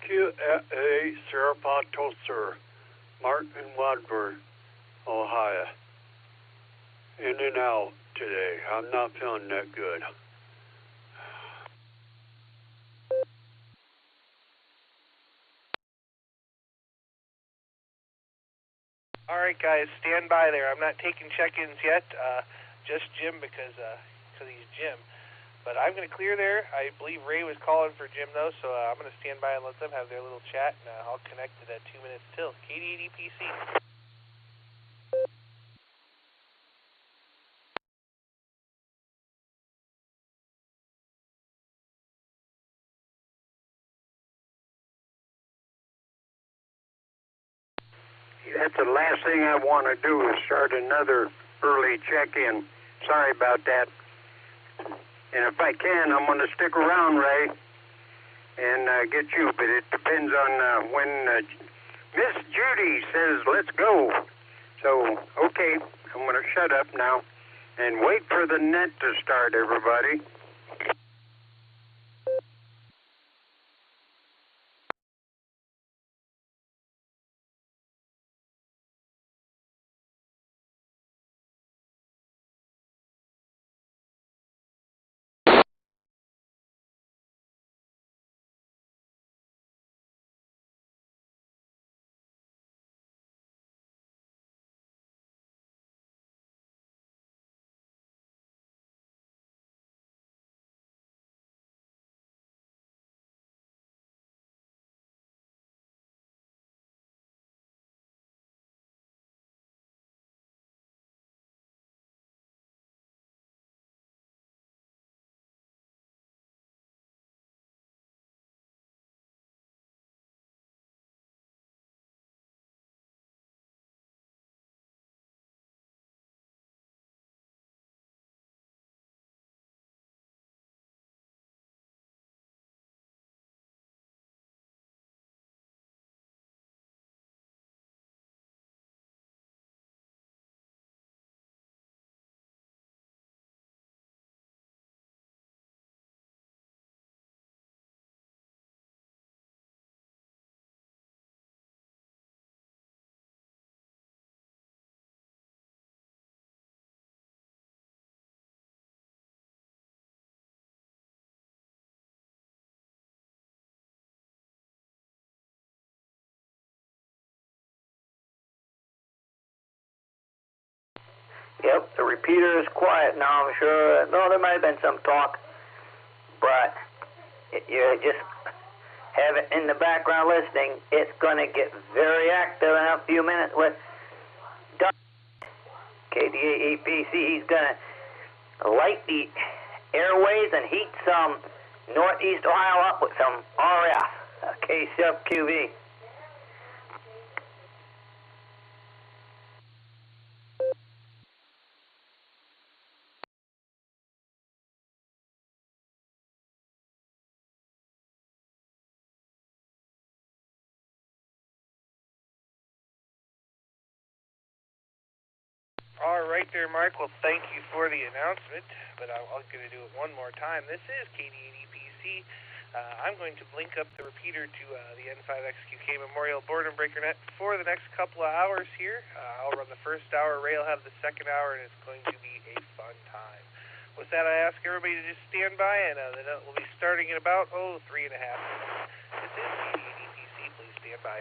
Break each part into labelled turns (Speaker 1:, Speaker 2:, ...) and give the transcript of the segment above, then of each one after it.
Speaker 1: QA Serapod Toaster, Martin Wadford, Ohio. In and out today. I'm not feeling that good.
Speaker 2: All right, guys, stand by there. I'm not taking check-ins yet, just Jim because he's Jim. But I'm going to clear there. I believe Ray was calling for Jim, though, so I'm going to stand by and let them have their little chat, and I'll connect it at 2 minutes till. KD80PC.
Speaker 1: That's the last thing I want to do is start another early check-in. Sorry about that. And if I can, I'm going to stick around, Ray, and get you. But it depends on when Miss Judy says, let's go. So, okay, I'm going to shut up now and wait for the net to start, everybody.
Speaker 3: Yep, the repeater is quiet now, I'm sure. No, there might have been some talk, but you just have it in the background listening. It's going to get very active in a few minutes with Dustin, KD80PC. He's going to light the airways and heat some Northeast Ohio up with some RF, K-sub-QV.
Speaker 2: All right there, Mark. Well, thank you for the announcement, but I'm going to do it one more time. This is KD80PC. I'm going to link up the repeater to the N5XQK Memorial Boredom Breaker net for the next couple of hours here. I'll run the first hour, Ray will have the second hour, and it's going to be a fun time. With that, I ask everybody to just stand by, and the net will be starting in about, 3.5 minutes. This is KD80PC. Please stand by.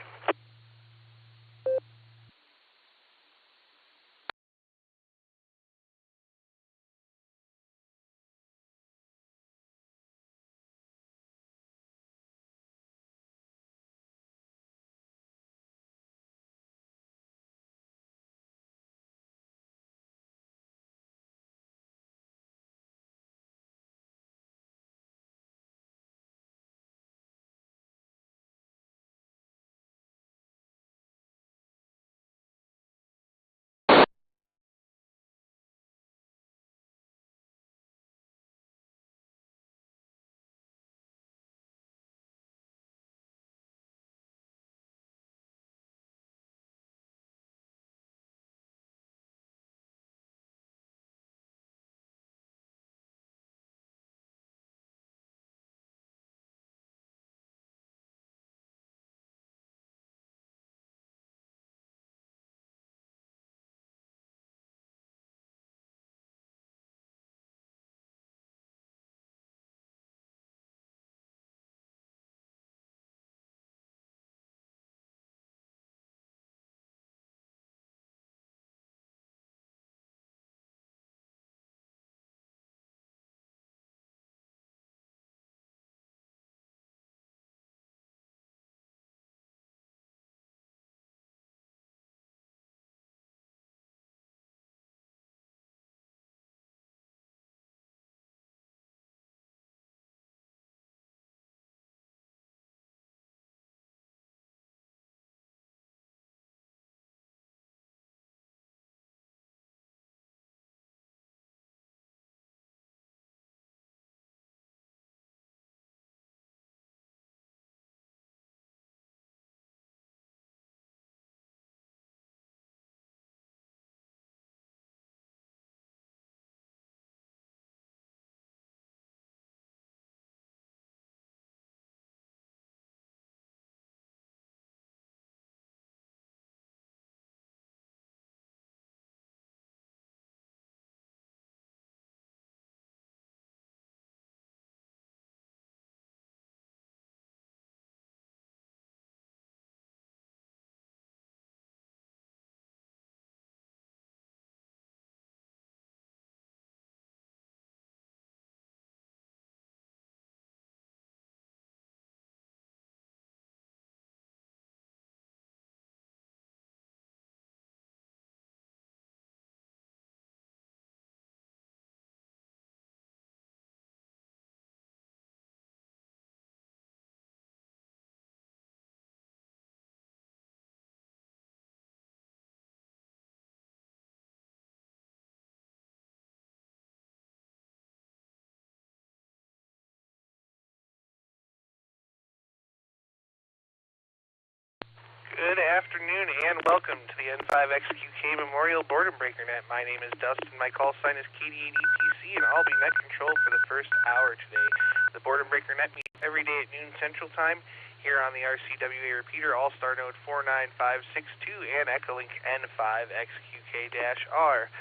Speaker 2: Good afternoon and welcome to the N5XQK Memorial Boredom Breaker Net. My name is Dustin, my call sign is KD8EPC, and I'll be net control for the first hour today. The Boredom Breaker Net meets every day at noon Central Time here on the RCWA repeater, Allstar node 49562 and Echolink N5XQK-R.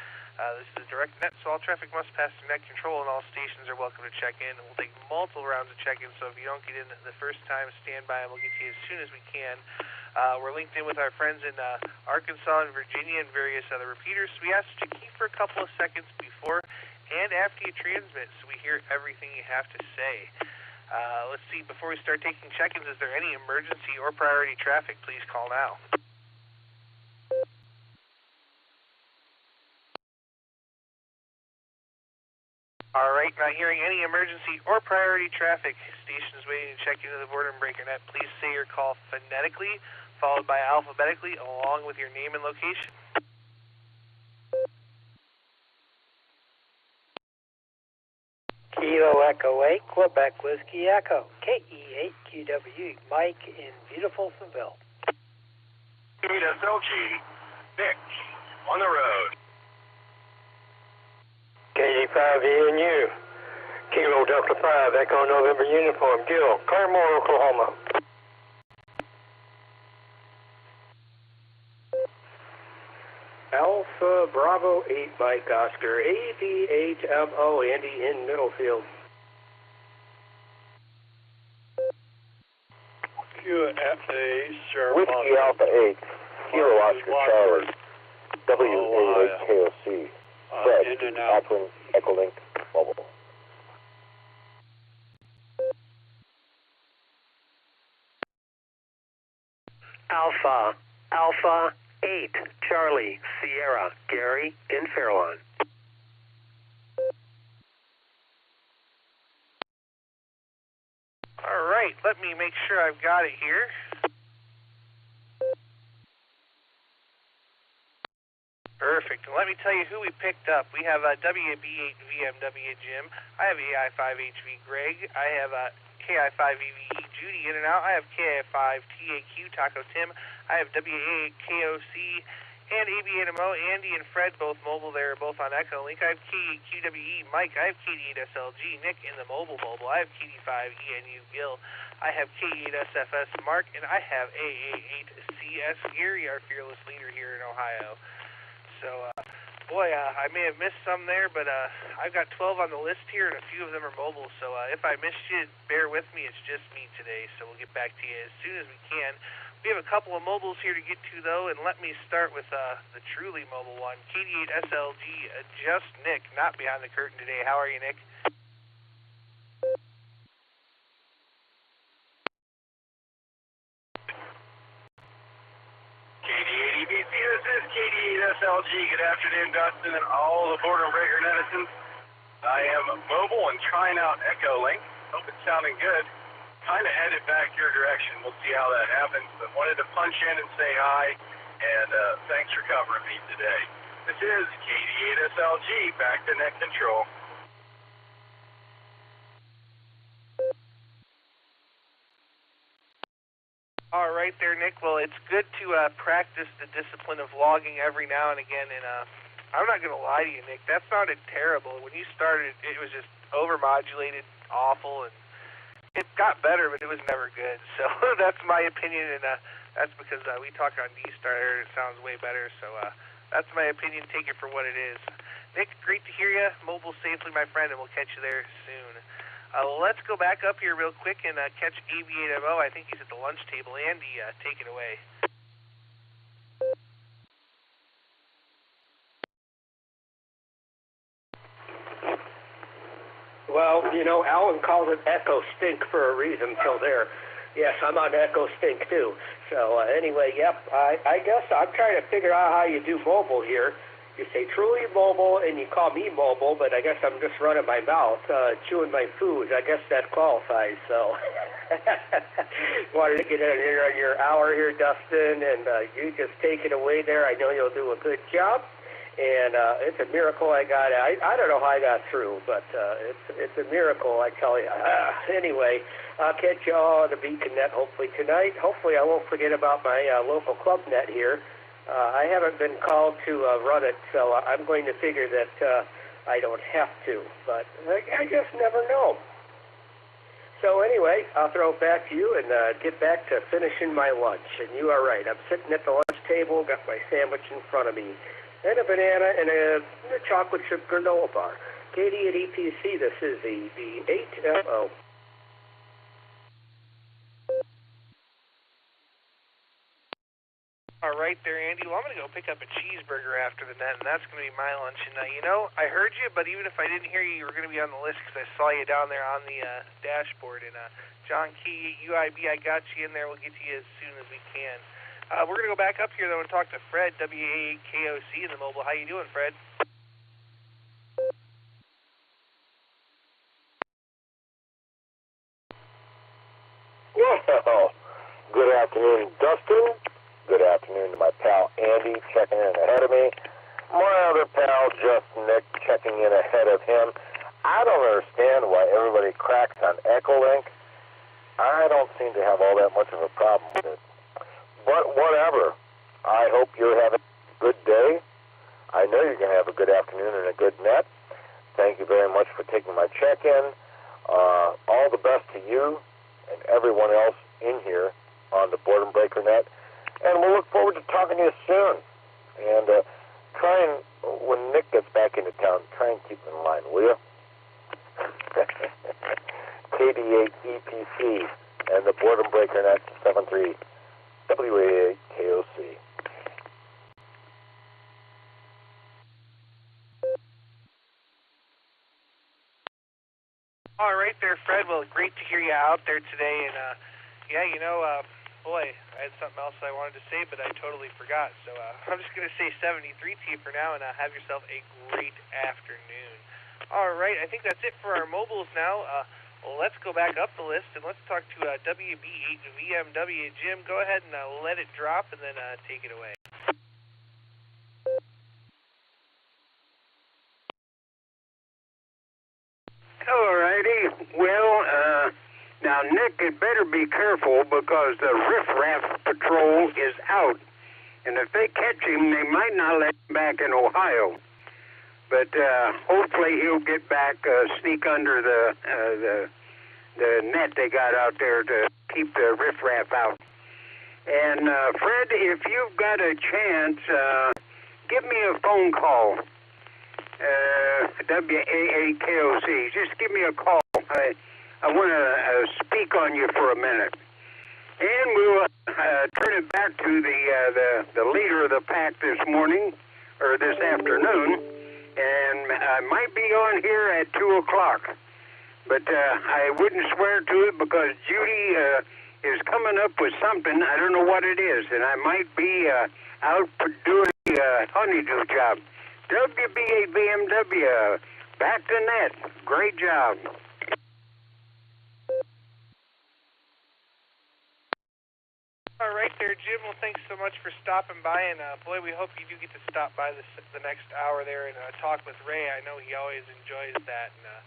Speaker 2: This is a direct net, so all traffic must pass through net control, and all stations are welcome to check in. We'll take multiple rounds of check-in, so if you don't get in the first time, stand by, and we'll get to you as soon as we can. We're linked in with our friends in Arkansas and Virginia and various other repeaters, so we ask that you keep for a couple of seconds before and after you transmit, so we hear everything you have to say. Let's see, before we start taking check-ins, is there any emergency or priority traffic? Please call now. All right, not hearing any emergency or priority traffic. Stations waiting to check into the Boredom Breaker Net. Please say your call phonetically, followed by alphabetically, along with your name and location.
Speaker 4: Kilo Echo 8, Quebec Whiskey Echo, KE8QW, Mike in beautiful Seville.
Speaker 1: SLG, Nick, on the road.
Speaker 5: KD5ENU, Kilo Delta 5, Echo November Uniform, Gil, Claremore, Oklahoma. Alpha Bravo 8 Mike Oscar, AV8MO, Andy in Middlefield.
Speaker 6: QFA, Sir
Speaker 5: Whiskey Alpha 8, Kilo Oscar Charlie, W88KOC. Fred,
Speaker 6: in and out.
Speaker 5: Akron, Echolink, Mobile.
Speaker 4: Alpha 8, Charlie, Sierra, Gary in Fairlawn.
Speaker 2: All right, let me make sure I've got it here. Perfect. Let me tell you who we picked up. We have WB8VMW Jim. I have AI5HV Greg. I have KI5EVE Judy in and out. I have KI5TAQ Taco Tim. I have WA8KOC and AB8MO Andy and Fred, both mobile. They're both on Echolink. I have KQWE Mike. I have KD8SLG Nick in the mobile. I have KD5ENU Gil. I have K8SFS Mark, and I have AA8CS Gary, our fearless leader here in Ohio. So, boy, I may have missed some there, but I've got 12 on the list here, and a few of them are mobile. So if I missed you, bear with me. It's just me today, so we'll get back to you as soon as we can. We have a couple of mobiles here to get to, though, and let me start with the truly mobile one, KD8SLG, just Nick, not behind the curtain today. How are you, Nick?
Speaker 1: KD8EPC, this is KD8SLG. Good afternoon, Dustin, and all the Boredom Breaker netizens. I am mobile and trying out Echolink. Hope it's sounding good. Kind of headed back your direction. We'll see how that happens, but wanted to punch in and say hi, and thanks for covering me today. This is KD8SLG, back to net control.
Speaker 2: All right there, Nick. Well, it's good to practice the discipline of logging every now and again, and I'm not going to lie to you, Nick. That sounded terrible. When you started, it was just overmodulated, awful, and it got better, but it was never good. So that's my opinion, and that's because we talk on D-Star. It sounds way better, so that's my opinion. Take it for what it is. Nick, great to hear you. Mobile safely, my friend, and we'll catch you there soon. Let's go back up here real quick and catch AB8MO. I think he's at the lunch table. Andy, take it away.
Speaker 5: Well, you know, Alan called it Echo Stink for a reason till there. Yes, I'm on Echo Stink too. So anyway, yep, I guess I'm trying to figure out how you do mobile here. You say truly mobile and you call me mobile, but I guess I'm just running my mouth, chewing my food. I guess that qualifies, so. Wanted to get in here on your hour here, Dustin, and you just take it away there. I know you'll do a good job. And it's a miracle I got it. I don't know how I got through, but it's a miracle, I tell you. Anyway, I'll catch you all on the Beacon Net hopefully tonight. Hopefully I won't forget about my local club net here. I haven't been called to run it, so I'm going to figure that I don't have to, but I just never know. So anyway, I'll throw it back to you and get back to finishing my lunch. And you are right. I'm sitting at the lunch table, got my sandwich in front of me, and a banana and a chocolate chip granola bar. Katie at EPC, this is the 8MO.
Speaker 2: All right there, Andy. Well, I'm going to go pick up a cheeseburger after the net, and that's going to be my lunch. And, you know, I heard you, but even if I didn't hear you, you were going to be on the list because I saw you down there on the dashboard. And John Key, UIB, I got you in there. We'll get to you as soon as we can. We're going to go back up here, though, and talk to Fred, WAKOC in the mobile. How you doing, Fred?
Speaker 7: Well, good afternoon, Dustin. Good afternoon to my pal Andy checking in ahead of me. My other pal, just Nick, checking in ahead of him. I don't understand why everybody cracks on Echolink. I don't seem to have all that much of a problem with it. But whatever. I hope you're having a good day. I know you're going to have a good afternoon and a good net. Thank you very much for taking my check-in. All the best to you and everyone else in here on the Boredom Breaker Net. And we'll look forward to talking to you soon. And try and, when Nick gets back into town, try and keep in line, will you? KD8 EPC and the Boredom Breaker Net 73 WAA KOC.
Speaker 2: All right there, Fred. Well, great to hear you out there today. And, yeah, you know, boy, I had something else I wanted to say, but I totally forgot. So I'm just going to say 73 to you for now, and have yourself a great afternoon. All right, I think that's it for our mobiles now. Well, let's go back up the list, and let's talk to WB8VMW. Jim, go ahead and let it drop, and then take it away.
Speaker 1: All righty. Well, now, Nick, had better be careful because the riffraff patrol is out. And if they catch him, they might not let him back in Ohio. But hopefully he'll get back, sneak under the net they got out there to keep the riffraff out. And, Fred, if you've got a chance, give me a phone call. WAAKOC. Just give me a call. I want to speak on you for a minute. And we'll turn it back to the leader of the pack this morning, or this afternoon. And I might be on here at 2 o'clock. But I wouldn't swear to it because Judy is coming up with something. I don't know what it is. And I might be out doing the honeydew job. WB8BMW, back to net. Great job.
Speaker 2: All right there, Jim. Well, thanks so much for stopping by, and boy, we hope you do get to stop by the next hour there and talk with Ray. I know he always enjoys that, and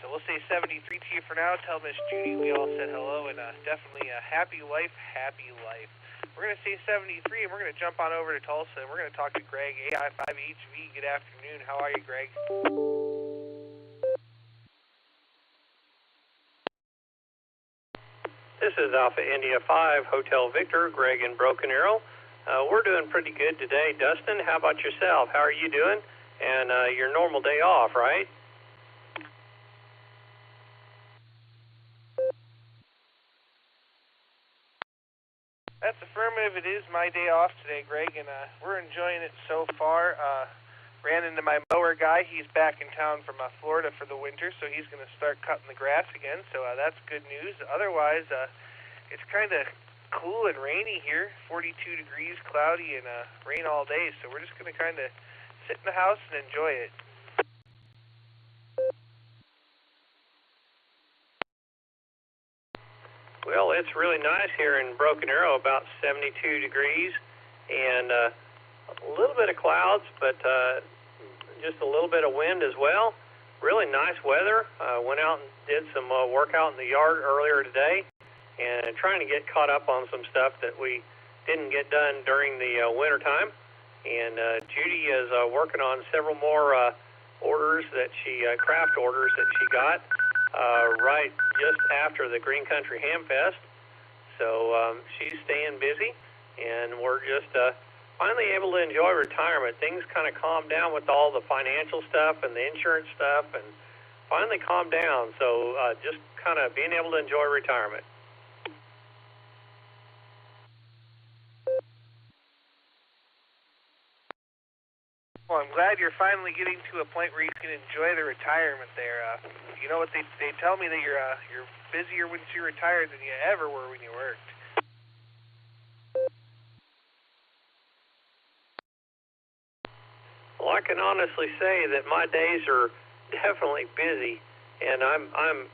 Speaker 2: so we'll say 73 to you for now. Tell Miss Judy we all said hello, and definitely a happy life, happy life. We're going to say 73, and we're going to jump on over to Tulsa, and we're going to talk to Greg, AI5HV. Good afternoon. How are you, Greg?
Speaker 8: This is Alpha India 5, Hotel Victor, Greg in Broken Arrow. We're doing pretty good today. Dustin, how about yourself? How are you doing? And your normal day off, right?
Speaker 2: That's affirmative. It is my day off today, Greg, and we're enjoying it so far. Ran into my mower guy. He's back in town from Florida for the winter, so he's going to start cutting the grass again, so that's good news. Otherwise, it's kind of cool and rainy here, 42 degrees, cloudy, and rain all day, so we're just going to kind of sit in the house and enjoy it.
Speaker 8: Well, it's really nice here in Broken Arrow, about 72 degrees, and a little bit of clouds, but just a little bit of wind as well. Really nice weather. Went out and did some work out in the yard earlier today, and trying to get caught up on some stuff that we didn't get done during the winter time. And Judy is working on several more orders that craft orders that she got right just after the Green Country Ham Fest. So she's staying busy, and we're just finally able to enjoy retirement. Things kind of calmed down with all the financial stuff and the insurance stuff, and finally calmed down. So just kind of being able to enjoy retirement.
Speaker 2: Well, I'm glad you're finally getting to a point where you can enjoy the retirement there. You know what, they tell me that you're busier once you're retired than you ever were when you worked.
Speaker 8: Well, I can honestly say that my days are definitely busy, and I'm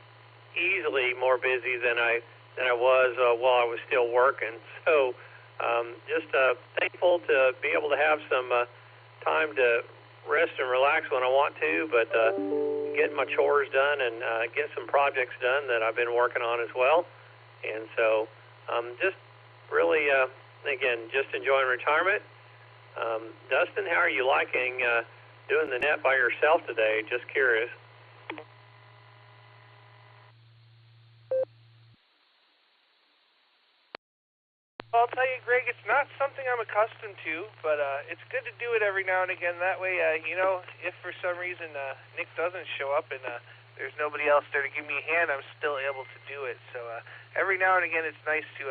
Speaker 8: easily more busy than I was while I was still working. So just thankful to be able to have some time to rest and relax when I want to, but get my chores done and get some projects done that I've been working on as well. And so just really, again, just enjoying retirement. Dustin, how are you liking doing the net by yourself today? Just curious.
Speaker 2: I'll tell you, Greg, it's not something I'm accustomed to, but it's good to do it every now and again. That way, if for some reason Nick doesn't show up and there's nobody else there to give me a hand, I'm still able to do it. So every now and again, it's nice to,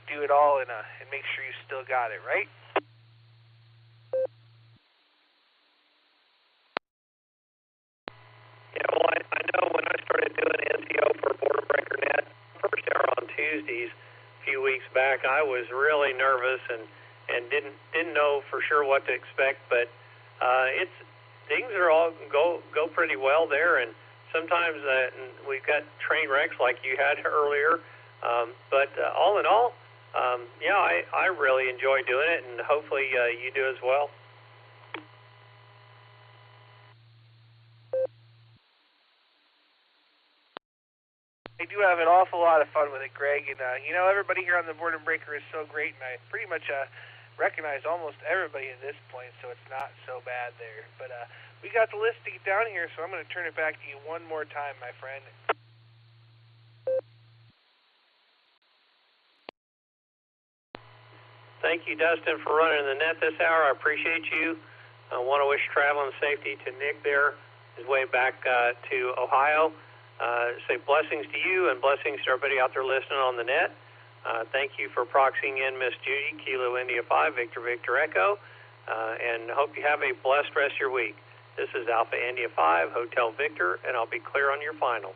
Speaker 2: do it all and make sure you still got it, right?
Speaker 8: Yeah, well, I know when I started doing NCO for Border Breaker Net, first hour on Tuesdays, few weeks back, I was really nervous and didn't know for sure what to expect, but things are all go pretty well there, and sometimes we've got train wrecks like you had earlier, but all in all, yeah, I really enjoy doing it, and hopefully you do as well.
Speaker 2: I do have an awful lot of fun with it, Greg, and everybody here on the Boredom Breaker is so great, and I pretty much recognize almost everybody at this point, so it's not so bad there. But we got the list to get down here, so I'm going to turn it back to you one more time, my friend.
Speaker 8: Thank you, Dustin, for running the net this hour. I appreciate you. I want to wish travel and safety to Nick there, his way back to Ohio. Say blessings to you and blessings to everybody out there listening on the net. Thank you for proxying in Miss Judy, Kilo India 5, Victor Victor Echo, and hope you have a blessed rest of your week. This is Alpha India 5, Hotel Victor, and I'll be clear on your final.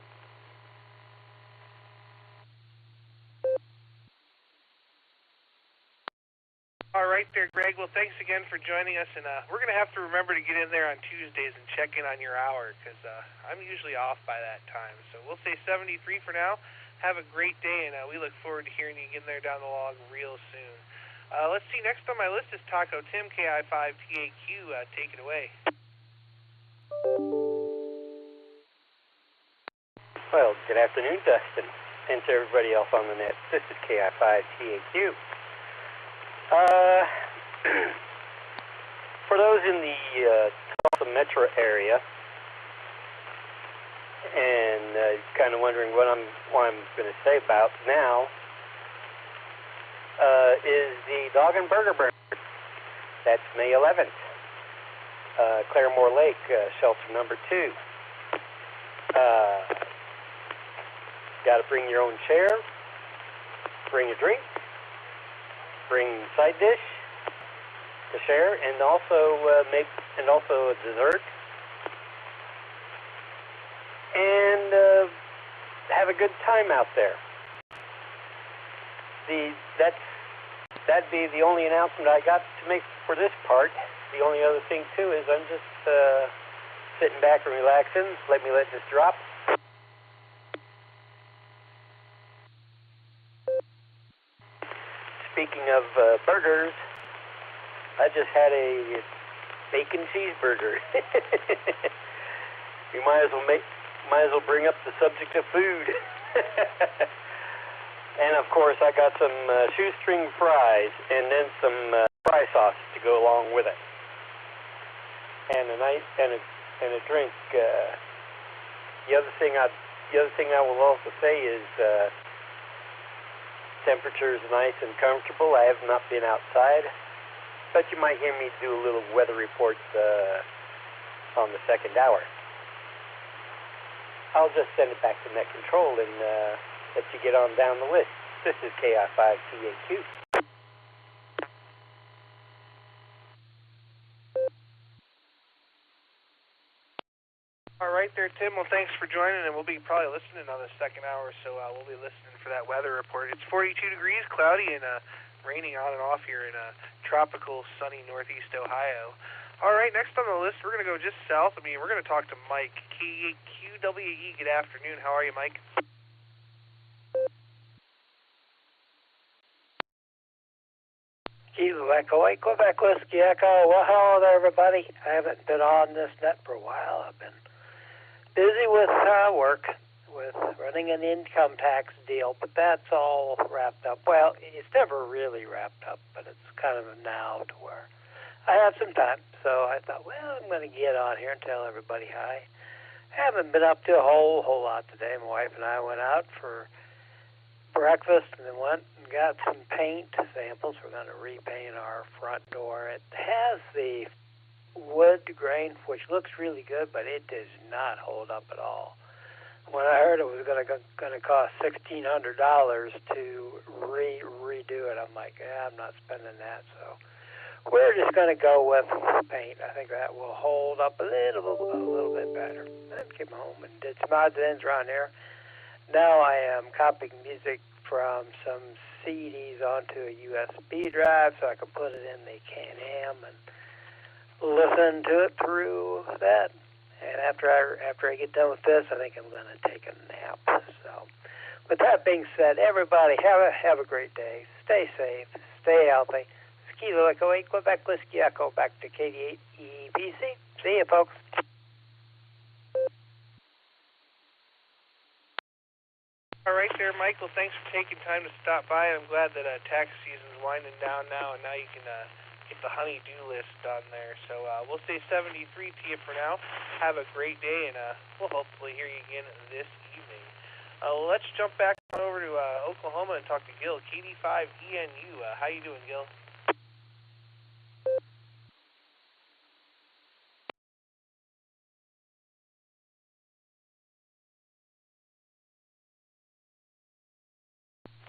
Speaker 2: All right there, Greg. Well, thanks again for joining us, and we're going to have to remember to get in there on Tuesdays and check in on your hour, because I'm usually off by that time. So we'll say 73 for now. Have a great day, and we look forward to hearing you get in there down the log real soon. Let's see, next on my list is Taco Tim, KI5TAQ. Take it away.
Speaker 9: Well, good afternoon, Dustin, and to everybody else on the net. This is KI5TAQ. For those in the Tulsa metro area and kind of wondering what I'm going to say about now, is the Dog and Burger Burn. That's May 11th. Claremore Lake, shelter number 2. Got to bring your own chair, bring a drink, bring side dish to share, and also a dessert, and have a good time out there. That'd be the only announcement I got to make for this part. The only other thing too is I'm just sitting back and relaxing. Let this drop. Speaking of burgers, I just had a bacon cheeseburger. You might as well bring up the subject of food. And of course, I got some shoestring fries and then some fry sauce to go along with it, and a drink. The other thing I will also say is temperature is nice and comfortable. I have not been outside, but you might hear me do a little weather report on the second hour. I'll just send it back to net control and let you get on down the list. This is KI5TAQ.
Speaker 2: All right there, Tim. Well, thanks for joining, and we'll be probably listening on the second hour, so we'll be listening for that weather report. It's 42 degrees, cloudy, and raining on and off here in tropical, sunny northeast Ohio. All right, next on the list, we're going to go just south of me. We're going to talk to Mike, QWE. Good afternoon. How are you, Mike?
Speaker 4: Kilo Echo 8, Quebec Whiskey Echo. Well, hello there, everybody. I haven't been on this net for a while. I've been busy with work, with running an income tax deal, but that's all wrapped up. Well, it's never really wrapped up, but it's kind of now to where I have some time. So I thought, well, I'm going to get on here and tell everybody hi. I haven't been up to a whole lot today. My wife and I went out for breakfast and then went and got some paint samples. We're going to repaint our front door. It has the wood grain, which looks really good, but it does not hold up at all. When I heard it was going to cost $1,600 to redo it, I'm like, I'm not spending that. So we're just going to go with paint. I think that will hold up a little bit better. I came home and did some odds and ends around here. Now I am copying music from some CDs onto a USB drive so I can put it in the Can-Am and listen to it through that. And after I get done with this, I think I'm going to take a nap. So, with that being said, everybody have a great day. Stay safe. Stay healthy. Kilo Echo 8, Quebec Whiskey Echo, back to KD8 EPC. See you, folks.
Speaker 2: All right there, Michael. Thanks for taking time to stop by. I'm glad that tax season's winding down now, and now you can get the honey-do list on there. So we'll say 73 to you for now. Have a great day, and we'll hopefully hear you again this evening. Let's jump back on over to Oklahoma and talk to Gil, KD5ENU. How you doing, Gil?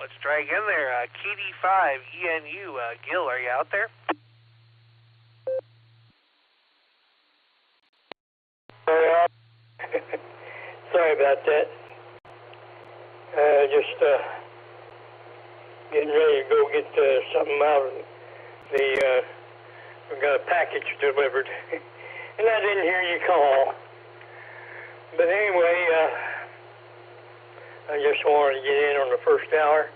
Speaker 2: Let's try again there. KD5ENU. Gil, are you out there?
Speaker 6: Sorry about that. Just getting ready to go get something out of we got a package delivered, and I didn't hear you call. But anyway, I just wanted to get in on the first hour,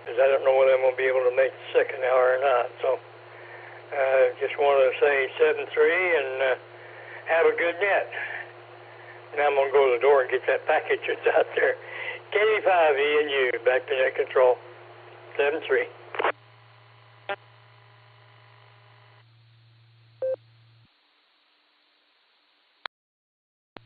Speaker 6: because I don't know whether I'm going to be able to make the second hour or not. So just wanted to say 7-3 and have a good net. Now I'm going to go to the door and get that package that's out there. KD5ENU, back to net control. 7-3.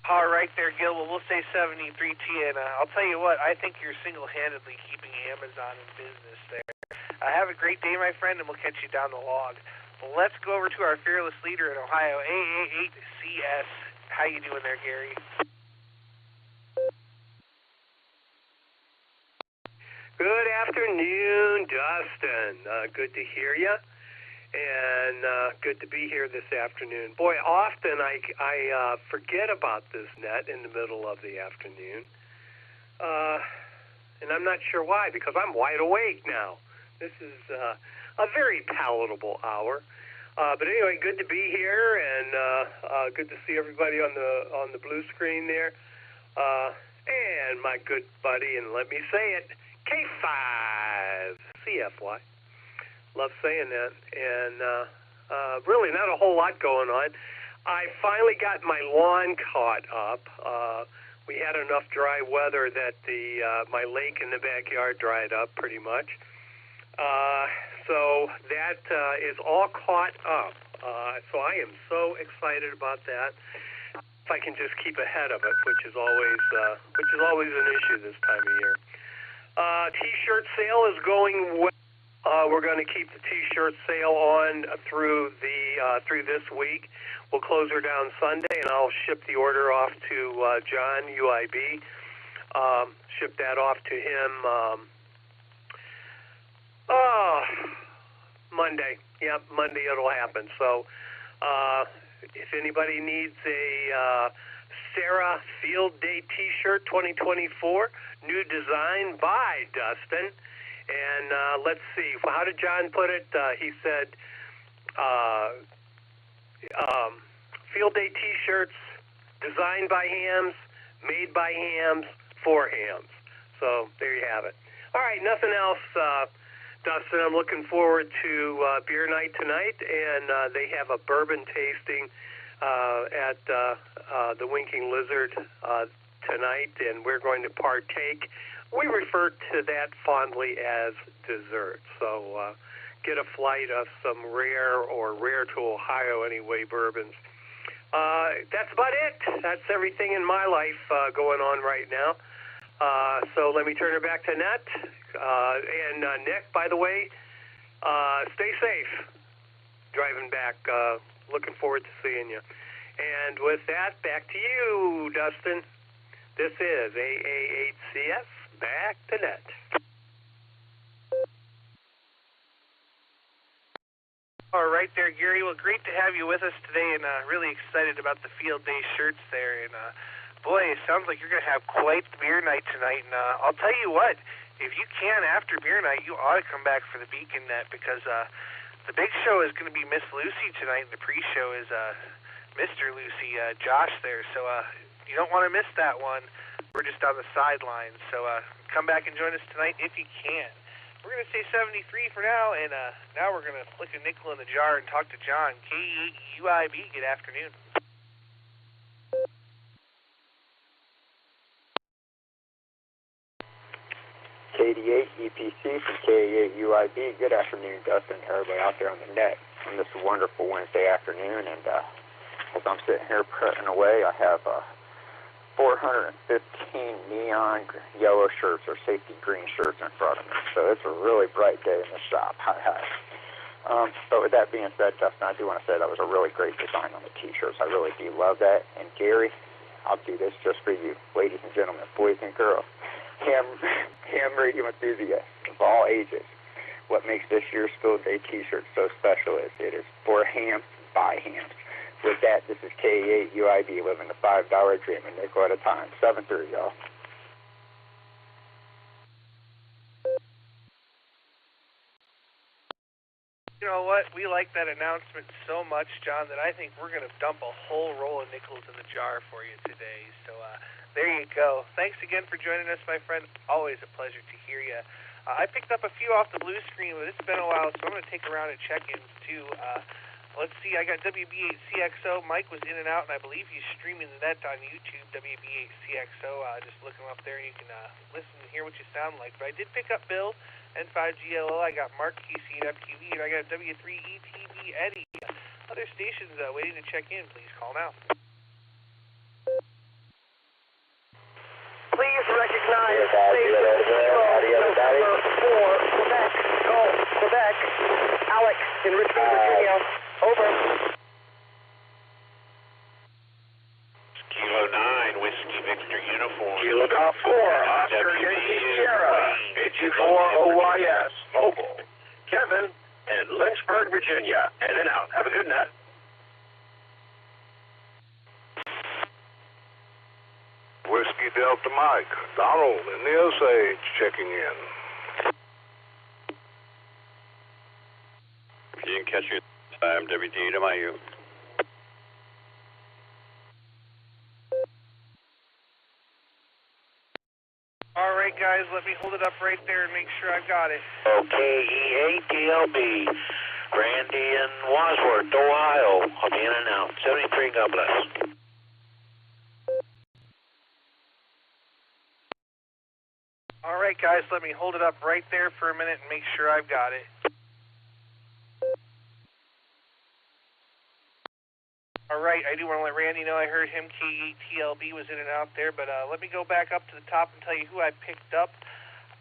Speaker 2: All right there, Gil. Well, we'll say 73 to you, and I'll tell you what, I think you're single-handedly keeping Amazon in business there. Have a great day, my friend, and we'll catch you down the log. Well, let's go over to our fearless leader in Ohio, AA8CS. How you doing there, Gary?
Speaker 10: Good afternoon, Dustin. Good to hear you, and good to be here this afternoon. Boy, often I forget about this net in the middle of the afternoon, and I'm not sure why, because I'm wide awake now. This is a very palatable hour. But anyway, good to be here, and good to see everybody on the blue screen there, and my good buddy, and let me say it, K5 CFY. Love saying that, and really not a whole lot going on. I finally got my lawn caught up. We had enough dry weather that my lake in the backyard dried up pretty much. So that is all caught up. So I am so excited about that. If I can just keep ahead of it, which is always an issue this time of year. T-shirt sale is going well. We're going to keep the T-shirt sale on through this week. We'll close her down Sunday, and I'll ship the order off to John, UIB. Ship that off to him Monday. Yep, Monday it'll happen. So if anybody needs a SARA Field Day T-shirt 2024, new design by Dustin. And let's see, how did John put it? He said Field Day T-shirts designed by hams, made by hams, for hams. So there you have it. All right, nothing else, Dustin. I'm looking forward to beer night tonight, and they have a bourbon tasting at the Winking Lizard tonight, and we're going to partake. We refer to that fondly as dessert. So get a flight of some rare or rare to Ohio anyway bourbons. That's about it. That's everything in my life going on right now. So let me turn it back to Net. And Nick, by the way, stay safe driving back. Looking forward to seeing you. And with that, back to you, Dustin. This is AA8CS. Back to Net.
Speaker 2: All right there, Gary. Well, great to have you with us today, and really excited about the Field Day shirts there. And boy, it sounds like you're going to have quite the beer night tonight. And I'll tell you what, if you can, after beer night, you ought to come back for the Beacon Net, because the big show is going to be Miss Lucy tonight, and the pre-show is Mr. Lucy, Josh there. So you don't want to miss that one. We're just on the sidelines. So come back and join us tonight if you can. We're going to say 73 for now, and now we're going to flick a nickel in the jar and talk to John, KUIB. Good afternoon.
Speaker 11: KD8 EPC from KA8UIB. Good afternoon, Dustin, everybody out there on the net on this wonderful Wednesday afternoon. And as I'm sitting here putting away, I have 415 neon yellow shirts or safety green shirts in front of me. So it's a really bright day in the shop. Hi. But with that being said, Dustin, I do want to say that was a really great design on the T-shirts. I really do love that. And Gary, I'll do this just for you, ladies and gentlemen, boys and girls, ham radio enthusiasts of all ages. What makes this year's Field Day T-shirt so special is it is for hams, by hams. With that, this is K8UIB living the $5 dream, a nickel at a time. 7-3, y'all.
Speaker 2: You know what? We like that announcement so much, John, that I think we're going to dump a whole roll of nickels in the jar for you today. So there you go. Thanks again for joining us, my friend. Always a pleasure to hear you. I picked up a few off the blue screen, but it's been a while, so I'm going to take around and check-ins, too. Let's see, I got WB8CXO. Mike was in and out, and I believe he's streaming the net on YouTube, WB8CXO. Just look him up there, and you can listen and hear what you sound like. But I did pick up Bill, N5GLO. I got Mark QC at FTV, and I got W3ETB Eddie. Other stations waiting to check in. Please call now.
Speaker 12: Please recognize station 0, number 4, Quebec, Gulf, Quebec, Alex in Richmond, Virginia. Over.
Speaker 13: Kilo 9, Whiskey Victor Uniform.
Speaker 12: Kilo Golf 4, Oscar Yankee Sierra, HU4OYS, Mobile. Kevin in Lynchburg, Virginia. In and out. Have a good night.
Speaker 14: Whiskey Delta Mike, Donald in the Osage checking in.
Speaker 13: If you didn't catch it, I'm WDWU.
Speaker 2: All right, guys, let me hold it up right there and make sure I got it.
Speaker 12: KE8DLB.
Speaker 15: Randy in Wadsworth, Ohio. I'll be in and out. 73, God bless.
Speaker 2: All right, guys, let me hold it up right there for a minute and make sure I've got it. All right, I do want to let Randy know I heard him. K8TLB was in and out there, but let me go back up to the top and tell you who I picked up.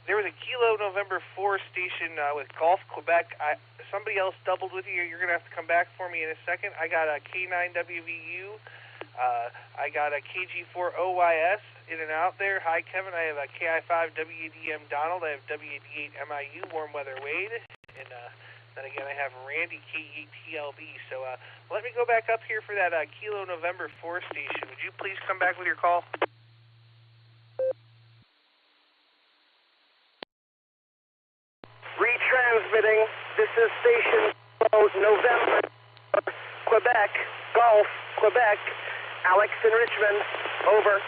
Speaker 2: There was a Kilo November 4 station with Gulf, Quebec. Somebody else doubled with you. You're going to have to come back for me in a second. I got a K9WVU. I got a KG4OYS in and out there. Hi, Kevin. I have a KI5WADM Donald. I have WAD8MIU, Warm Weather Wade. And then again, I have Randy, K8TLB. So let me go back up here for that Kilo November 4 station. Would you please come back with your call?
Speaker 16: Retransmitting. This is station November, Quebec, Gulf, Quebec. Alex in Richmond, over.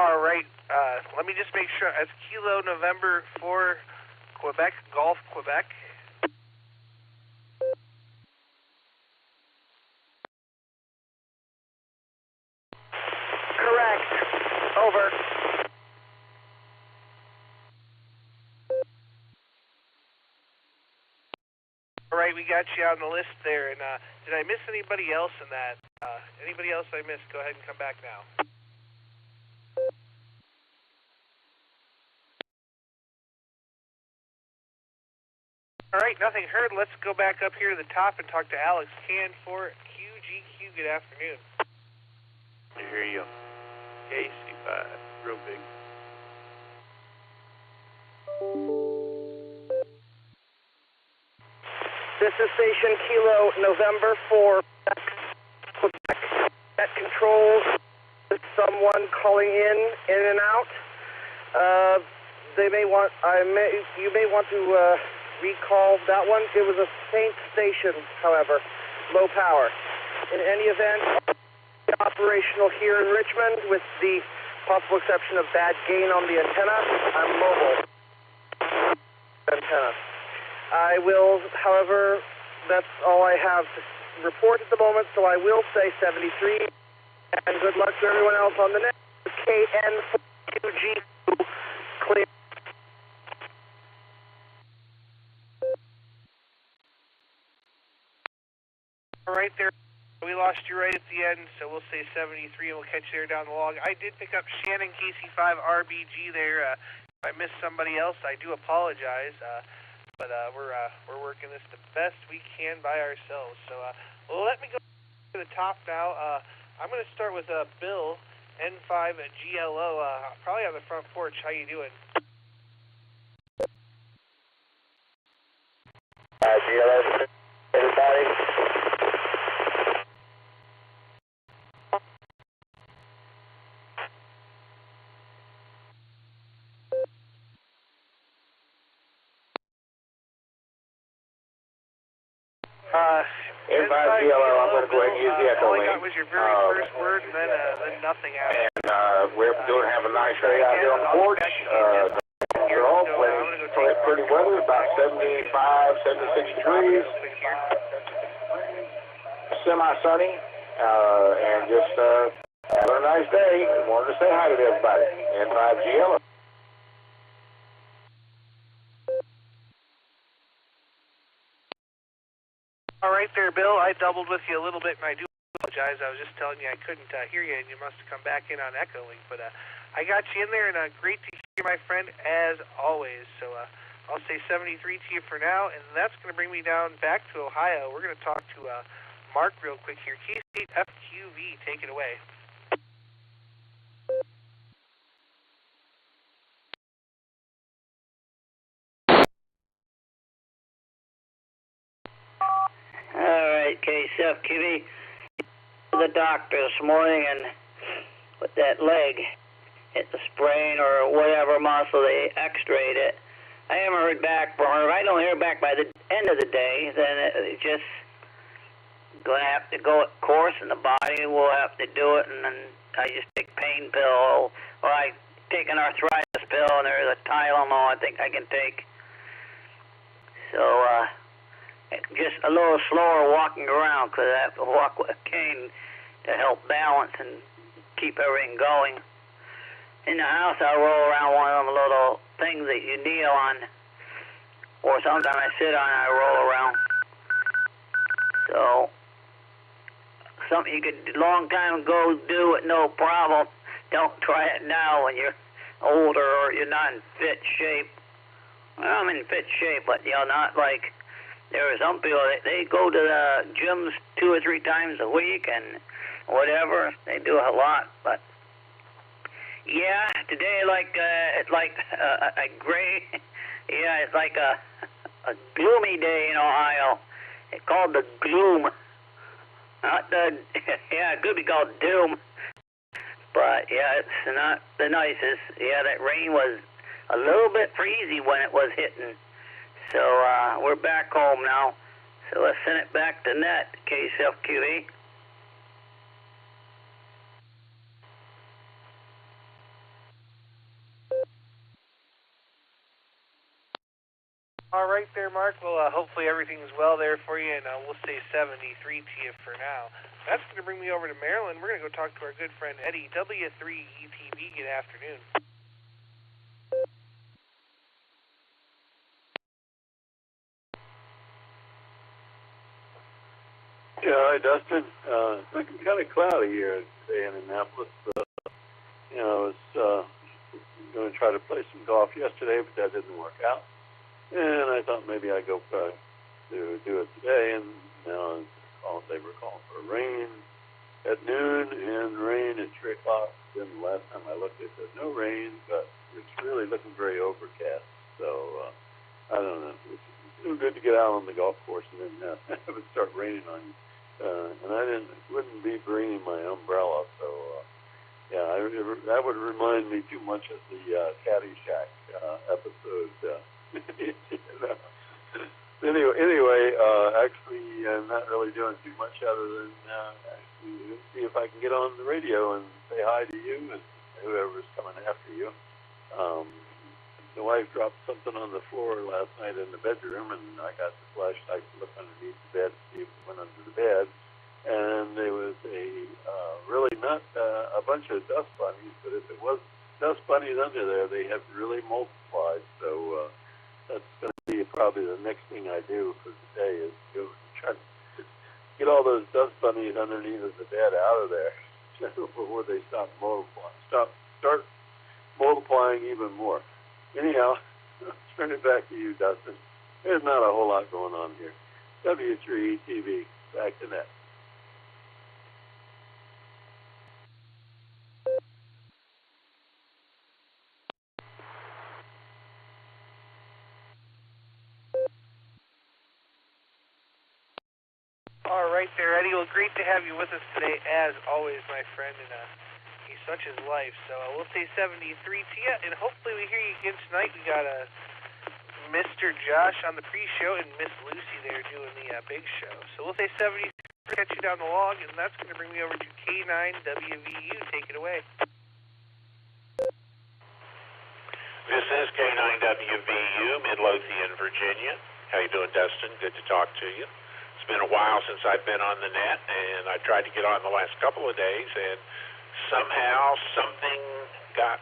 Speaker 2: All right, let me just make sure. That's Kilo November 4, Quebec, Gulf, Quebec.
Speaker 16: Correct, over.
Speaker 2: All right, we got you on the list there. And did I miss anybody else in that? Anybody else I missed? Go ahead and come back now. All right, nothing heard. Let's go back up here to the top and talk to Alex. Can for QGQ. Good afternoon.
Speaker 13: I hear you. KC5, real big.
Speaker 16: This is station Kilo November 4, Quebec. That controls someone calling in and out. You may want to recall that one. It was a faint station, however, low power. In any event, operational here in Richmond with the possible exception of bad gain on the antenna. I'm mobile. Antenna. I will, however, that's all I have to report at the moment, so I will say 73, and good luck to everyone else on the net. KN4QG2, clear.
Speaker 2: All right there. We lost you right at the end, so we'll say 73, and we'll catch you there down the log. I did pick up Shannon KC5RBG there. If I missed somebody else, I do apologize. But we're working this the best we can by ourselves. So well, let me go to the top now. I'm going to start with Bill, N5GLO, probably on the front porch. How you doing?
Speaker 7: GLO, everybody.
Speaker 2: N5GLO,
Speaker 7: I'm going to go ahead and use the Echolink.
Speaker 2: All I got was your very first word, and then nothing after.
Speaker 7: And we're doing have a nice day out here on the porch. You're all pretty weather, about 75, 76 degrees. Semi-sunny, and just having a nice day. Wanted to say hi to everybody. N5GLO.
Speaker 2: All right there, Bill. I doubled with you a little bit, and I do apologize. I was just telling you I couldn't hear you, and you must have come back in on Echolink. But I got you in there, and great to hear, my friend, as always. So I'll say 73 to you for now, and that's going to bring me down back to Ohio. We're going to talk to Mark real quick here. K8FQV, take it away.
Speaker 3: All right, KSFQV. The doctor this morning, and with that leg hit the sprain or whatever muscle, they x-rayed it. I haven't heard back from her. If I don't hear back by the end of the day, then it just going to have to go at course, and the body will have to do it, and then I just take pain pill. Well, I take an arthritis pill, and there's a Tylenol I think I can take. So, just a little slower walking around, because I have to walk with a cane to help balance and keep everything going. In the house, I roll around one of them little things that you kneel on, or sometimes I sit on and I roll around. So, something you could a long time ago do with no problem. Don't try it now when you're older or you're not in fit shape. Well, I'm in fit shape, but not like there are some people that they go to the gyms 2 or 3 times a week and whatever. They do a lot, but yeah, today it's like a gray. Yeah, it's like a gloomy day in Ohio. It's called the gloom. Not the yeah, it could be called doom. But yeah, it's not the nicest. Yeah, that rain was a little bit freezy when it was hitting. So we're back home now. So let's send it back to net, KSFQE.
Speaker 2: All right there, Mark. Well, hopefully everything's well there for you, and we'll say 73 to you for now. That's going to bring me over to Maryland. We're going to go talk to our good friend Eddie, W3ETV. Good afternoon.
Speaker 17: Yeah, hi, Dustin. It's looking kind of cloudy here today in Annapolis. I was going to try to play some golf yesterday, but that didn't work out. And I thought maybe I'd go to do it today, and now they were calling for rain at noon and rain at 3 o'clock. Then the last time I looked, they said no rain, but it's really looking very overcast. So I don't know. It's good to get out on the golf course and then have it start raining on you. And I wouldn't be bringing my umbrella, so yeah, that would remind me too much of the Caddyshack episode. Anyway, actually, I'm not really doing too much other than actually see if I can get on the radio and say hi to you and whoever's coming after you. The wife dropped something on the floor last night in the bedroom, and I got the flashlight to look underneath the bed to see if it went under the bed. And there was really not a bunch of dust bunnies, but if it was dust bunnies under there, they have really multiplied. So that's going to be probably the next thing I do for the day is go try to get all those dust bunnies underneath of the bed out of there before they start multiplying even more. Anyhow, I'll turn it back to you, Dustin. There's not a whole lot going on here. W3ETV, back to net.
Speaker 2: All right there, Eddie. Well, great to have you with us today, as always, my friend, and he's such his life. So we'll say 73 to you, and hopefully we hear you again tonight. We got Mr. Josh on the pre-show and Miss Lucy there doing the big show. So we'll say 73 to catch you down the log, and that's going to bring me over to K9WVU. Take it away.
Speaker 15: This is K9WVU, Midlothian, Virginia. How you doing, Dustin? Good to talk to you. It's been a while since I've been on the net, and I tried to get on the last couple of days, and somehow something got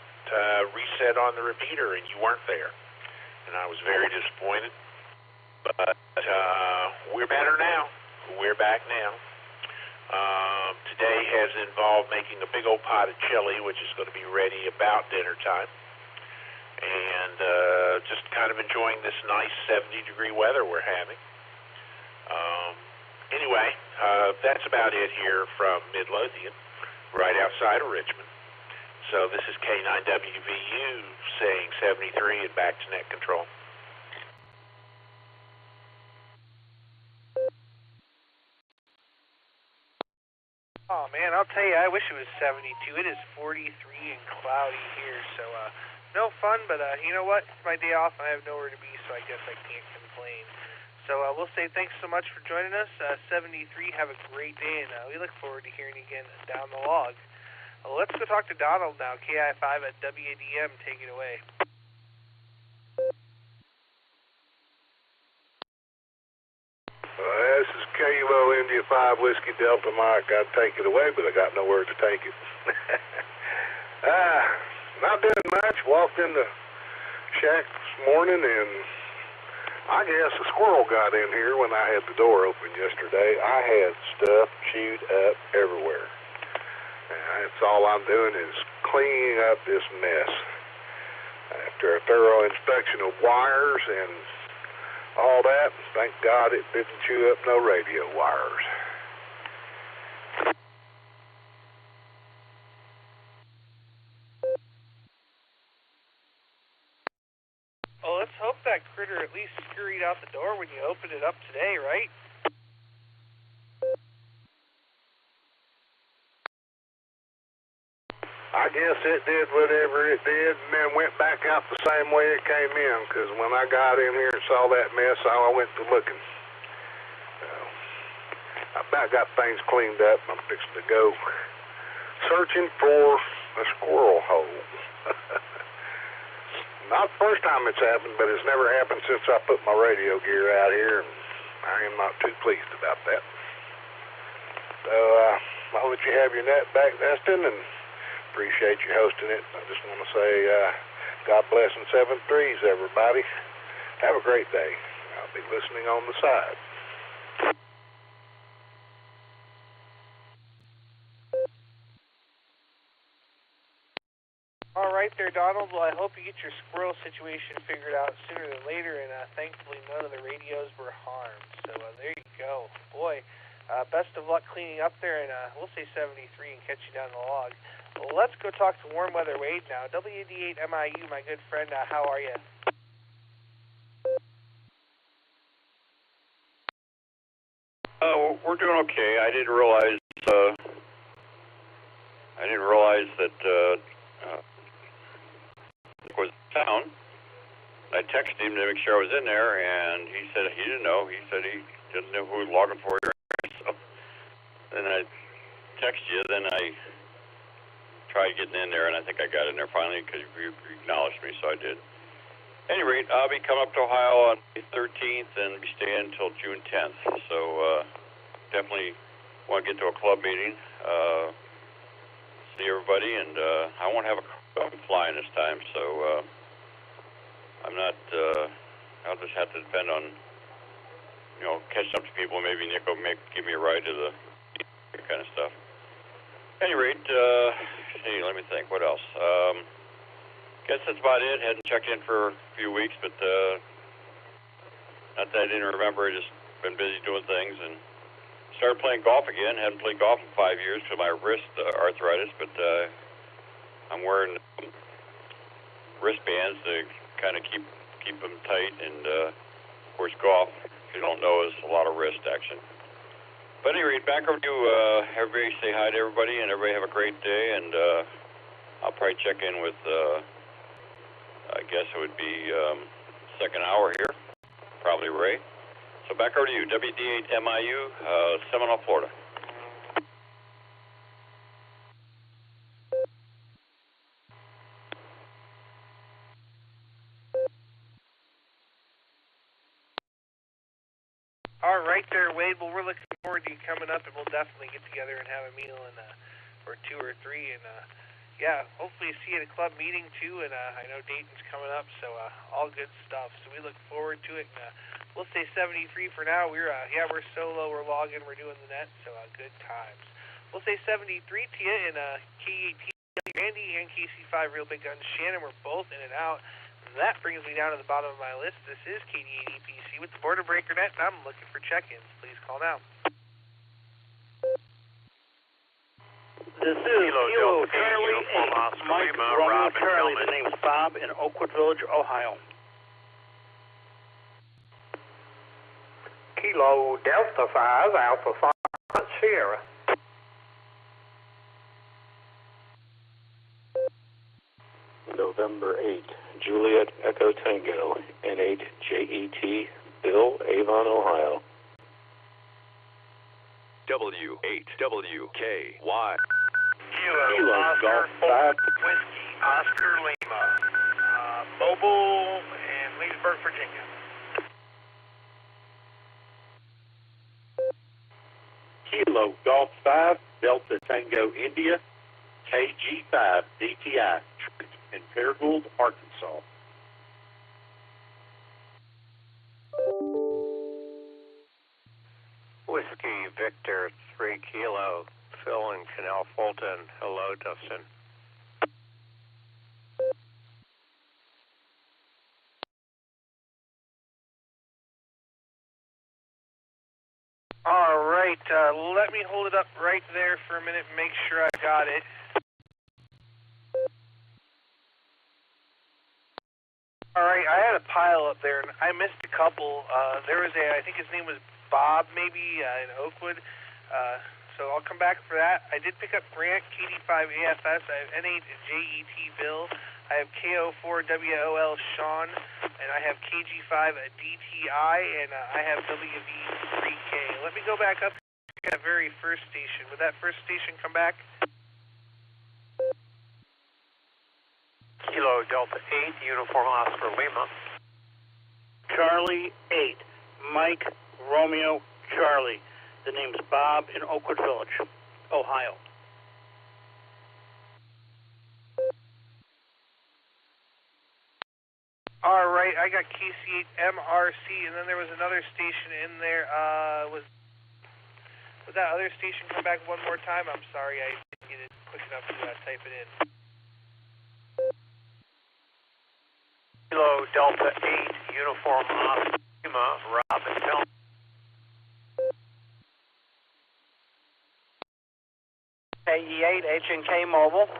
Speaker 15: reset on the repeater, and you weren't there. And I was very disappointed. But we're better now. We're back now. Today has involved making a big old pot of chili, which is going to be ready about dinner time. And just kind of enjoying this nice 70-degree weather we're having. Anyway, that's about it here from Midlothian, right outside of Richmond. So this is K9WVU saying 73 and back to net control.
Speaker 2: Oh, man, I'll tell you, I wish it was 72. It is 43 and cloudy here, so no fun, but you know what? It's my day off, and I have nowhere to be, so I guess I can't complain. So we'll say thanks so much for joining us. 73, have a great day, and we look forward to hearing you again down the log. Let's go talk to Donald now, KI5 at WADM. Take it away.
Speaker 14: This is KUO India 5 Whiskey Delta Mike. I'd take it away, but I got nowhere to take it. Not doing much. Walked in the shack this morning, and I guess a squirrel got in here when I had the door open yesterday. I had stuff chewed up everywhere. That's all I'm doing is cleaning up this mess. After a thorough inspection of wires and all that, thank God it didn't chew up no radio wires.
Speaker 2: Well, let's hope that critter at least scurried out the door when you opened it up today, right?
Speaker 14: I guess it did whatever it did and then went back out the same way it came in, because when I got in here and saw that mess, I went to looking. I about got things cleaned up. I'm fixing to go searching for a squirrel hole. Not the first time it's happened, but it's never happened since I put my radio gear out here, and I am not too pleased about that. So I hope you have your net back, Dustin, and appreciate you hosting it. I just want to say God bless and 7-3s, everybody. Have a great day. I'll be listening on the side.
Speaker 2: All right there, Donald. Well, I hope you get your squirrel situation figured out sooner than later, and thankfully none of the radios were harmed. So there you go. Boy, best of luck cleaning up there, and we'll say 73 and catch you down the log. Well, let's go talk to Warm Weather Wade now. WD8 MIU, my good friend, how are you?
Speaker 18: We're doing okay. I didn't realize that it was down. I texted him to make sure I was in there, and he said he didn't know. He said he didn't know who was logging for you. So then I texted you. Then I tried getting in there, and I think I got in there finally because you acknowledged me, so I did. At any rate, I'll be coming up to Ohio on May 13th and be staying until June 10th. So definitely want to get to a club meeting, see everybody, and I won't have a car flying this time, so I'm not. I'll just have to depend on, catching up to people. Maybe Nick will give me a ride to the kind of stuff. At any rate, let me think. What else? Guess that's about it. Hadn't checked in for a few weeks, but not that I didn't remember. I just been busy doing things and started playing golf again. Hadn't played golf in 5 years because of my wrist arthritis, but I'm wearing wristbands to kind of keep them tight. And of course, golf, if you don't know, is a lot of wrist action. But anyway, back over to everybody. Say hi to everybody, and everybody have a great day. And I'll probably check in with, I guess it would be second hour here, probably Ray. So back over to you, WD8 MIU, Seminole, Florida.
Speaker 2: All right there, Wade. Well, we're looking forward to you coming up, and we'll definitely get together and have a meal or two or three. And, hopefully see you at a club meeting, too. And I know Dayton's coming up, so all good stuff. So we look forward to it. And we'll say 73 for now. We're solo. We're logging. We're doing the net, so good times. We'll say 73 to you, and K18, Randy, and KC5, Real Big Guns, Shannon, we're both in and out. That brings me down to the bottom of my list. This is KD8EPC with the Border Breaker Net, and I'm looking for check-ins. Please call now.
Speaker 19: This is Kilo Charlie 8, Mike Romeo Charlie. The name is Bob in Oakwood Village, Ohio.
Speaker 5: Kilo Delta 5, Alpha 5, Sierra.
Speaker 20: November 8, Juliet Echo Tango, N8 JET,
Speaker 7: Bill, Avon, Ohio.
Speaker 20: W8WKY.
Speaker 19: Kilo Oscar
Speaker 7: Golf 5.
Speaker 19: Whiskey Oscar Lima. Mobile in Leesburg, Virginia.
Speaker 7: Kilo Golf 5, Delta Tango India, KG5 DTI, in Fairfield, Arkansas.
Speaker 1: Whiskey Victor 3 Kilo, Phil in Canal Fulton. Hello, Dustin.
Speaker 2: All right, let me hold it up right there for a minute and make sure I got it. All right, I had a pile up there, and I missed a couple. There was I think his name was Bob, maybe, in Oakwood. So I'll come back for that. I did pick up Grant, KD5AFS. I have N8JET Bill. I have KO4WOL Sean, and I have KG5DTI, and I have WV3K. Let me go back up to that very first station. Would that first station come back?
Speaker 1: Kilo Delta 8, Uniform Oscar Lima.
Speaker 19: Charlie 8, Mike Romeo Charlie. The name's Bob in Oakwood Village, Ohio.
Speaker 2: All right, I got KC8MRC, and then there was another station in there. Was that other station come back one more time? I'm sorry, I didn't get it quick enough to type it in.
Speaker 1: Kilo Delta 8, Uniform Oscar Lima, Robin Bell.
Speaker 3: KE8, H&K Mobile.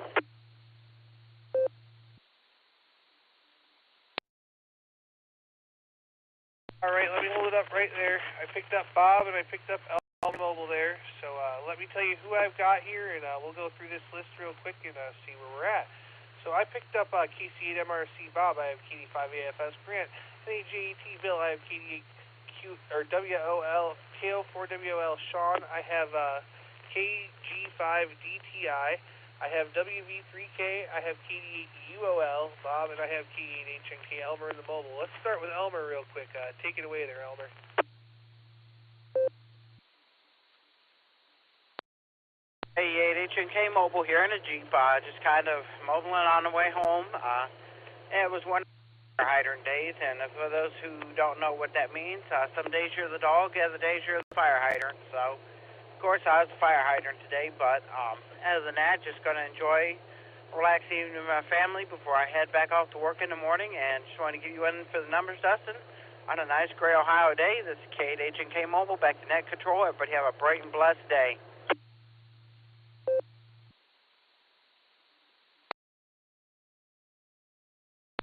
Speaker 2: All right, let me hold it up right there. I picked up Bob and I picked up L Mobile there. So let me tell you who I've got here, and we'll go through this list real quick and see where we're at. So I picked up KC8MRC Bob. I have KD5AFS Grant. NAJET Bill. I have KO4WOL Sean. I have KG5DTI. I have WV3K, I have KD8UOL, Bob, and I have K8HNK, Elmer in the mobile. Let's start with Elmer real quick. Take it away there, Elmer.
Speaker 3: K8HNK Mobile here in a Jeep, just kind of mobiling on the way home. It was one of the fire hydrant days, and for those who don't know what that means, some days you're the dog, other days you're the fire hydrant. So, of course, I was the fire hydrant today, but other than that, just going to enjoy relaxing with my family before I head back off to work in the morning, and just want to give you one for the numbers, Dustin. On a nice gray Ohio day, this is K8HNK Mobile, back to net control. Everybody have a bright and blessed day.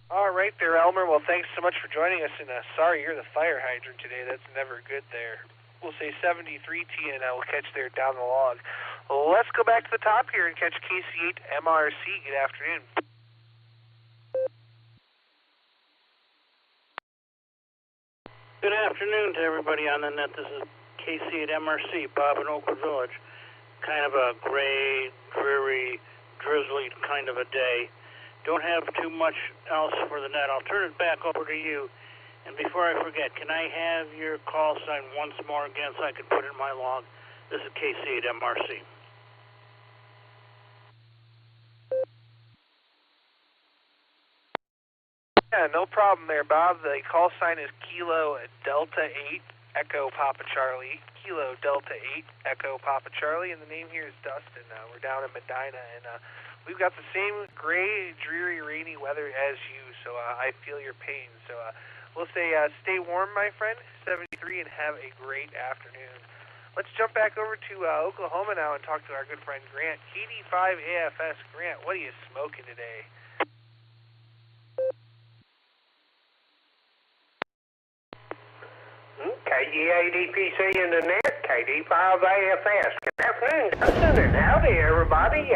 Speaker 2: All right there, Elmer. Well, thanks so much for joining us, and sorry you're the fire hydrant today. That's never good there. We'll say 73T, and we'll catch there down the log. Let's go back to the top here and catch KC8MRC. Good afternoon.
Speaker 19: Good afternoon to everybody on the net. This is KC8MRC, Bob in Oakwood Village. Kind of a gray, dreary, drizzly kind of a day. Don't have too much else for the net. I'll turn it back over to you. And before I forget, can I have your call sign once more again so I can put it in my log? This is KC8MRC.
Speaker 2: Yeah, no problem there, Bob. The call sign is Kilo Delta 8 Echo Papa Charlie. Kilo Delta 8 Echo Papa Charlie, and the name here is Dustin. We're down in Medina, and we've got the same gray, dreary, rainy weather as you, so I feel your pain. So we'll say stay warm, my friend, 73, and have a great afternoon. Let's jump back over to Oklahoma now and talk to our good friend Grant. KD5AFS. Grant, what are you smoking today?
Speaker 5: KG8EPC in the net, KD5AFS. Good afternoon, Dustin, and howdy, everybody.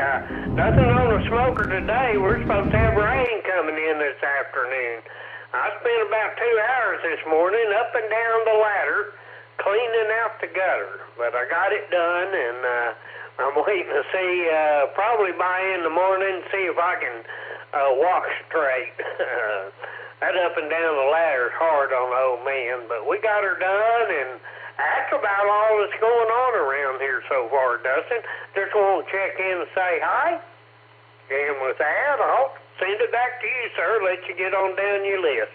Speaker 5: Nothing on the smoker today. We're supposed to have rain coming in this afternoon.
Speaker 20: I spent about 2 hours this morning up and down the ladder cleaning out the gutter, but I got it done, and I'm waiting to see, probably by in the morning, see if I can walk straight. That up and down the ladder is hard on the old man, but we got her done, and that's about all that's going on around here so far, Dustin. Just want to check in and say hi, and with that, I'll send it back to you, sir. Let you get on down your list.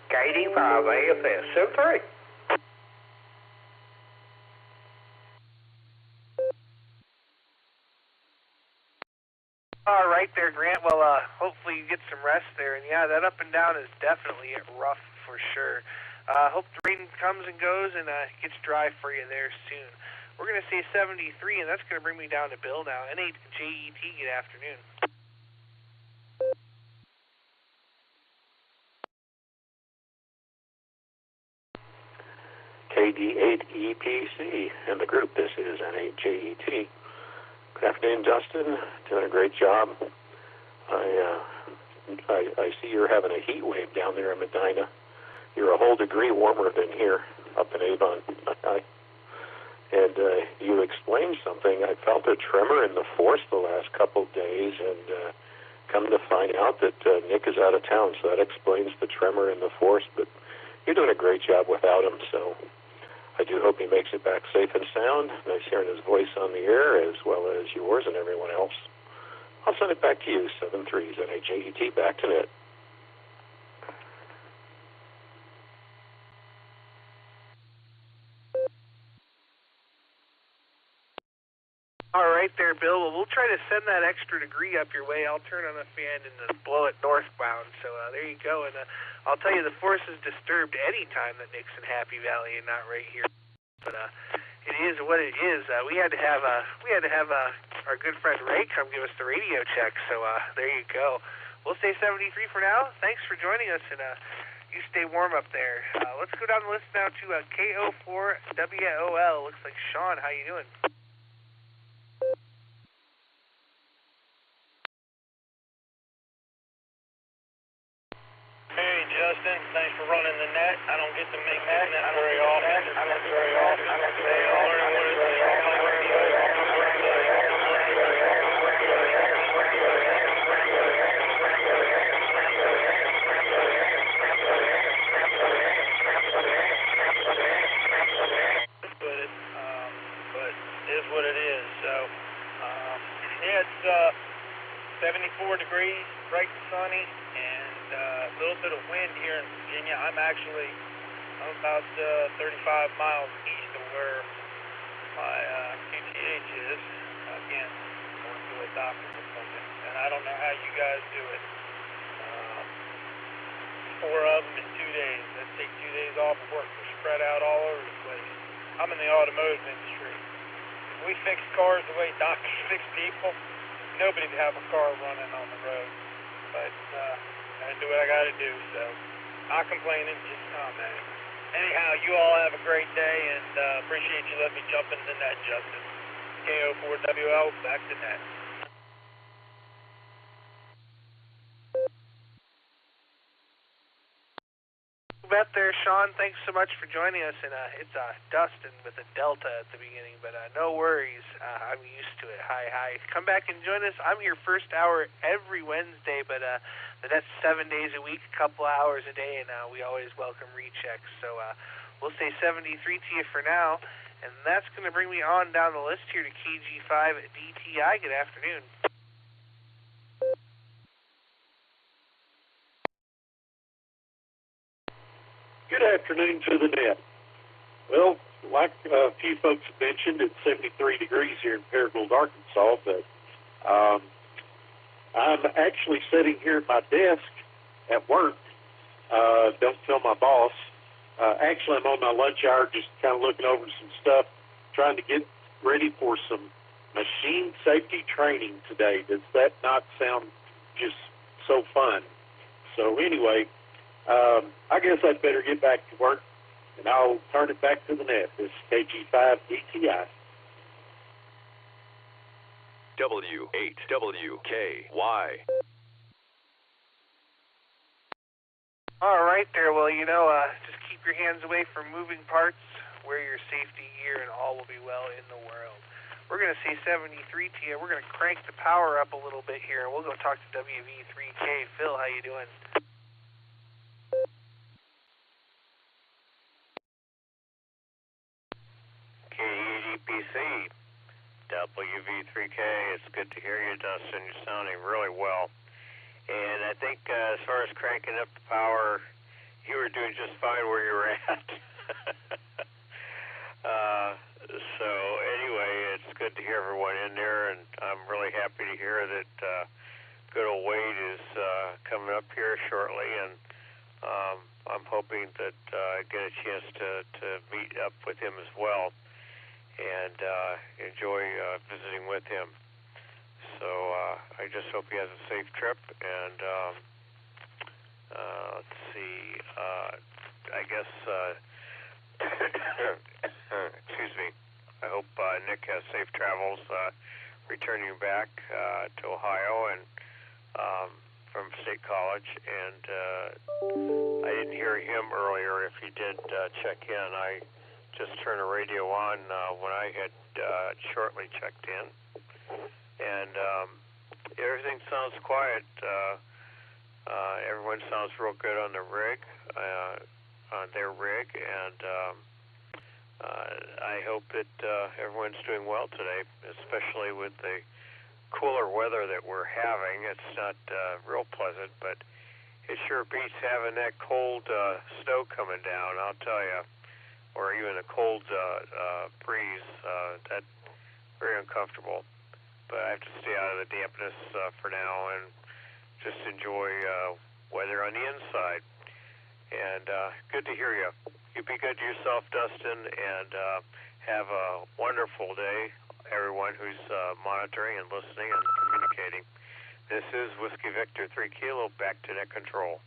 Speaker 20: KD5AFS 73.
Speaker 2: All right there, Grant. Well, hopefully you get some rest there. And yeah, that up and down is definitely rough for sure. Hope the rain comes and goes and gets dry for you there soon. We're going to say 73, and that's going to bring me down to Bill now. N8JET, good afternoon.
Speaker 21: KD8EPC and the group. This is N8JET. Good afternoon, Dustin. Doing a great job. I see you're having a heat wave down there in Medina. You're a whole degree warmer than here up in Avon. And you explained something. I felt a tremor in the force the last couple of days, and come to find out that Nick is out of town, so that explains the tremor in the force. But you're doing a great job without him, so I do hope he makes it back safe and sound. Nice hearing his voice on the air, as well as yours and everyone else. I'll send it back to you, 73s, NAJET, back to net.
Speaker 2: All right there, Bill. Well, we'll try to send that extra degree up your way. I'll turn on the fan and blow it northbound. So there you go. And I'll tell you, the force is disturbed any time that Nick's in Happy Valley and not right here. But it is what it is. We had to have our good friend Ray come give us the radio check. So there you go. We'll stay 73 for now. Thanks for joining us, and you stay warm up there. Let's go down the list now to KO4WOL. Looks like Sean. How you doing?
Speaker 22: Hey, Justin, thanks for running the net. I don't get to make that net very often. Learning what it is. But it is what it is. So, yeah, it's 74 degrees, bright and sunny, and a little bit of wind here in Virginia. I'm about 35 miles east of where my QTH is. Again, going to a doctor's appointment, and I don't know how you guys do it. 4 of them in 2 days. Let's take 2 days off of work. We're spread out all over the place. I'm in the automotive industry. If we fix cars the way doctors fix people, nobody'd have a car running on the road. But I do what I got to do, so not complaining, just commenting. Anyhow, you all have a great day, and appreciate you letting me jump into the net, Justin. KO4WL, back to net.
Speaker 2: Bet there, Sean. Thanks so much for joining us. And it's Dustin with a Delta at the beginning, but no worries. I'm used to it. Hi. Come back and join us. I'm here first hour every Wednesday, but that's 7 days a week, a couple hours a day, and we always welcome rechecks. So we'll say 73 to you for now, and that's going to bring me on down the list here to KG5DTI. Good afternoon.
Speaker 23: Good afternoon to the net. Well, like a few folks mentioned, it's 73 degrees here in Paragould, Arkansas, but I'm actually sitting here at my desk at work. Don't tell my boss. Actually, I'm on my lunch hour just kind of looking over some stuff, trying to get ready for some machine safety training today. Does that not sound just so fun? So anyway, I guess I'd better get back to work, and I'll turn it back to the net. This is KG5DTI.
Speaker 24: W8WKY.
Speaker 2: All right there. Well, just keep your hands away from moving parts. Wear your safety gear, and all will be well in the world. We're going to say 73 to you. We're going to crank the power up a little bit here, and we'll go talk to WV3K. Phil, how you doing?
Speaker 4: KEDPC, WV3K. It's good to hear you, Dustin. You're sounding really well. And I think as far as cranking up the power, you were doing just fine where you were at. So anyway, it's good to hear everyone in there, and I'm really happy to hear that good old Wade is coming up here shortly, and I'm hoping that I get a chance to meet up with him as well and enjoy visiting with him. So I just hope he has a safe trip, and let's see, I guess, excuse me, I hope Nick has safe travels returning back to Ohio and from State College, and I didn't hear him earlier. If he did check in, I just turned the radio on when I had shortly checked in, and everything sounds quiet. Everyone sounds real good on the rig, on their rig, and I hope that everyone's doing well today, especially with the cooler weather that we're having. It's not real pleasant, but it sure beats having that cold snow coming down, I'll tell you, or even a cold breeze. That's very uncomfortable. But I have to stay out of the dampness for now and just enjoy weather on the inside. And good to hear you. You be good to yourself, Dustin, and have a wonderful day, everyone who's monitoring and listening and communicating. This is Whiskey Victor 3 Kilo, back to net control.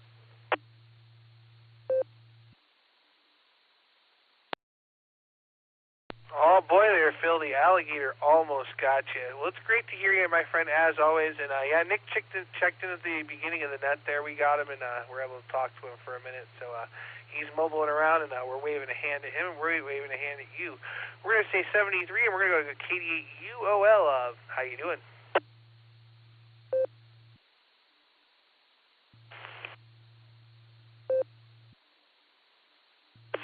Speaker 2: Oh boy there, Phil, the alligator almost got you. Well, it's great to hear you, my friend, as always. And yeah, Nick checked in at the beginning of the net there. We got him, and we're able to talk to him for a minute. So he's mobiling around, and we're waving a hand at him, and we're waving a hand at you. We're going to say 73, and we're going to go to KD8UOL. How you doing?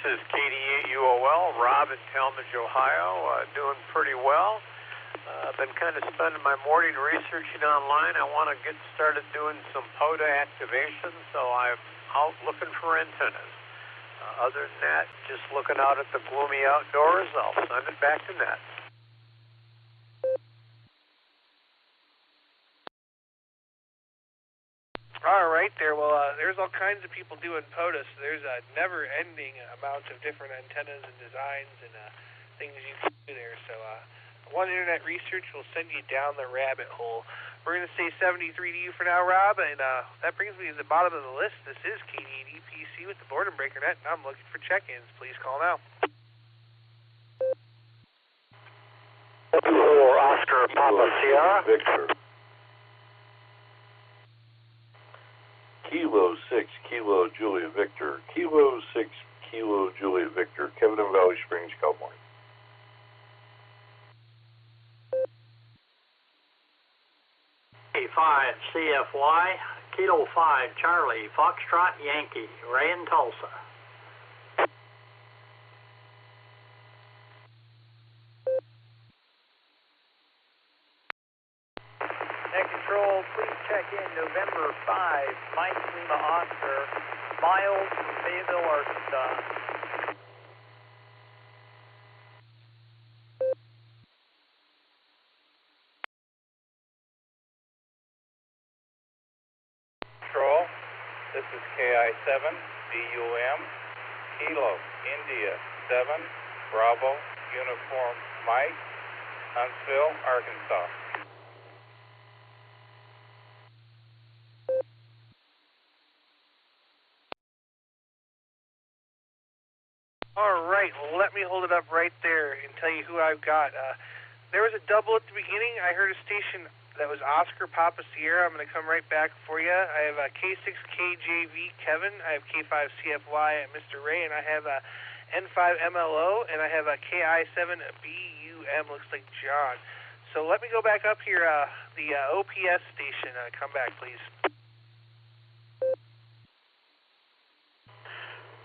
Speaker 8: This is KD8UOL, Rob in Talmadge, Ohio, doing pretty well. I've been kind of spending my morning researching online. I want to get started doing some POTA activation, so I'm out looking for antennas. Other than that, just looking out at the gloomy outdoors. I'll send it back to net.
Speaker 2: All right there. Well, there's all kinds of people doing POTA, so there's a never-ending amount of different antennas and designs and things you can do there. So one internet research will send you down the rabbit hole. We're going to say 73 to you for now, Rob, and that brings me to the bottom of the list. This is KD8EPC with the Boredom Breaker Net, and I'm looking for check-ins. Please call now.
Speaker 12: For Oscar Papa Sierra.
Speaker 17: Victor. Kilo 6, Kilo Julia Victor. Kilo 6, Kilo Julia Victor. Kevin in Valley Springs, California.
Speaker 9: A5 CFY, Kilo 5 Charlie, Foxtrot Yankee, Ray in Tulsa.
Speaker 24: Net Control, please check in November 5, Mike Lima Oscar, Miles, Fayetteville, Arkansas.
Speaker 22: Control, this is KI7, DUM, Kilo, India, 7, Bravo, Uniform, Mike, Huntsville, Arkansas.
Speaker 2: All right, let me hold it up right there and tell you who I've got. There was a double at the beginning. I heard a station That was Oscar Papa Sierra. I'm going to come right back for you. I have K6KJV Kevin. I have K5CFY Mr. Ray, and I have N5MLO, and I have KI7BUM. Looks like John. So let me go back up here. The OPS station. Come back, please.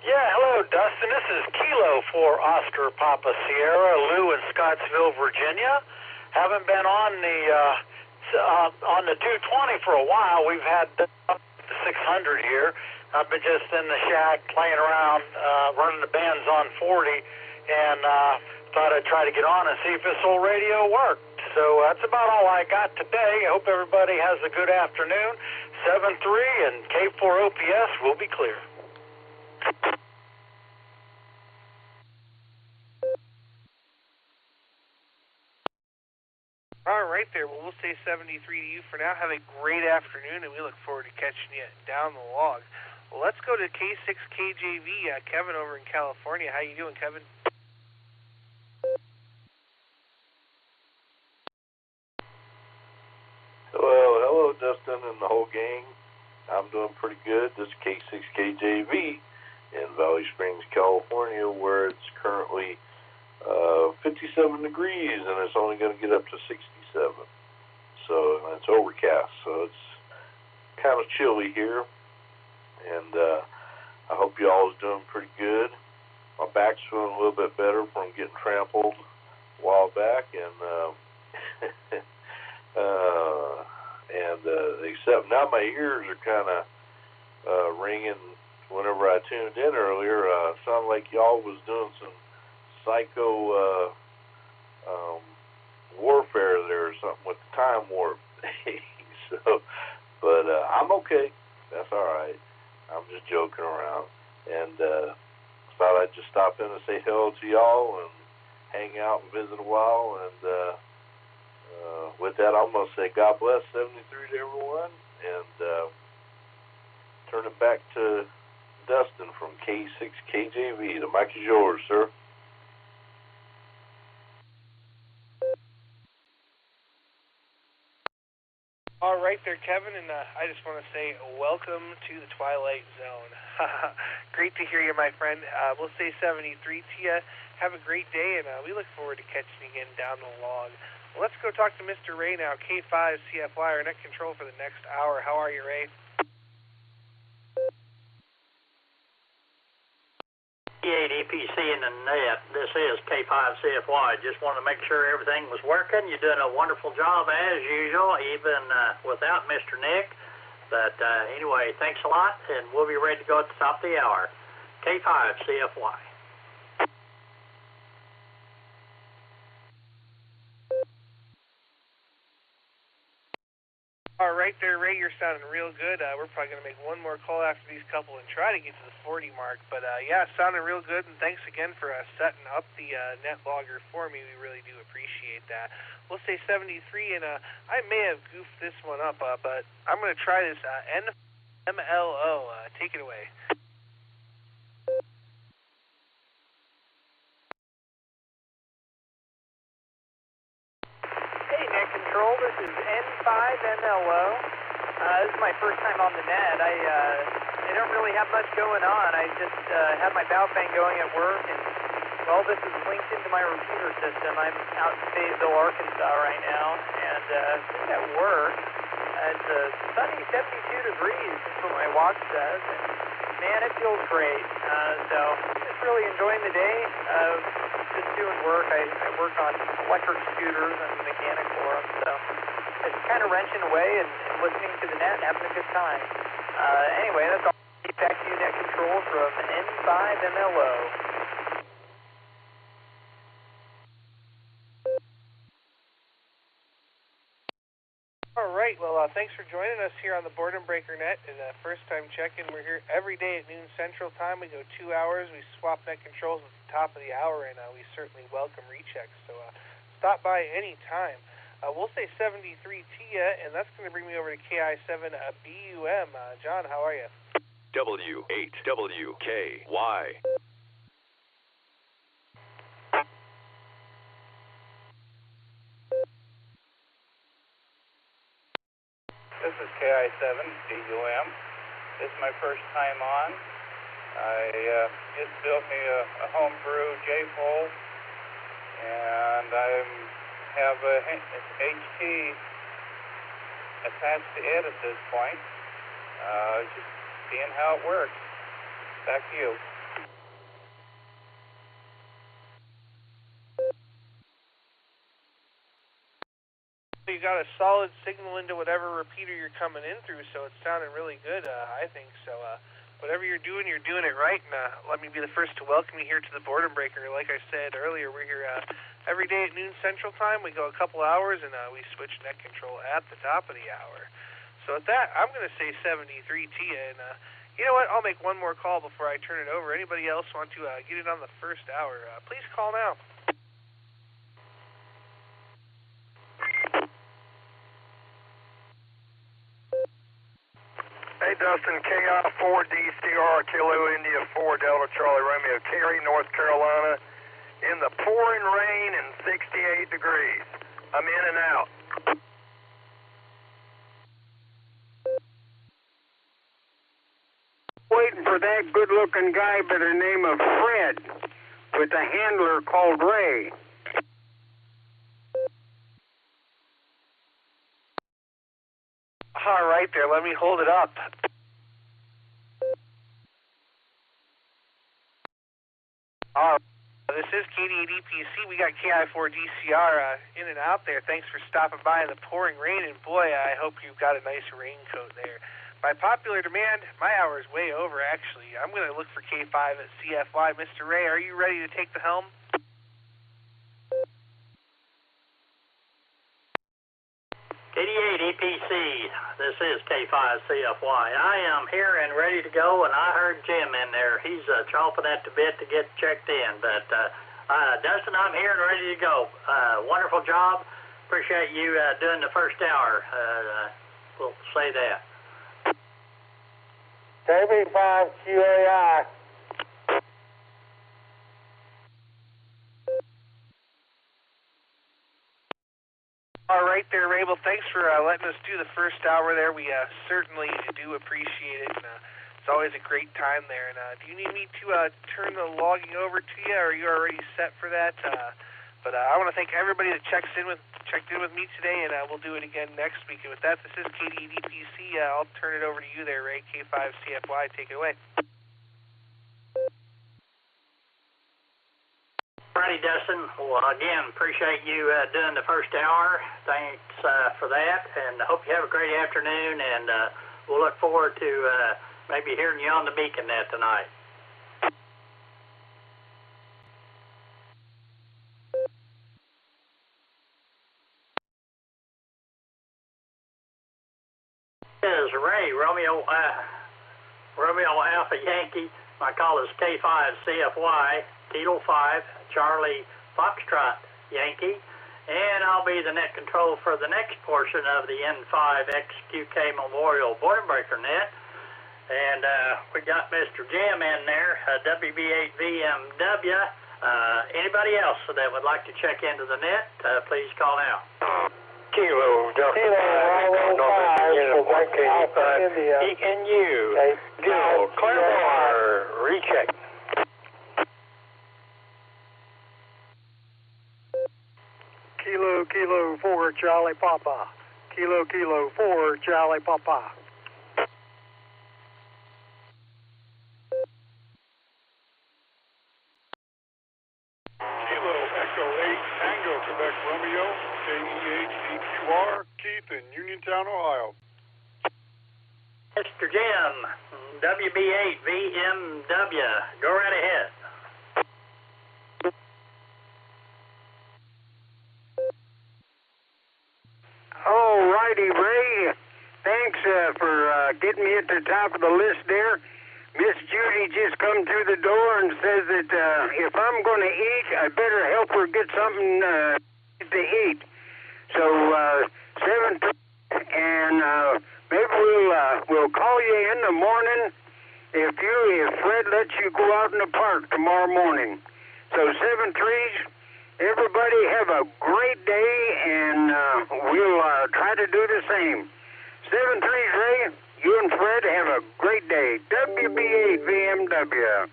Speaker 6: Yeah, hello, Dustin. This is Kilo for Oscar Papa Sierra, Lou in Scottsville, Virginia. Haven't been on the 220 for a while. We've had the 600 here. I've been just in the shack playing around, running the bands on 40, and thought I'd try to get on and see if this old radio worked. So that's about all I got today. I hope everybody has a good afternoon. 7-3 and K4 OPS will be clear.
Speaker 2: All right there. Well, we'll say 73 to you for now. Have a great afternoon, and we look forward to catching you down the log. Well, let's go to K6KJV, Kevin over in California. How you doing, Kevin?
Speaker 10: Hello, Dustin and the whole gang. I'm doing pretty good. This is K6KJV in Valley Springs, California, where it's currently 57 degrees, and it's only going to get up to 67. So it's overcast, so it's kind of chilly here, and I hope you all is doing pretty good. My back's feeling a little bit better from getting trampled a while back, and except now my ears are kind of ringing. Whenever I tuned in earlier, sounded like y'all was doing some psycho warfare there or something with the time warp. So, but I'm okay. That's all right. I'm just joking around, and thought I'd just stop in and say hello to y'all and hang out and visit a while. And with that, I'm going to say God bless 73 to everyone, and turn it back to Dustin from K6KJV. The mic is yours, sir.
Speaker 2: All right there, Kevin, and I just want to say welcome to the Twilight Zone. Great to hear you, my friend. We'll say 73 to you. Have a great day, and we look forward to catching you again down the log. Well, let's go talk to Mr. Ray now, K5CFY, our net control for the next hour. How are you, Ray?
Speaker 9: EPC in the net. This is K5CFY. Just wanted to make sure everything was working. You're doing a wonderful job as usual, even without Mr. Nick. But anyway, thanks a lot, and we'll be ready to go at the top of the hour. K5CFY.
Speaker 2: All right there, Ray, you're sounding real good. We're probably going to make one more call after these couple and try to get to the 40 mark. But, yeah, sounding real good, and thanks again for setting up the net logger for me. We really do appreciate that. We'll say 73, and I may have goofed this one up, but I'm going to try this NMLO. Take it away.
Speaker 24: Net control, this is N5MLO. This is my first time on the net. I don't really have much going on. I just have my bow fan going at work, and, well, this is linked into my repeater system. I'm out in Fayetteville, Arkansas right now, and at work. It's sunny 72 degrees, that's what my watch says, and, man, it feels great. So I'm just really enjoying the day. Just doing work. I work on electric scooters and mechanic for them, so it's kind of wrenching away and listening to the net and having a good time. Anyway, that's all. Back to you, net control from N5MLO.
Speaker 2: All right, well, thanks for joining us here on the Boredom Breaker Net. And first time check-in, we're here every day at noon Central Time. We go 2 hours. We swap net controls at the top of the hour, and we certainly welcome rechecks. So stop by any time. We'll say 73 to you, and that's going to bring me over to KI7BUM. John, how are you?
Speaker 11: W8WKY.
Speaker 22: This is KI7DUM. This is my first time on. I just built me a homebrew J-fold, and I have a HT attached to it at this point. Just seeing how it works. Back to you.
Speaker 2: You got a solid signal into whatever repeater you're coming in through, so it's sounding really good, I think. So whatever you're doing it right. And let me be the first to welcome you here to the Boredom Breaker. Like I said earlier, we're here every day at noon Central Time. We go a couple hours, and we switch net control at the top of the hour. So with that, I'm going to say 73 to you. And you know what? I'll make one more call before I turn it over. Anybody else want to get it on the first hour? Please call now.
Speaker 11: Hey, Dustin, KI4DCR, Kilo India 4 Delta Charlie Romeo, Cary, North Carolina, in the pouring rain and 68 degrees. I'm in and out.
Speaker 1: Waiting for that good-looking guy by the name of Fred with a handler called Ray.
Speaker 2: All right there, let me hold it up. This is KD8EPC. We got KI4DCR in and out there. Thanks for stopping by in the pouring rain, and boy, I hope you've got a nice raincoat there. By popular demand, my hour is way over, actually. I'm going to look for K5 at CFY. Mr. Ray, are you ready to take the helm?
Speaker 9: KD8EPC, this is K5CFY. I am here and ready to go, and I heard Jim in there. He's chomping at the bit to get checked in. But, Dustin, I'm here and ready to go. Wonderful job. Appreciate you doing the first hour. We'll say that.
Speaker 20: KB5QAI.
Speaker 2: All right there, Ray. Well, thanks for letting us do the first hour there. We certainly do appreciate it, and it's always a great time there. And do you need me to turn the logging over to you, or are you already set for that? But I want to thank everybody that checked in with me today, and we'll do it again next week. And with that, this is KD8EPC. I'll turn it over to you there, Ray. K5CFY, take it away.
Speaker 9: Righty, Dustin. Well, again, appreciate you doing the first hour. Thanks for that, and I hope you have a great afternoon, and we'll look forward to maybe hearing you on the Beacon net tonight. This is Ray, Romeo Alpha Yankee. My call is K5CFY, Kilo 5, Charlie Foxtrot Yankee, and I'll be the net control for the next portion of the N5XQK Memorial Boredom Breaker net. And we got Mr. Jim in there, WB8VMW. Anybody else that would like to check into the net, please call now.
Speaker 20: Kilo, Delta 5, ENU, Gil, Claremore, recheck.
Speaker 11: Kilo 4 Charlie Papa. Kilo 4 Charlie Papa.
Speaker 14: Kilo Echo 8 Tango Quebec Romeo, KE8EQR, Keith in Uniontown, Ohio.
Speaker 9: Mr. Jim, WB8VMW, go right ahead.
Speaker 1: All righty, Ray. Thanks for getting me at the top of the list there. Miss Judy just come through the door and says that if I'm going to eat, I better help her get something to eat. So 7, and maybe we'll call you in the morning if Fred lets you go out in the park tomorrow morning. So 7-3s. Everybody have a great day, and we'll try to do the same. 7-3, Ray. You and Fred have a great day. WB8 VMW.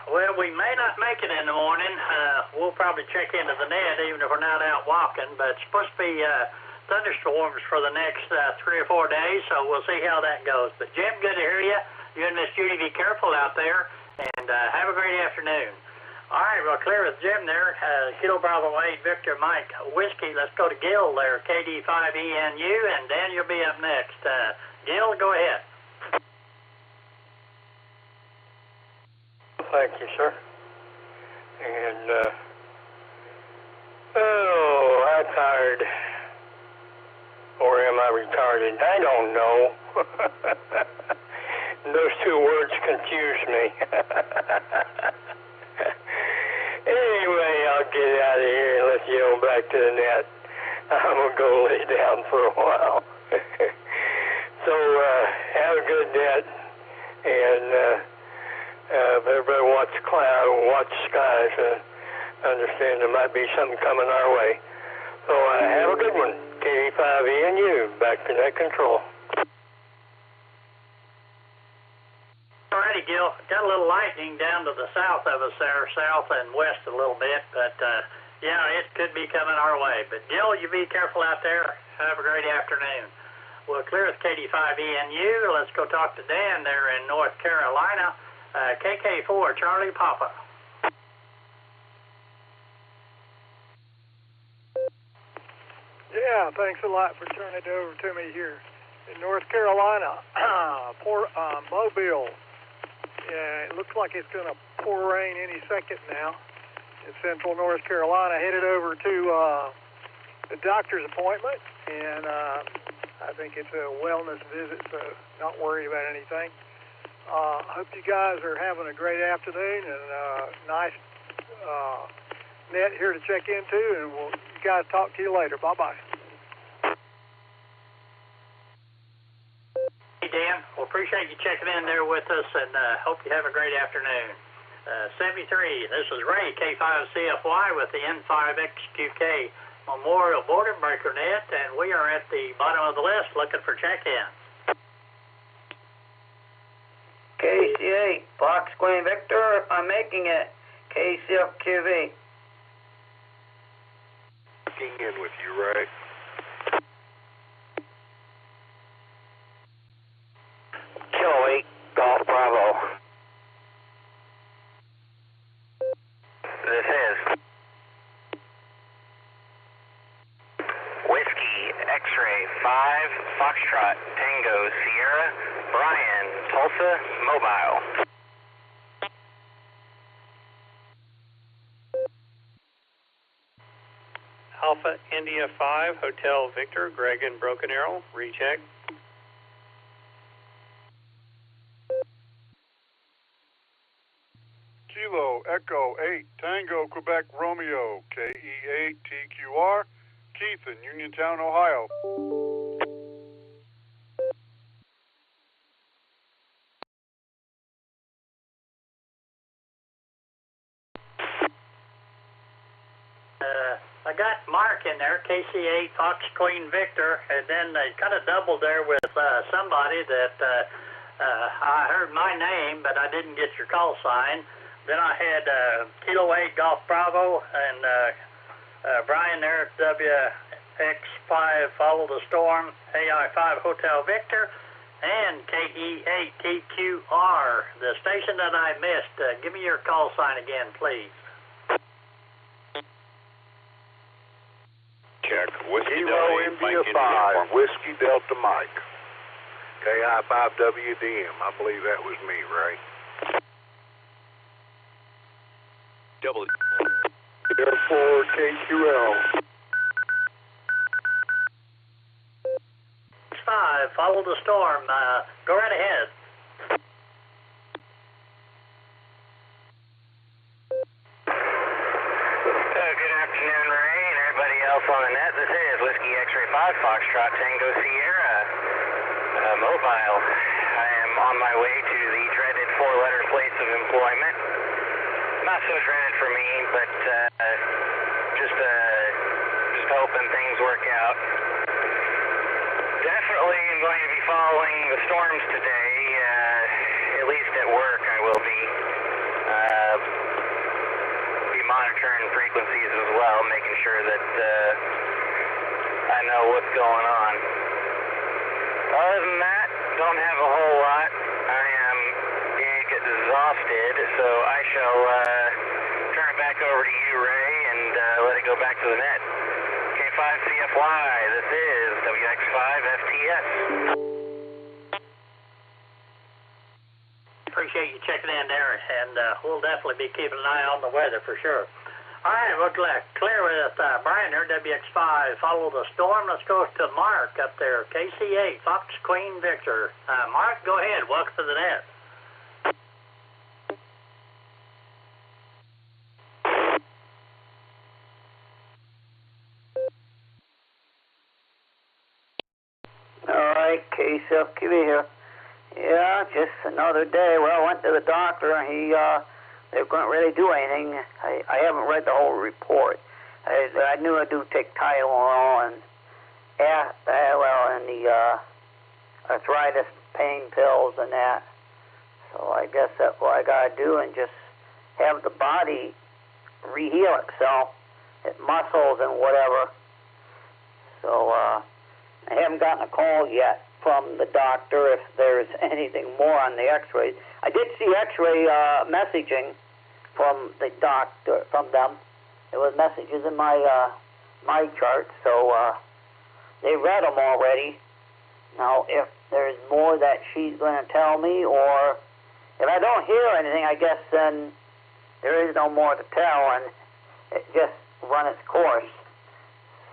Speaker 9: Well, we may not make it in the morning. We'll probably check into the net even if we're not out walking, but it's supposed to be thunderstorms for the next 3 or 4 days, so we'll see how that goes. But Jim, good to hear you. You and Miss Judy, be careful out there, and have a great afternoon. All right, well, clear with Jim there. Kilo Bravo 8, Victor Mike Whiskey. Let's go to Gil there, KD5ENU, and Dan, you'll be up next. Gil, go ahead.
Speaker 13: Thank you, sir. And, I'm tired. Or am I retarded? I don't know. Those two words confuse me. Anyway, I'll get out of here and let you go back to the net. I'm going to go lay down for a while. So, have a good net. And, everybody watch the cloud, watch the skies, understand there might be something coming our way. So have a good one. KD5ENU, back to net control.
Speaker 9: Alrighty, Gil. Got a little lightning down to the south of us there, south and west a little bit, but yeah, it could be coming our way. But Gil, you be careful out there. Have a great afternoon. We'll clear with KD5ENU. Let's go talk to Dan there in North Carolina. KK4, Charlie Papa.
Speaker 15: Yeah, thanks a lot for turning it over to me here in North Carolina. Mobile. Yeah, it looks like it's going to pour rain any second now in central North Carolina. Headed over to the doctor's appointment, and I think it's a wellness visit, so not worried about anything. Hope you guys are having a great afternoon and nice net here to check into, and we'll you guys talk to you later. Bye-bye.
Speaker 9: Hey, Dan. Well, appreciate you checking in there with us, and hope you have a great afternoon. 73, this is Ray, K5CFY with the N5XQK Memorial Boredom Breaker Net, and we are at the bottom of the list looking for check-in.
Speaker 3: KC8, Fox Queen Victor, I'm making it. KCFQV.
Speaker 14: Checking in with you, Ray.
Speaker 13: Kilo 8, Golf Bravo.
Speaker 16: This is Whiskey X-Ray 5 Foxtrot Tango Sierra Brian Tulsa Mobile.
Speaker 8: Alpha India 5 Hotel Victor Greg and Broken Arrow, recheck.
Speaker 14: Kilo Echo 8 Tango Quebec Romeo KE8 TQR Keith in Uniontown, Ohio.
Speaker 9: I got Mark in there, KC8 Fox Queen Victor, and then they kind of doubled there with somebody that I heard my name, but I didn't get your call sign. Then I had Kilo 8 Golf Bravo and Brian there at WX5 Follow the Storm, AI5 Hotel Victor, and KE8 TQR, the station that I missed. Give me your call sign again, please.
Speaker 14: Check. Whiskey Delta India 5, Whiskey Delta Mike. KI5WDM. I believe that was me, Ray.
Speaker 10: Double.
Speaker 14: 4 KQL.
Speaker 9: 5, Follow the Storm. Go right ahead.
Speaker 16: Good afternoon, Ray, and everybody else on the net. This is Whiskey X-Ray 5 Foxtrot Tango Sierra Mobile. I am on my way to the dreaded 4-letter place of employment. Not so dreaded for me, but just Just hoping things work out. Definitely am going to be following the storms today. At least at work, I will be monitoring frequencies as well, making sure that I know what's going on. Other than that, don't have a whole lot. I am exhausted, so I shall turn it back over to you, Ray, and let it go back to the net. K5CFY, this is WX5FTS.
Speaker 9: Appreciate you checking in there, and we'll definitely be keeping an eye on the weather for sure. All right, we're clear with Brian here, WX5. Follow the storm. Let's go to Mark up there, KC8, Fox Queen Victor. Mark, go ahead. Welcome to the net.
Speaker 3: All right, KCFQV here. Yeah, just another day. Well, I went to the doctor, and they couldn't really do anything. I haven't read the whole report. I knew I do take Tylenol and the arthritis pain pills and that. So I guess that's what I gotta do, and just have the body reheal itself, its muscles and whatever. So I haven't gotten a call yet from the doctor if there's anything more on the x-rays. I did see x-ray messaging from the doctor, from them. There was messages in my chart, so they read them already. Now, if there's more that she's going to tell me, or if I don't hear anything, I guess then there is no more to tell, and it just run its course.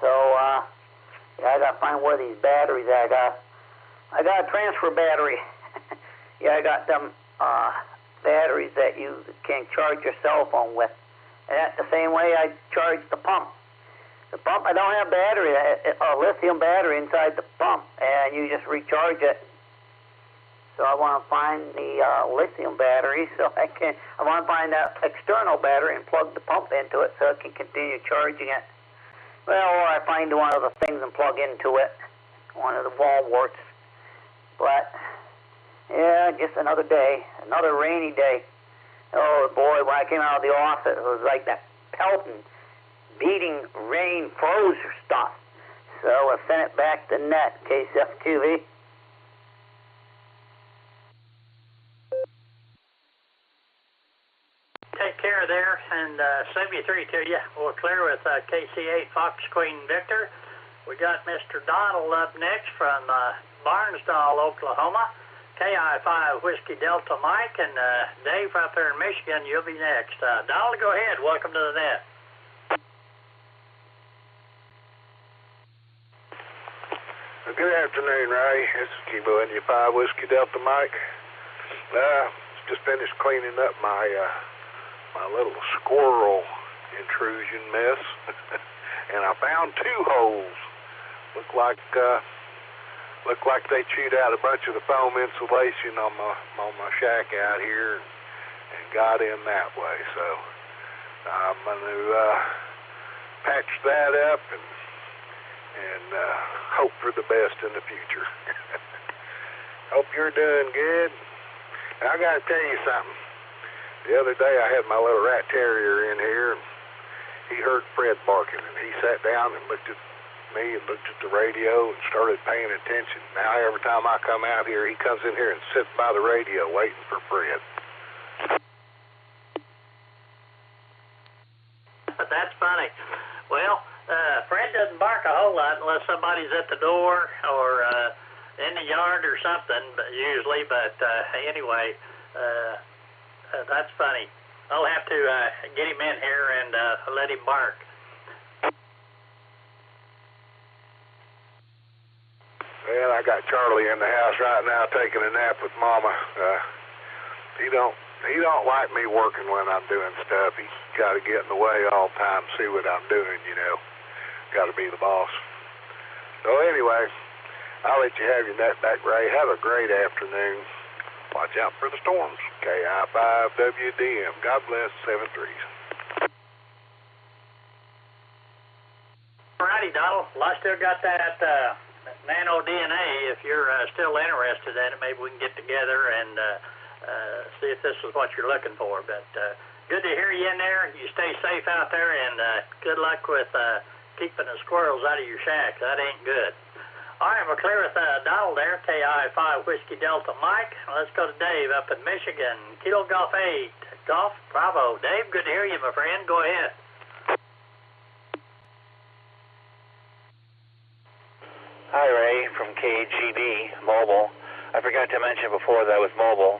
Speaker 3: So, yeah, I got to find where these batteries are. I got a transfer battery. Yeah, I got them batteries that you can charge your cell phone with. And that's the same way I charge the pump. The pump, I don't have battery, a lithium battery inside the pump, and you just recharge it. So I want to find the lithium battery, so I want to find that external battery and plug the pump into it so I can continue charging it. Well, or I find one of the things and plug into it, one of the wall warts. But, yeah, just another day, another rainy day. Oh, boy, when I came out of the office, it was like that pelting, beating rain, froze stuff. So I sent it back to net, KCFQV.
Speaker 9: Take care there, and 73 to you. We're clear with KC8 Fox Queen Victor. We got Mr. Donald up next from Barnsdall, Oklahoma. KI5 Whiskey Delta Mike, and Dave up there in Michigan, you'll be next. Donald, go ahead. Welcome to the net.
Speaker 14: Good afternoon, Ray. This is Kilo India 5 Whiskey Delta Mike. Just finished cleaning up my little squirrel intrusion mess, and I found 2 holes. Looked like they chewed out a bunch of the foam insulation on my shack out here and got in that way. So I'm going to patch that up and hope for the best in the future. Hope you're doing good. And I got to tell you something. The other day I had my little rat terrier in here, and he heard Fred barking, and he sat down and looked at me and looked at the radio and started paying attention. Now every time I come out here, he comes in here and sits by the radio waiting for Fred.
Speaker 9: That's funny. Well, Fred doesn't bark a whole lot unless somebody's at the door or in the yard or something, usually. But anyway, that's funny. I'll have to get him in here and let him bark.
Speaker 14: Well, I got Charlie in the house right now taking a nap with Mama. He don't like me working when I'm doing stuff. He's got to get in the way all the time, see what I'm doing, you know. Got to be the boss. So anyway, I'll let you have your net back, Ray. Have a great afternoon. Watch out for the storms. KI5WDM. God bless. 7-3s.
Speaker 9: righty, Donald. Well, I still got that nano DNA. If you're still interested in it, maybe we can get together and see if this is what you're looking for. But good to hear you in there. You stay safe out there, and good luck with keeping the squirrels out of your shack. That ain't good. All right, we're clear with Donald there, KI5 Whiskey Delta Mike. Let's go to Dave up in Michigan. Kilo Golf 8, Golf Bravo. Dave, good to hear you, my friend. Go ahead.
Speaker 16: Hi, Ray from KGB Mobile. I forgot to mention before that I was mobile.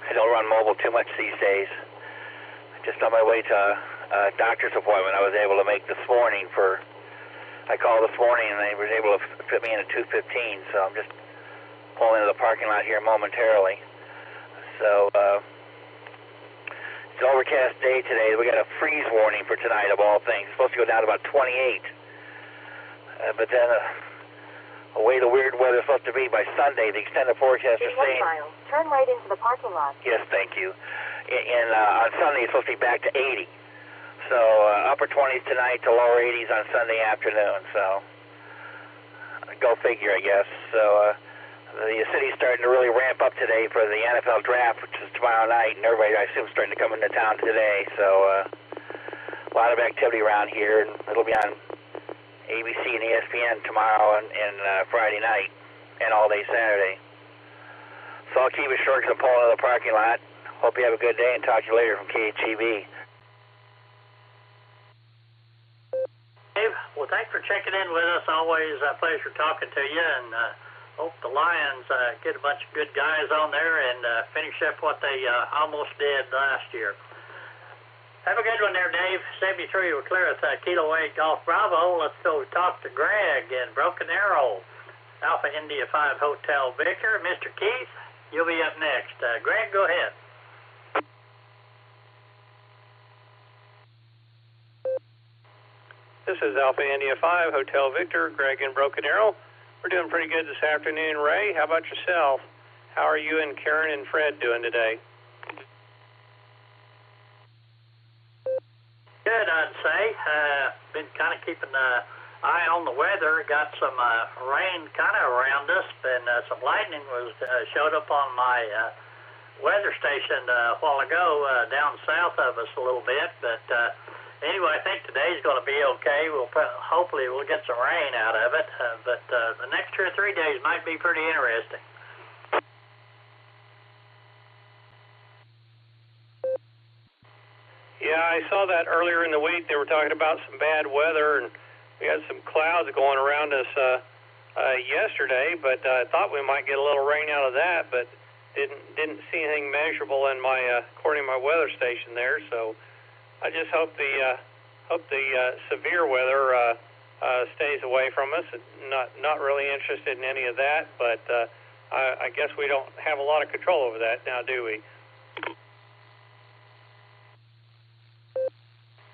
Speaker 16: I don't run mobile too much these days. Just on my way to a doctor's appointment I was able to make this morning I called this morning and they were able to fit me in at 2:15, so I'm just pulling into the parking lot here momentarily. So, it's an overcast day today. We got a freeze warning for tonight of all things. It's supposed to go down to about 28. But then, away the weird weather's supposed to be by Sunday, the extended forecast is saying...
Speaker 5: 1 mile, turn right into the parking lot.
Speaker 16: Yes, thank you. And on Sunday, it's supposed to be back to 80. So upper 20s tonight to lower 80s on Sunday afternoon. So go figure, I guess. So the city's starting to really ramp up today for the NFL draft, which is tomorrow night, and everybody, I assume, is starting to come into town today. So a lot of activity around here, and it'll be on ABC and ESPN tomorrow and Friday night and all day Saturday. So I'll keep it short because I'm pulling into the parking lot. Hope you have a good day and talk to you later from KHEB.
Speaker 9: Dave, well, thanks for checking in with us. Always a pleasure talking to you, and hope the Lions get a bunch of good guys on there and finish up what they almost did last year. Have a good one there, Dave. 73, we're clear with Kilo 8 Golf Bravo. Let's go talk to Greg in Broken Arrow, Alpha India 5 Hotel Victor. Mr. Keith, you'll be up next. Greg, go ahead.
Speaker 4: This is Alpha India 5 Hotel Victor, Greg in Broken Arrow. We're doing pretty good this afternoon, Ray. How about yourself? How are you and Karen and Fred doing today?
Speaker 9: Good, I'd say. Been kind of keeping an eye on the weather. Got some rain kind of around us, and some lightning was showed up on my weather station a while ago down south of us a little bit. But anyway, I think today's going to be okay. Hopefully we'll get some rain out of it. But the next 2 or 3 days might be pretty interesting.
Speaker 4: Yeah, I saw that earlier in the week. They were talking about some bad weather, and we had some clouds going around us yesterday. But I thought we might get a little rain out of that, but didn't see anything measurable in my according to my weather station there. So I just hope the severe weather stays away from us. Not really interested in any of that, but I guess we don't have a lot of control over that now, do we?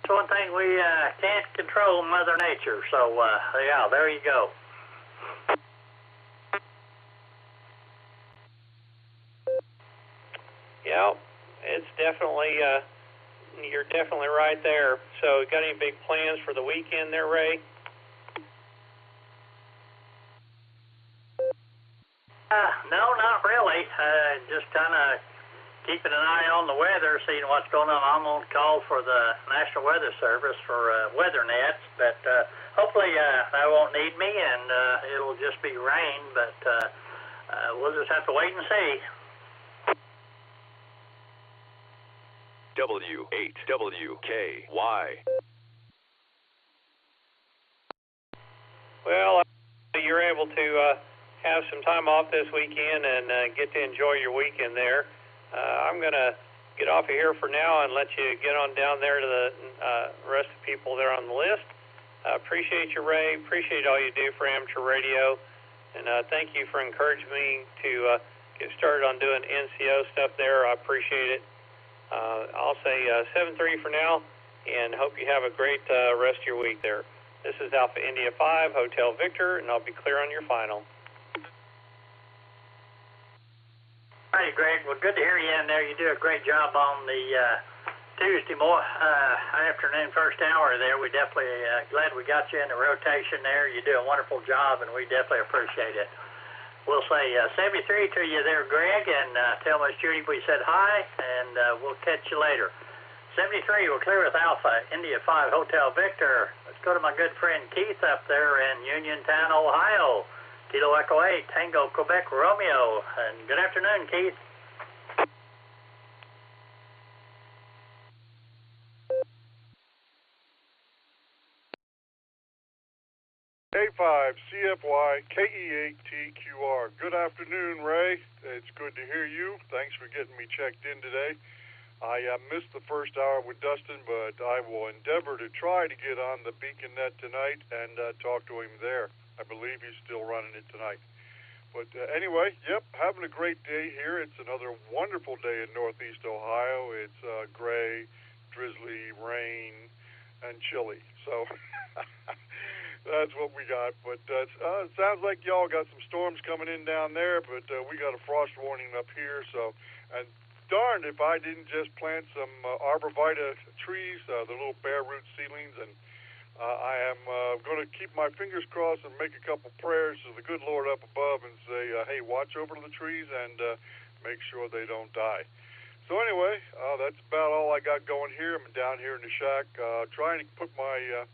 Speaker 9: One thing we can't control Mother Nature, so yeah, there you go.
Speaker 4: Yeah, it's definitely you're definitely right there. So, got any big plans for the weekend there, Ray?
Speaker 9: No, not really. Just kind of keeping an eye on the weather, seeing what's going on. I'm on call for the National Weather Service for weather nets, but hopefully they won't need me, and it'll just be rain, but we'll just have to wait and see.
Speaker 7: W8WKY.
Speaker 4: Well, you're able to have some time off this weekend and get to enjoy your weekend there. I'm going to get off of here for now and let you get on down there to the rest of the people there on the list. Appreciate you, Ray. Appreciate all you do for amateur radio. And thank you for encouraging me to get started on doing NCO stuff there. I appreciate it. I'll say 7-3 for now, and hope you have a great rest of your week there. This is Alpha India 5, Hotel Victor, and I'll be clear on your final.
Speaker 9: Hey, Greg. Well, good to hear you in there. You do a great job on the Tuesday afternoon, first hour there. We definitely glad we got you in the rotation there. You do a wonderful job, and we definitely appreciate it. We'll say 73 to you there, Greg, and tell Miss Judy we said hi, and we'll catch you later. 73, we're clear with Alpha, India 5, Hotel Victor. Let's go to my good friend Keith up there in Uniontown, Ohio. Kilo Echo 8, Tango, Quebec, Romeo. And good afternoon, Keith.
Speaker 14: K5 CFY KE8TQR. Good afternoon, Ray. It's good to hear you. Thanks for getting me checked in today. I missed the first hour with Dustin, but I will endeavor to try to get on the Beacon Net tonight and talk to him there. I believe he's still running it tonight. But anyway, yep, having a great day here. It's another wonderful day in Northeast Ohio. It's gray, drizzly, rain, and chilly. So that's what we got. But it sounds like y'all got some storms coming in down there, but we got a frost warning up here. So, and darned if I didn't just plant some arborvitae trees, the little bare root seedlings, and I am going to keep my fingers crossed and make a couple prayers to the good Lord up above and say, hey, watch over the trees and make sure they don't die. So anyway, that's about all I got going here. I'm down here in the shack trying to put my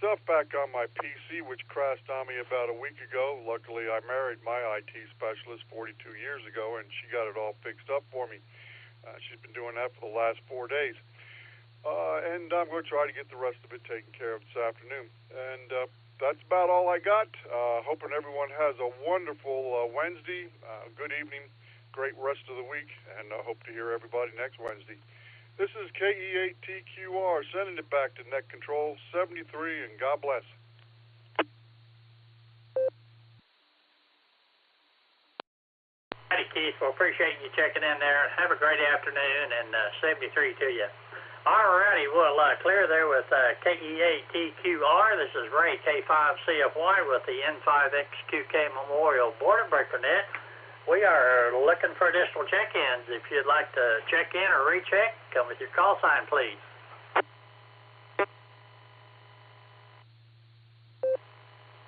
Speaker 14: stuff back on my PC, which crashed on me about a week ago. Luckily, I married my IT specialist 42 years ago, and she got it all fixed up for me. She's been doing that for the last 4 days. And I'm going to try to get the rest of it taken care of this afternoon. And that's about all I got. Hoping everyone has a wonderful Wednesday. Good evening. Great rest of the week. And I hope to hear everybody next Wednesday. This is KE8TQR sending it back to Net Control 73, and God bless.
Speaker 9: Hey, Keith, well, appreciate you checking in there. Have a great afternoon, and 73 to you. All righty, we'll clear there with KE8TQR. This is Ray, K5CFY with the N5XQK Memorial Boredom Breaker Net. We are looking for additional check-ins. If you'd like to check in or recheck, come with your call sign, please.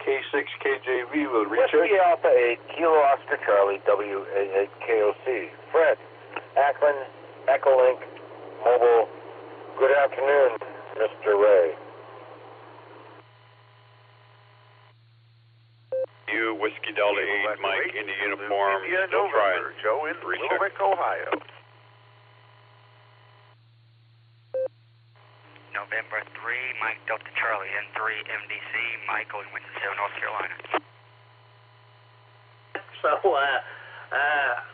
Speaker 10: K6KJV will recheck.
Speaker 7: Whiskey Alpha 8, Kilo Oscar Charlie, WA8KOC. Fred, Akron, Echolink, Mobile. Good afternoon, Mr. Ray.
Speaker 18: You, Whiskey Delta 8, Mike, in the uniform, still trying.
Speaker 12: Joe in Little Rick, Ohio.
Speaker 19: November 3, Mike Delta Charlie, N3 MDC, Michael in Winston-Salem, North Carolina.
Speaker 9: So,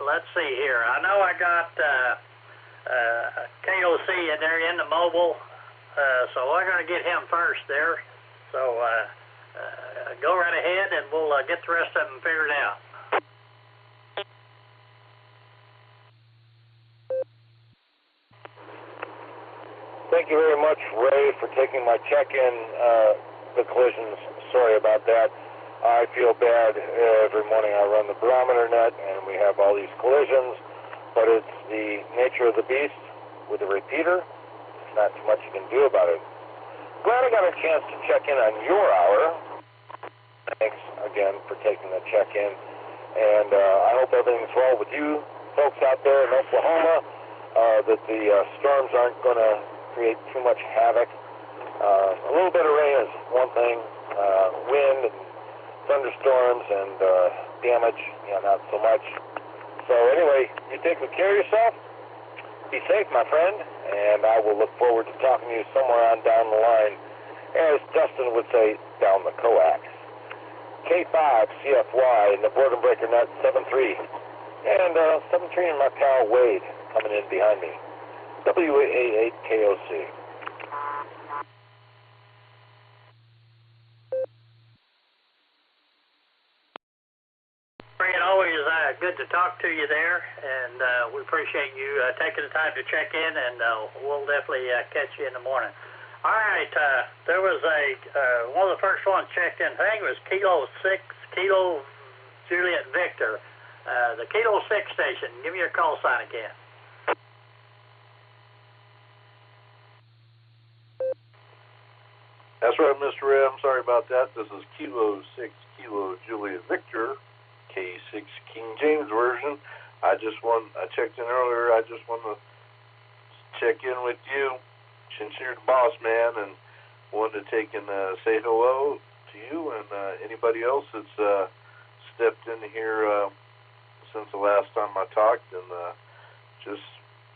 Speaker 9: let's see here. I know I got KOC in there in the mobile, so I'm going to get him first there. So, go right ahead and we'll get the rest of them figured out.
Speaker 7: Thank you very much, Ray, for taking my check-in, the collisions. Sorry about that. I feel bad. Every morning I run the barometer net and we have all these collisions, but it's the nature of the beast with the repeater. There's not too much you can do about it. Glad I got a chance to check in on your hour. Thanks again for taking the check-in. And I hope everything's well with you folks out there in Oklahoma, that the storms aren't going to create too much havoc. A little bit of rain is one thing. Wind and thunderstorms and damage, not so much. So anyway, you take good care of yourself. Be safe, my friend, and I will look forward to talking to you somewhere on down the line, as Dustin would say, down the coax. K5CFY in the Boredom Breaker Net 73, and 73 in my pal Wade coming in behind me. WA8KOC.
Speaker 9: Always good to talk to you there, and we appreciate you taking the time to check in, and we'll definitely catch you in the morning. All right, there was one of the first ones checked in. I think it was Kilo 6, Kilo Juliet Victor, the Kilo 6 station. Give me your call sign again.
Speaker 10: That's right, Mr. Ray. I'm sorry about that. This is Kilo 6 Kilo Juliet Victor, K6 King James version. I checked in earlier. I just want to check in with you, since you're the boss man, and wanted to take and say hello to you and anybody else that's stepped in here since the last time I talked, and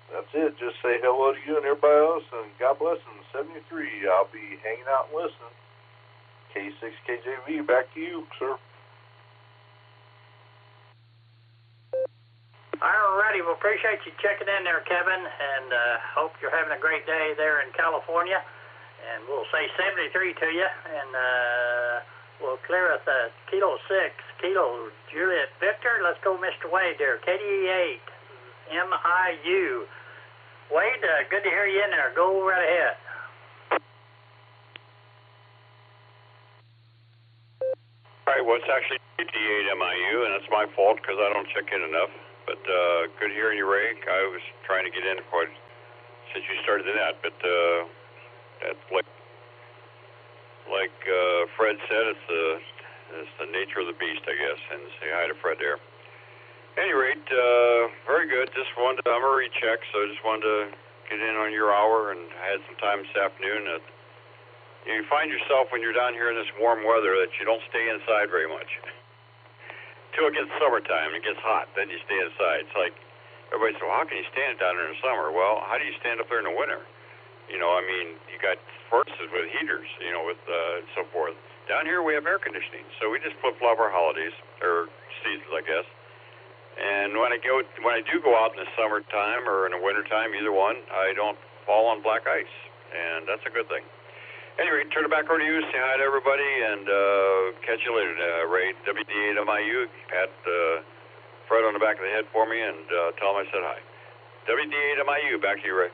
Speaker 10: that's it. Just say hello to you and everybody else, and God bless. And 73, I'll be hanging out and listening. K6KJV, back to you, sir.
Speaker 9: Alrighty, well, appreciate you checking in there, Kevin, and hope you're having a great day there in California. And we'll say 73 to you, and we'll clear at the Kilo 6, Kilo Juliet Victor. Let's go, Mr. Wade there, KDE 8, MIU. Wade, good to hear you in there. Go right ahead.
Speaker 18: All right, well, it's actually 58 MIU, and that's my fault because I don't check in enough. But good hearing you, Ray. I was trying to get in quite since you started the net, but that's like Fred said, it's the nature of the beast, I guess. And say hi to Fred there. At any rate, very good. Just wanted I'm a recheck, so I just wanted to get in on your hour, and I had some time this afternoon. You find yourself when you're down here in this warm weather that you don't stay inside very much. Till it gets summertime, it gets hot, then you stay inside. It's like everybody says, well, how can you stand down there in the summer? Well, how do you stand up there in the winter? You know, I mean, you got furnaces with heaters, you know, with so forth. Down here we have air conditioning, so we just flip-flop our holidays, or seasons, I guess. And when I do go out in the summertime or in the wintertime, either one, I don't fall on black ice, and that's a good thing. Anyway, turn it back over to you. Say hi to everybody, and catch you later, Ray. WD8MIU. Pat Fred on the back of the head for me, and tell him I said hi. WD8MIU. Back to you, Ray.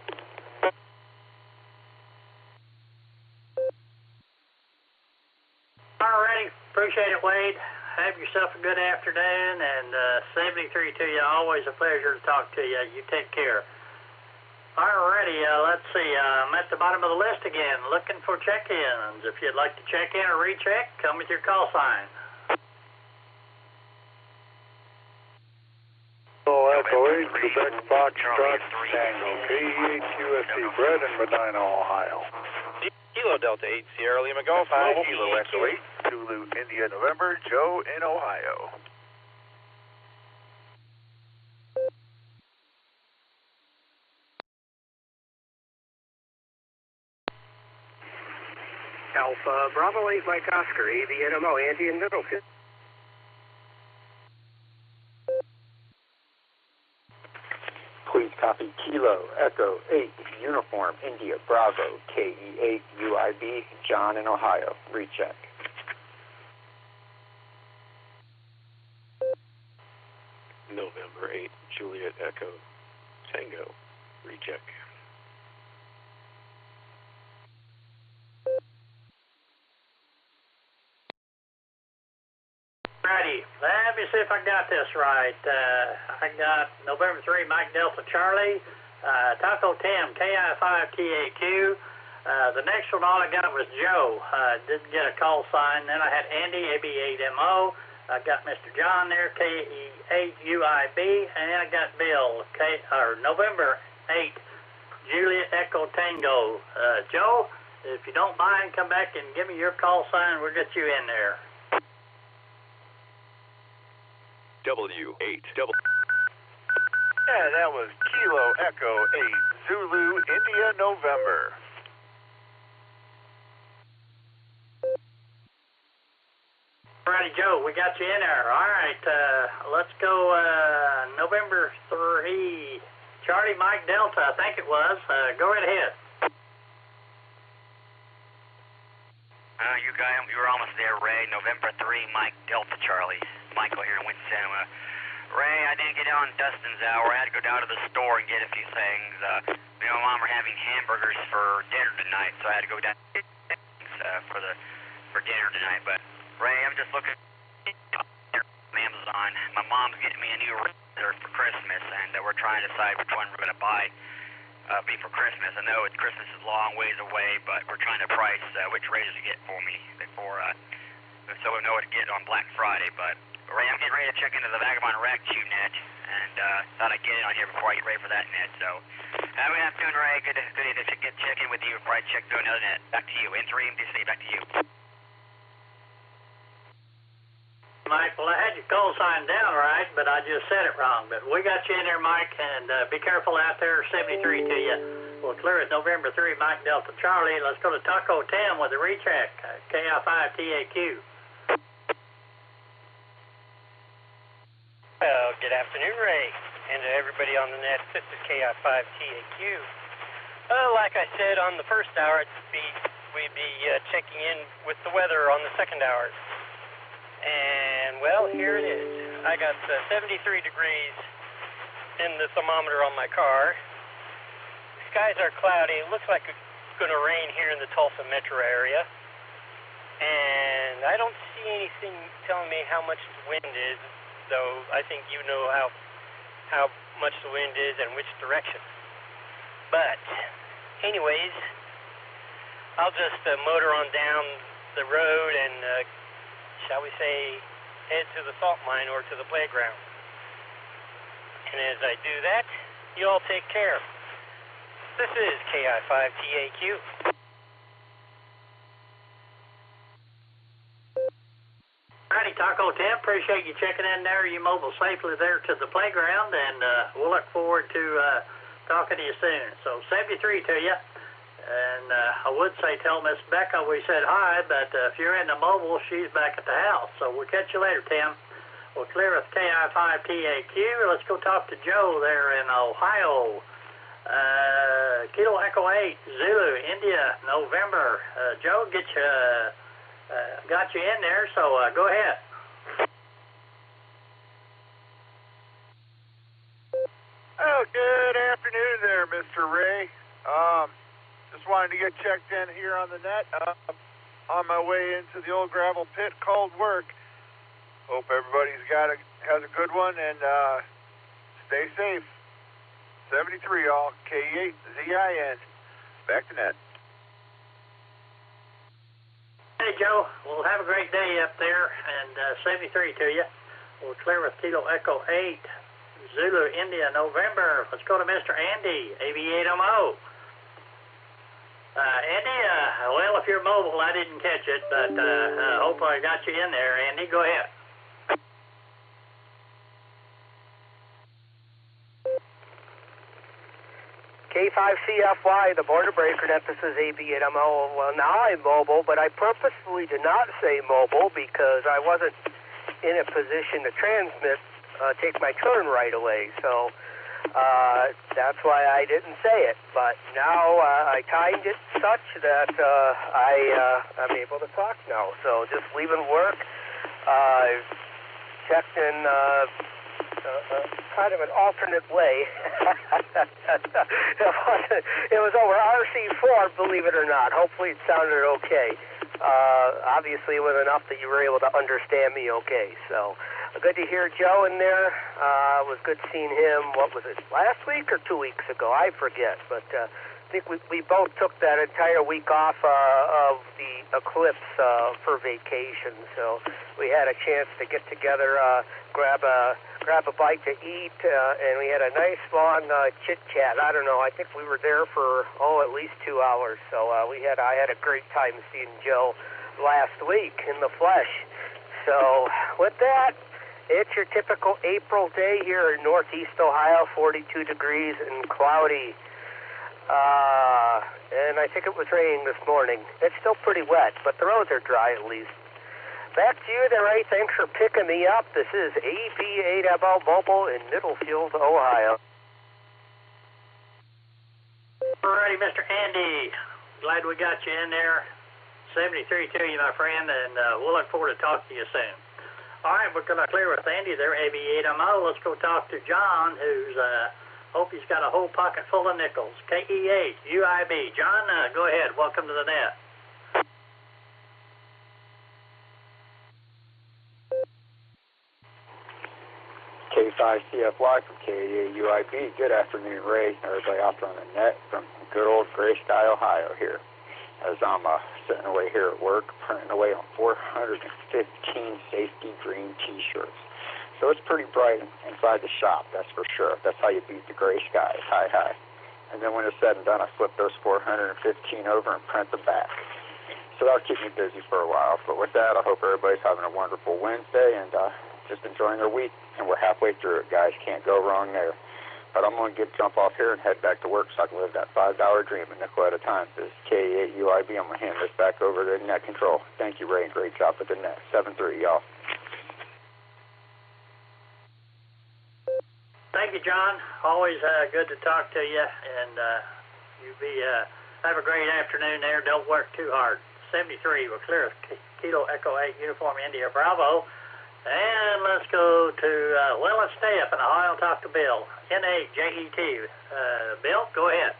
Speaker 9: Alrighty, appreciate it, Wade. Have yourself a good afternoon, and 73 to you. Always a pleasure to talk to you. You take care. Alrighty, let's see. I'm at the bottom of the list again, looking for check-ins. If you'd like to check in or recheck, come with your call sign.
Speaker 14: Echo 8, Quebec Foxtrot Tango, KE8 QSC, Brett in Medina, Ohio.
Speaker 6: Kilo Delta 8 Sierra Lima Golf 5, Kilo Echo 8, Zulu India November, Joe in Ohio.
Speaker 17: Alpha Bravo 8 Mike Oscar, AVNMO, Andy in Middleton.
Speaker 21: Please copy Kilo Echo 8 Uniform India Bravo KE8 UIB John in Ohio. Recheck.
Speaker 23: November 8 Juliet Echo Tango. Recheck.
Speaker 9: Righty, let me see if I got this right. I got November 3, Mike Delta Charlie, Taco Tim, KI5TAQ. The next one, all I got was Joe. Didn't get a call sign. Then I had Andy, AB8MO. I got Mr. John there, KE8UIB. And then I got Bill, November 8, Juliet Echo Tango. Joe, if you don't mind, come back and give me your call sign. We'll get you in there.
Speaker 23: W8 double.
Speaker 6: Yeah, that was Kilo Echo 8, Zulu India November.
Speaker 9: Alrighty, Joe, we got you in there. All right, let's go November 3, Charlie Mike Delta, I think it was. Go right ahead.
Speaker 19: You were almost there, Ray. November 3, Mike Delta Charlie. Michael here in Winston-Salem. Ray, I didn't get on Dustin's hour. I had to go down to the store and get a few things. Me and my mom are having hamburgers for dinner tonight, so I had to go down for dinner tonight. But Ray, I'm just looking on Amazon. My mom's getting me a new router for Christmas, and we're trying to decide which one we're going to buy.
Speaker 16: be for Christmas. I know Christmas is a long ways away, but we're trying to price which razors to get for me before, so we know what to get on Black Friday. But Ray, I'm getting ready to check into the Vagabond Rack Chew net, and thought I'd get in on here before I get ready for that net. So have a good afternoon, Ray. Good to check in with you before I check through another net. Back to you. N3 MDC, back to you.
Speaker 9: Mike, well, I had your call sign down right, but I just said it wrong. But we got you in there, Mike, and be careful out there, 73 to you. We'll clear it November 3, Mike Delta Charlie. Let's go to Taco 10 with the recheck, KI5TAQ.
Speaker 2: Well, good afternoon, Ray, and to everybody on the net. This is KI5TAQ. Like I said on the first hour, we'd be checking in with the weather on the second hour. And, well, here it is. I got 73 degrees in the thermometer on my car. Skies are cloudy. It looks like it's going to rain here in the Tulsa metro area. And I don't see anything telling me how much the wind is, though I think you know how much the wind is and which direction. But, anyways, I'll just motor on down the road and shall we say, head to the salt mine or to the playground. And as I do that, you all take care. This is KI5TAQ.
Speaker 9: Righty, Taco 10, appreciate you checking in there. You mobile safely there to the playground, and we'll look forward to talking to you soon. So 73 to you. And I would say tell Miss Becca we said hi, but if you're in the mobile, she's back at the house. So we'll catch you later, Tim. We'll clear with KI5TAQ. Let's go talk to Joe there in Ohio. Kilo Echo 8, Zulu, India, November. Joe, got you in there, so go ahead.
Speaker 11: Oh, good afternoon there, Mr. Ray. Just wanted to get checked in here on the net. On my way into the old gravel pit, cold work. Hope everybody's has a good one, and stay safe. 73 all, K8ZIN. Back to net.
Speaker 9: Hey, Joe. Well, have a great day up there, and 73 to you. We'll clear with Kilo Echo 8, Zulu, India, November. Let's go to Mr. Andy, AV8MO. Andy, well, if you're mobile, I didn't catch it, but hope I got you in there. Andy, go ahead.
Speaker 17: K5CFY, the border breaker net. This is AB8MO. Well, now I'm mobile, but I purposefully did not say mobile because I wasn't in a position to transmit, take my turn right away. So that's why I didn't say it. But now I timed it such that I'm able to talk now. So just leaving work, I've checked in kind of an alternate way. It was over RC4, believe it or not. Hopefully it sounded okay. Obviously with enough that you were able to understand me okay. So good to hear Joe in there. It was good seeing him, what was it, last week or 2 weeks ago? I forget. But I think we both took that entire week off of the eclipse for vacation. So we had a chance to get together, grab a bite to eat, and we had a nice long chit-chat. I don't know, I think we were there for, at least 2 hours. So I had a great time seeing Joe last week in the flesh. So with that, it's your typical April day here in Northeast Ohio, 42 degrees and cloudy. And I think it was raining this morning. It's still pretty wet, but the roads are dry at least. Back to you then, Ray. Thanks for picking me up. This is AB8MO Mobile in Middlefield, Ohio.
Speaker 9: All righty, Mr. Andy. Glad we got you in there. 73 to you, my friend, and we'll look forward to talking to you soon. All right, we're going to clear with Andy there, AB8MO. Let's go talk to John, who's, hope he's got a whole pocket full of nickels. KE8, UIB. John, go ahead. Welcome to the net.
Speaker 21: K5 K5CFY from K88UIB. Good afternoon, Ray. Everybody out there on the net from good old Gray Sky, Ohio here. As I'm sitting away here at work, printing away on 415 safety green T-shirts. So it's pretty bright inside the shop, that's for sure. That's how you beat the gray skies. Hi, hi. And then when it's said and done, I flip those 415 over and print the back. So that'll keep me busy for a while. But with that, I hope everybody's having a wonderful Wednesday and just enjoying their week. And we're halfway through it, guys. Can't go wrong there. But I'm going to jump off here and head back to work so I can live that $5 dream a nickel at a time. This is K8UIB. I'm going to hand this back over to net control. Thank you, Ray, and great job with the net. 7-3, y'all.
Speaker 9: Thank you, John. Always good to talk to you, and you have a great afternoon there. Don't work too hard. 73, we're clear. Kilo Echo 8, Uniform India Bravo. And let's go to, let's stay up in Ohio and talk to Bill. N8JET. Bill, go ahead.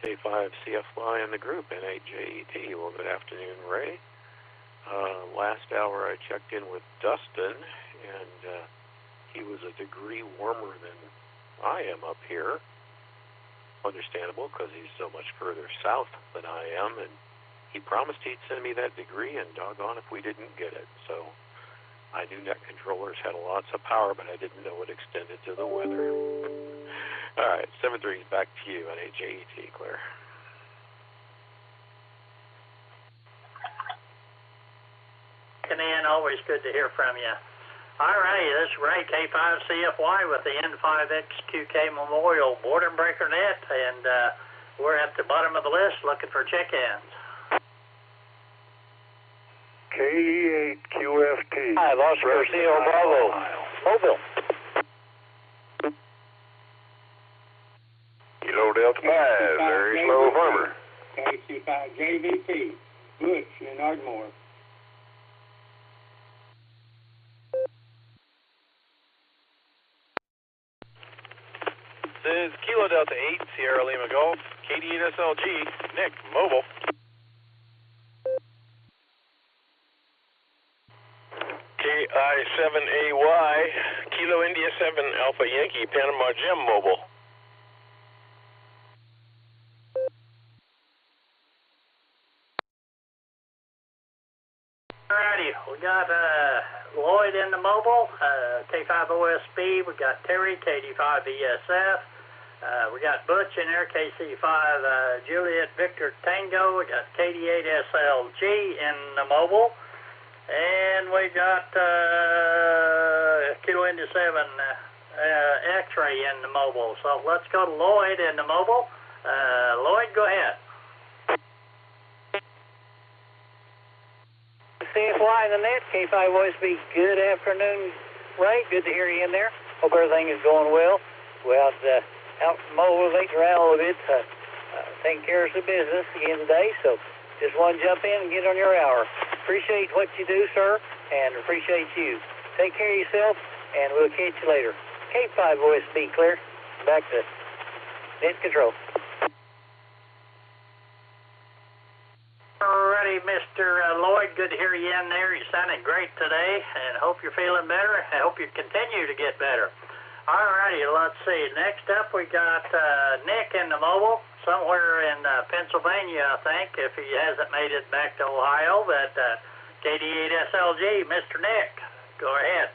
Speaker 23: K5CFY in the group, N8JET. Well, good afternoon, Ray. Last hour I checked in with Dustin, and he was a degree warmer than I am up here. Understandable, because he's so much further south than I am, and he promised he'd send me that degree, and doggone if we didn't get it. So I knew net controllers had lots of power, but I didn't know it extended to the weather. All right, 7-3, back to you on HAET, Claire.
Speaker 9: In, always good to hear from you. All righty, this is Ray, K5CFY with the N5XQK Memorial Boredom Breaker Net, and we're at the bottom of the list looking for check-ins.
Speaker 15: K8QFT.
Speaker 1: Hi, Oscar Sierra Bravo. Mobile.
Speaker 12: Kilo Delta 5, very slow farmer.
Speaker 20: K25JVP, Butch in Ardmore.
Speaker 6: This is Kilo Delta 8, Sierra Lima Golf, KD8SLG, Nick, mobile. KI7AY, Kilo India 7, Alpha Yankee, Panama Gem, mobile.
Speaker 9: Alrighty, we got Lloyd in the mobile, K5OSB, we got Terry, KD5ESF. We got Butch in there, KC5 Juliet Victor Tango. We got KD8SLG in the mobile. And we got Kilo India 7 X-Ray in the mobile. So let's go to Lloyd in the mobile. Lloyd, go ahead.
Speaker 22: CFY in the net, K5OSB, good afternoon, Ray. Good to hear you in there. Hope everything is going well. Well, out motivating around a little bit, taking care of some business again today, so just want to jump in and get on your hour. Appreciate what you do, sir, and appreciate you. Take care of yourself, and we'll catch you later. K5OSB, clear. Back to net control.
Speaker 9: Alrighty, Mr. Lloyd, good to hear you in there. You sounded great today, and hope you're feeling better. I hope you continue to get better. Alrighty, let's see. Next up, we got Nick in the mobile, somewhere in Pennsylvania, I think, if he hasn't made it back to Ohio. But KD8SLG, Mr. Nick, go ahead.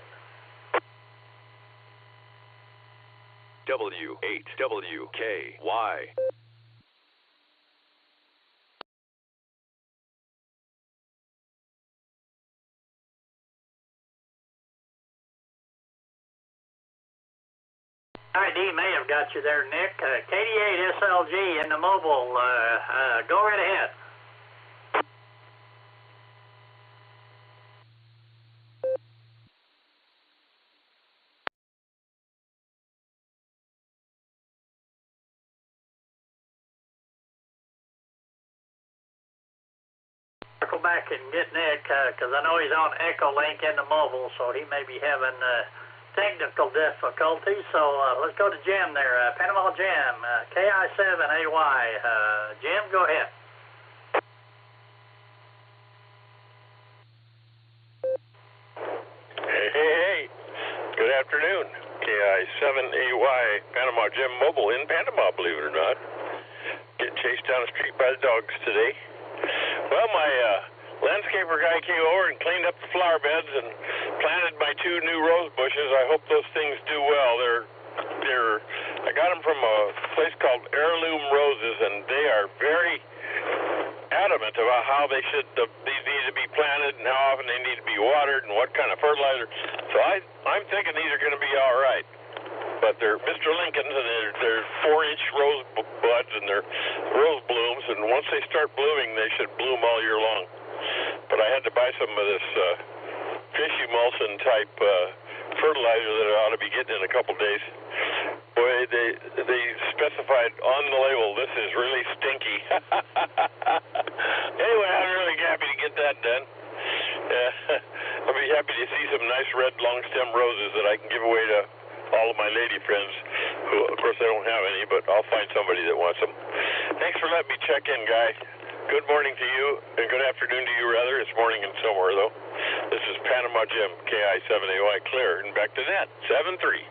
Speaker 18: W8WKY.
Speaker 9: ID may have got you there, Nick. KD8SLG in the mobile. Go right ahead. Circle back and get Nick, because I know he's on Echolink in the mobile, so he may be having technical difficulties. So let's go to Jim there. Panama Jim, KI7AY. Jim, go ahead.
Speaker 3: Good afternoon. KI7AY Panama Jim Mobile in Panama, believe it or not. Getting chased down the street by the dogs today. Well, my landscaper guy came over and cleaned up the flower beds and planted my 2 new rose bushes. I hope those things do well. I got them from a place called Heirloom Roses, and they are very adamant about how these need to be planted and how often they need to be watered and what kind of fertilizer. So I'm thinking these are going to be all right. But they're Mr. Lincolns, and they're 4-inch rose buds, and they're rose blooms, and once they start blooming, they should bloom all year long. But I had to buy some of this fish emulsion type fertilizer that I ought to be getting in a couple days. Boy, they specified on the label, this is really stinky. Anyway, I'm really happy to get that done. I'll be happy to see some nice red long stem roses that I can give away to all of my lady friends, who, of course, I don't have any, but I'll find somebody that wants them. Thanks for letting me check in, guy. Good morning to you, and good afternoon to you, rather. It's morning in somewhere, though. This is Panama Jim, KI7AY clear, and back to net, 7-3.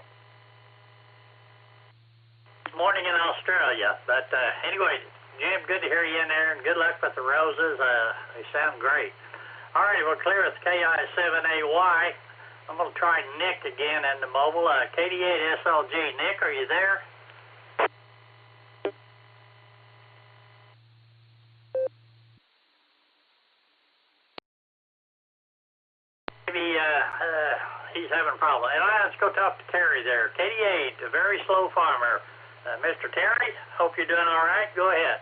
Speaker 9: Morning in Australia. But anyway, Jim, good to hear you in there, and good luck with the roses. They sound great. All right, we're clear with KI7AY. I'm going to try Nick again in the mobile. KD8SLG. Nick, are you there? Maybe he's having a problem. And let's go talk to Terry there. KD8, a very slow farmer. Mr. Terry, hope you're doing all right. Go ahead.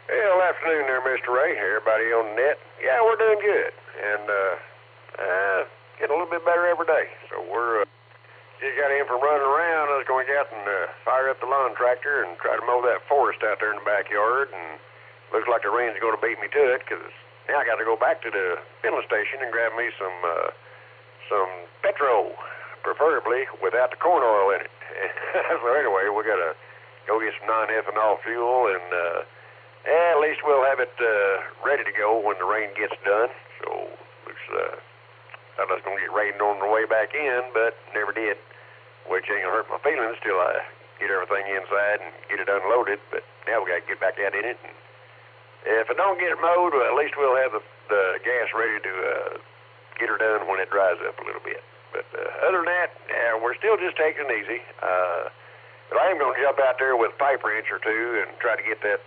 Speaker 8: Well, afternoon there, Mr. Ray. Everybody on the net. Yeah, we're doing good. And getting a little bit better every day. So we're just got in from running around. I was going to get out and fire up the lawn tractor and try to mow that forest out there in the backyard. And looks like the rain's going to beat me to it, because now I got to go back to the filling station and grab me some petrol, preferably without the corn oil in it. So anyway, we got to go get some non-ethanol fuel, and at least we'll have it ready to go when the rain gets done. So looks thought I was going to get rained on the way back in, but never did, which ain't going to hurt my feelings till I get everything inside and get it unloaded. But now we got to get back out in it. And if I don't get it mowed, well, at least we'll have the gas ready to get her done when it dries up a little bit. But other than that, we're still just taking it easy. But I am going to jump out there with a pipe wrench or two and try to get that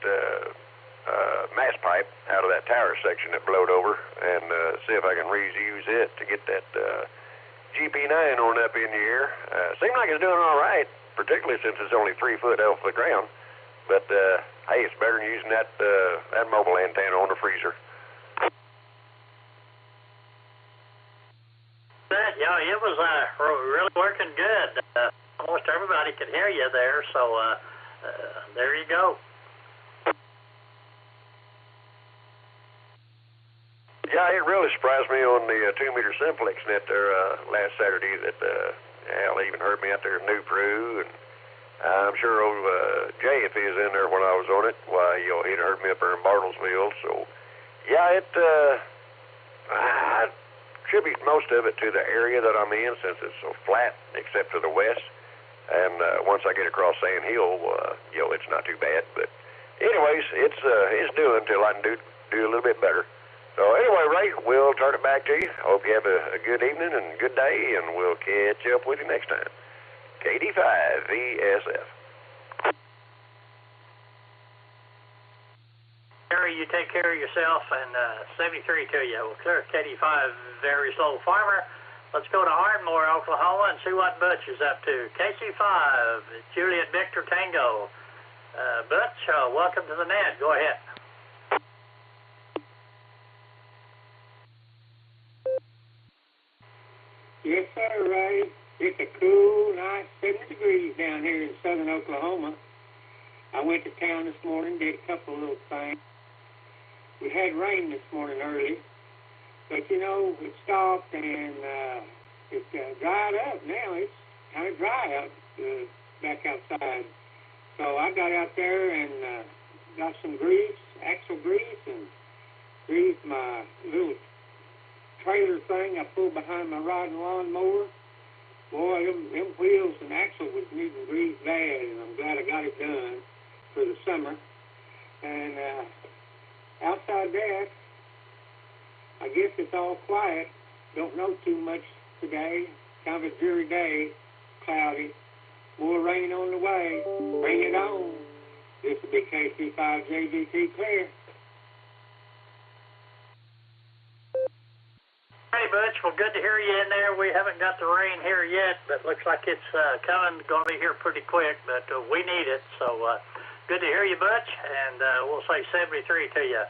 Speaker 8: mass pipe out of that tower section that blowed over, and see if I can reuse it to get that GP9 on up in the air. Seems like it's doing all right, particularly since it's only 3 foot off the ground. But hey, it's better than using that mobile antenna on the freezer.
Speaker 9: Yeah, it was really working good. Almost everybody could hear you there, so there you go.
Speaker 8: Yeah, it really surprised me on the 2-meter simplex net there last Saturday that Al even heard me out there in New Peru, and I'm sure old Jay, if he was in there when I was on it, why, he'd heard me up there in Bartlesville. So, yeah, I attribute most of it to the area that I'm in, since it's so flat except to the west. And once I get across Sand Hill, it's not too bad. But anyways, it's doing until I can do a little bit better. So anyway, Ray, we'll turn it back to you. Hope you have a good evening and good day, and we'll catch up with you next time. KD5VSF.
Speaker 9: Terry, you take care of yourself, and 73 to you. Well, clear KD5, very slow farmer. Let's go to Ardmore, Oklahoma, and see what Butch is up to. KC5, Juliet Victor Tango. Butch, welcome to the net. Go ahead.
Speaker 20: Yes, sir, Ray. It's a cool, nice 70 degrees down here in southern Oklahoma. I went to town this morning, did a couple of little things. We had rain this morning early, but it stopped and it dried up. Now it's kind of dry out back outside. So I got out there and got some grease, axle grease, and greased my little trailer thing I pulled behind my riding lawnmower. Boy, them wheels and axle was needing grease bad, and I'm glad I got it done for the summer. And outside that, I guess it's all quiet. Don't know too much today. Kind of a dreary day, cloudy. More rain on the way. Bring it on. This will be KC5JGT clear.
Speaker 9: Hey, Butch. Well, good to hear you in there. We haven't got the rain here yet, but looks like it's coming. Going to be here pretty quick, but we need it. So good to hear you, Butch. And we'll say 73 to you.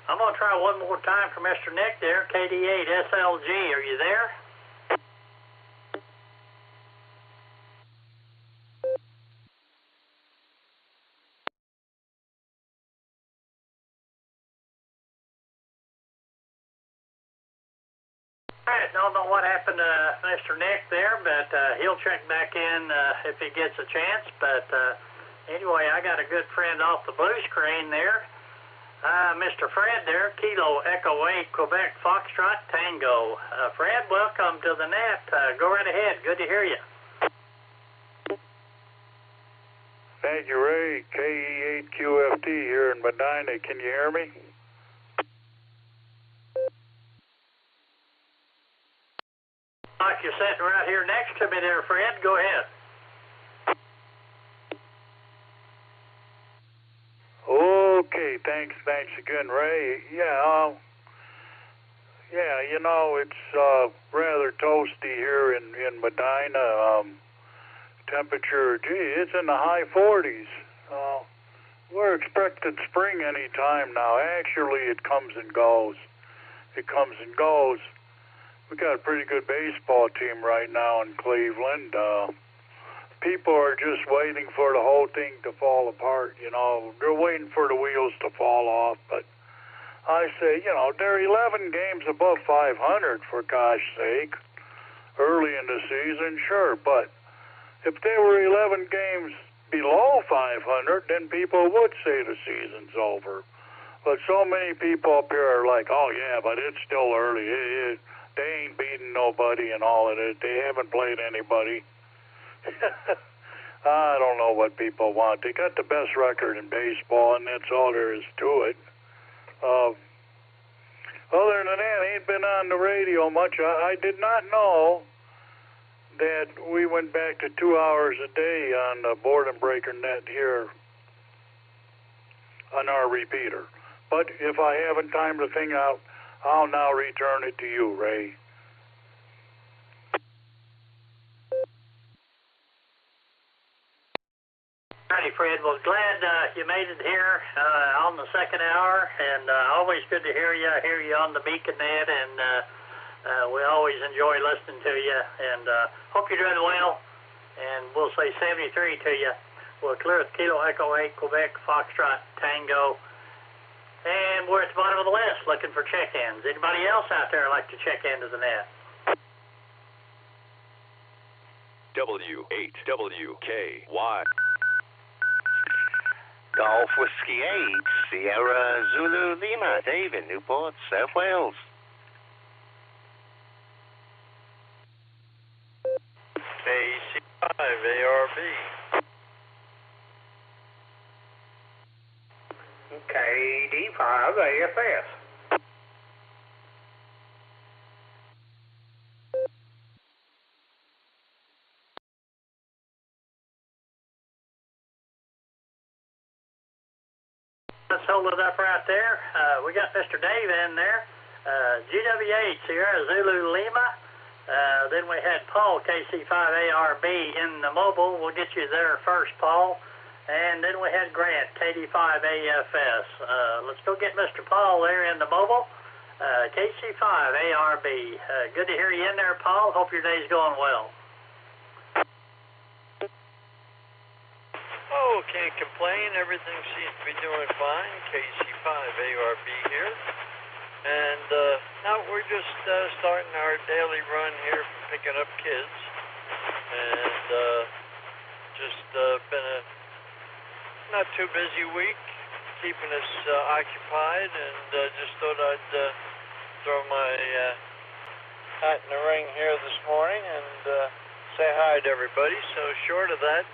Speaker 9: I'm going to try one more time for Mr. Nick there, KD8SLG. Are you there? I don't know what happened to Mr. Nick there, but he'll check back in if he gets a chance. But anyway, I got a good friend off the blue screen there. Mr. Fred there, Kilo Echo 8, Quebec Foxtrot Tango. Fred, welcome to the net. Go right ahead. Good to hear you.
Speaker 4: Thank you, Ray. KE8QFT here in Medina. Can you hear me?
Speaker 9: Like you're sitting right here next to me there, Fred. Go ahead.
Speaker 4: Okay, thanks again, Ray. Yeah, you know, it's rather toasty here in Medina. Temperature, gee, it's in the high 40s. We're expecting spring any time now. Actually, it comes and goes. We got a pretty good baseball team right now in Cleveland. People are just waiting for the whole thing to fall apart, you know. They're waiting for the wheels to fall off, but I say, you know, they're 11 games above 500, for gosh sake. Early in the season, sure, but if they were 11 games below 500, then people would say the season's over. But so many people up here are like, oh yeah, but it's still early. They ain't beating nobody and all of it. They haven't played anybody. I don't know what people want. They got the best record in baseball, and that's all there is to it. Other than that, I ain't been on the radio much. I did not know that we went back to 2 hours a day on the Boredom Breaker net here on our repeater. But if I haven't timed the thing out, I'll now return it to you, Ray.
Speaker 9: Righty, Fred. Well, glad you made it here on the second hour, and always good to hear you. I hear you on the Beacon net, and we always enjoy listening to you, and hope you're doing well, and we'll say 73 to you. We'll clear at Kilo Echo 8, Quebec, Foxtrot, Tango, and we're at the bottom of the list looking for check-ins. Anybody else out there like to check into the net?
Speaker 5: W8WKY. Golf Whiskey 8, Sierra Zulu Lima, Dave in Newport, South Wales.
Speaker 3: KC5 ARB.
Speaker 17: KD5 AFS.
Speaker 9: Let's hold it up right there. We got Mr. Dave in there. GW8, Sierra Zulu Lima. Then we had Paul, KC5ARB in the mobile. We'll get you there first, Paul. And then we had Grant, KD5AFS. Let's go get Mr. Paul there in the mobile. KC5ARB. Good to hear you in there, Paul. Hope your day's going well.
Speaker 3: Oh, can't complain. Everything seems to be doing fine. KC5ARB here. And now we're just starting our daily run here from picking up kids. And just been a not too busy week, keeping us occupied, and just thought I'd throw my
Speaker 7: hot in the ring here this morning and say hi to everybody. So short of that,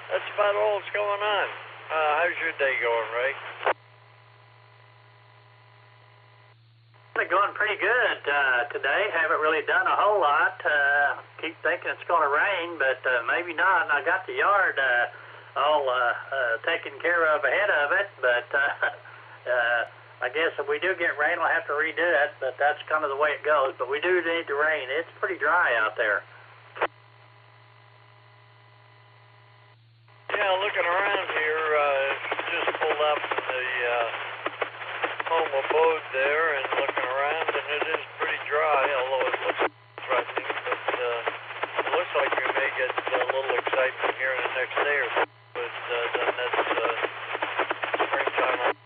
Speaker 7: that's about all that's going on. How's your day going, Ray?
Speaker 9: Going pretty good today. Haven't really done a whole lot. Keep thinking it's going to rain, but maybe not. And I got the yard all taken care of ahead of it, but I guess if we do get rain, we'll have to redo it, but that's kind of the way it goes. But we do need the rain. It's pretty dry out there.
Speaker 7: Yeah, looking around here, just pulled up in the home abode there and looking around, and it is pretty dry, although it looks threatening, but it looks like we may get a little excitement here in the next day or so, but then that's springtime.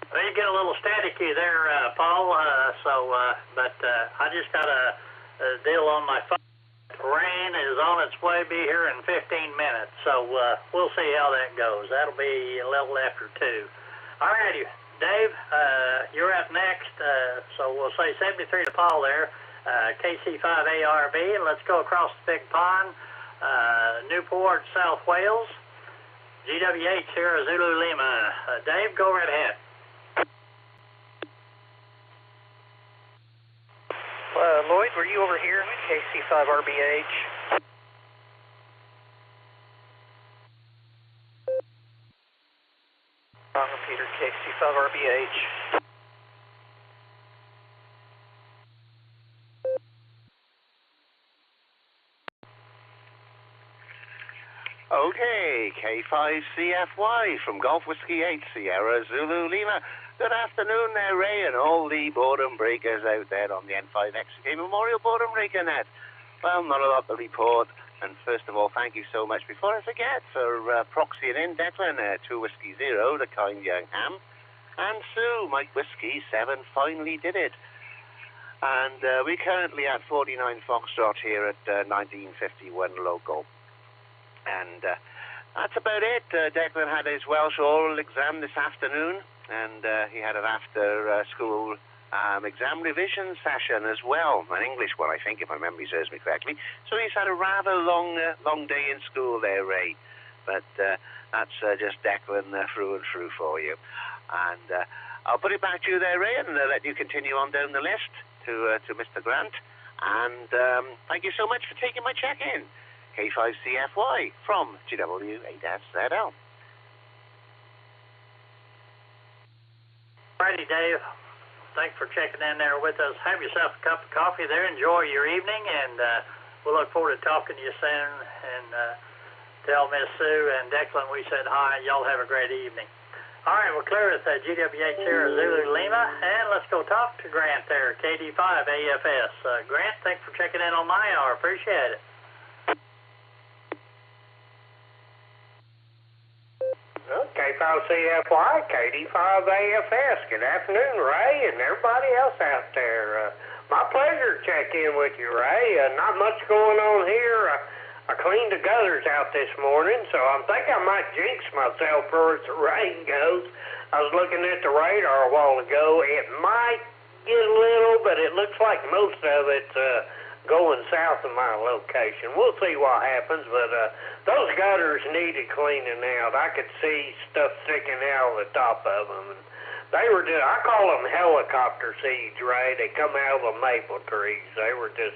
Speaker 9: Well, you get a little staticky there, Paul, but I just got a deal on my phone. Rain is on its way, be here in 15 minutes, so we'll see how that goes. That'll be a little after 2. All righty, Dave, you're up next, so we'll say 73 to Paul there, KC5ARB, and let's go across the big pond, Newport, South Wales, GWH Sierra Zulu Lima. Dave, go right ahead.
Speaker 10: Lloyd, were you over here? KC5RBH. Repeater, KC5RBH.
Speaker 5: Okay, K5CFY from Golf Whiskey 8 Sierra Zulu Lima. Good afternoon there, Ray, and all the Boredom breakers out there on the N5XK Memorial Boredom Breaker Net. Well, not a lot to report, and first of all, thank you so much, before I forget, for proxying in Declan, 2 Whiskey 0, the kind young ham, and Sue, Mike Whiskey 7, finally did it. And we're currently at 49 Foxtrot here at 1951 local. And that's about it. Declan had his Welsh oral exam this afternoon, and he had an after-school exam revision session as well, an English one, I think, if my memory serves me correctly. So he's had a rather long day in school there, Ray. But that's just Declan through and through for you. And I'll put it back to you there, Ray, and let you continue on down the list to Mr. Grant. And thank you so much for taking my check-in. K5CFY from GW8SZL.
Speaker 9: Righty, Dave. Thanks for checking in there with us. Have yourself a cup of coffee there. Enjoy your evening, and we'll look forward to talking to you soon. And tell Miss Sue and Declan we said hi. Y'all have a great evening. All right, we're clear with GWH Sierra Zulu Lima, and let's go talk to Grant there, KD5AFS. Grant, thanks for checking in on my hour. Appreciate it.
Speaker 13: K5CFY, KD5AFS. Good afternoon, Ray, and everybody else out there. My pleasure to check in with you, Ray. Not much going on here. I cleaned the gutters out this morning, so I think I might jinx myself as the rain goes. I was looking at the radar a while ago. It might get a little, but it looks like most of it's going south of my location. We'll see what happens, but those gutters needed cleaning out. I could see stuff sticking out of the top of them. And they were just, I call them helicopter seeds, Ray. They come out of the maple trees. They were just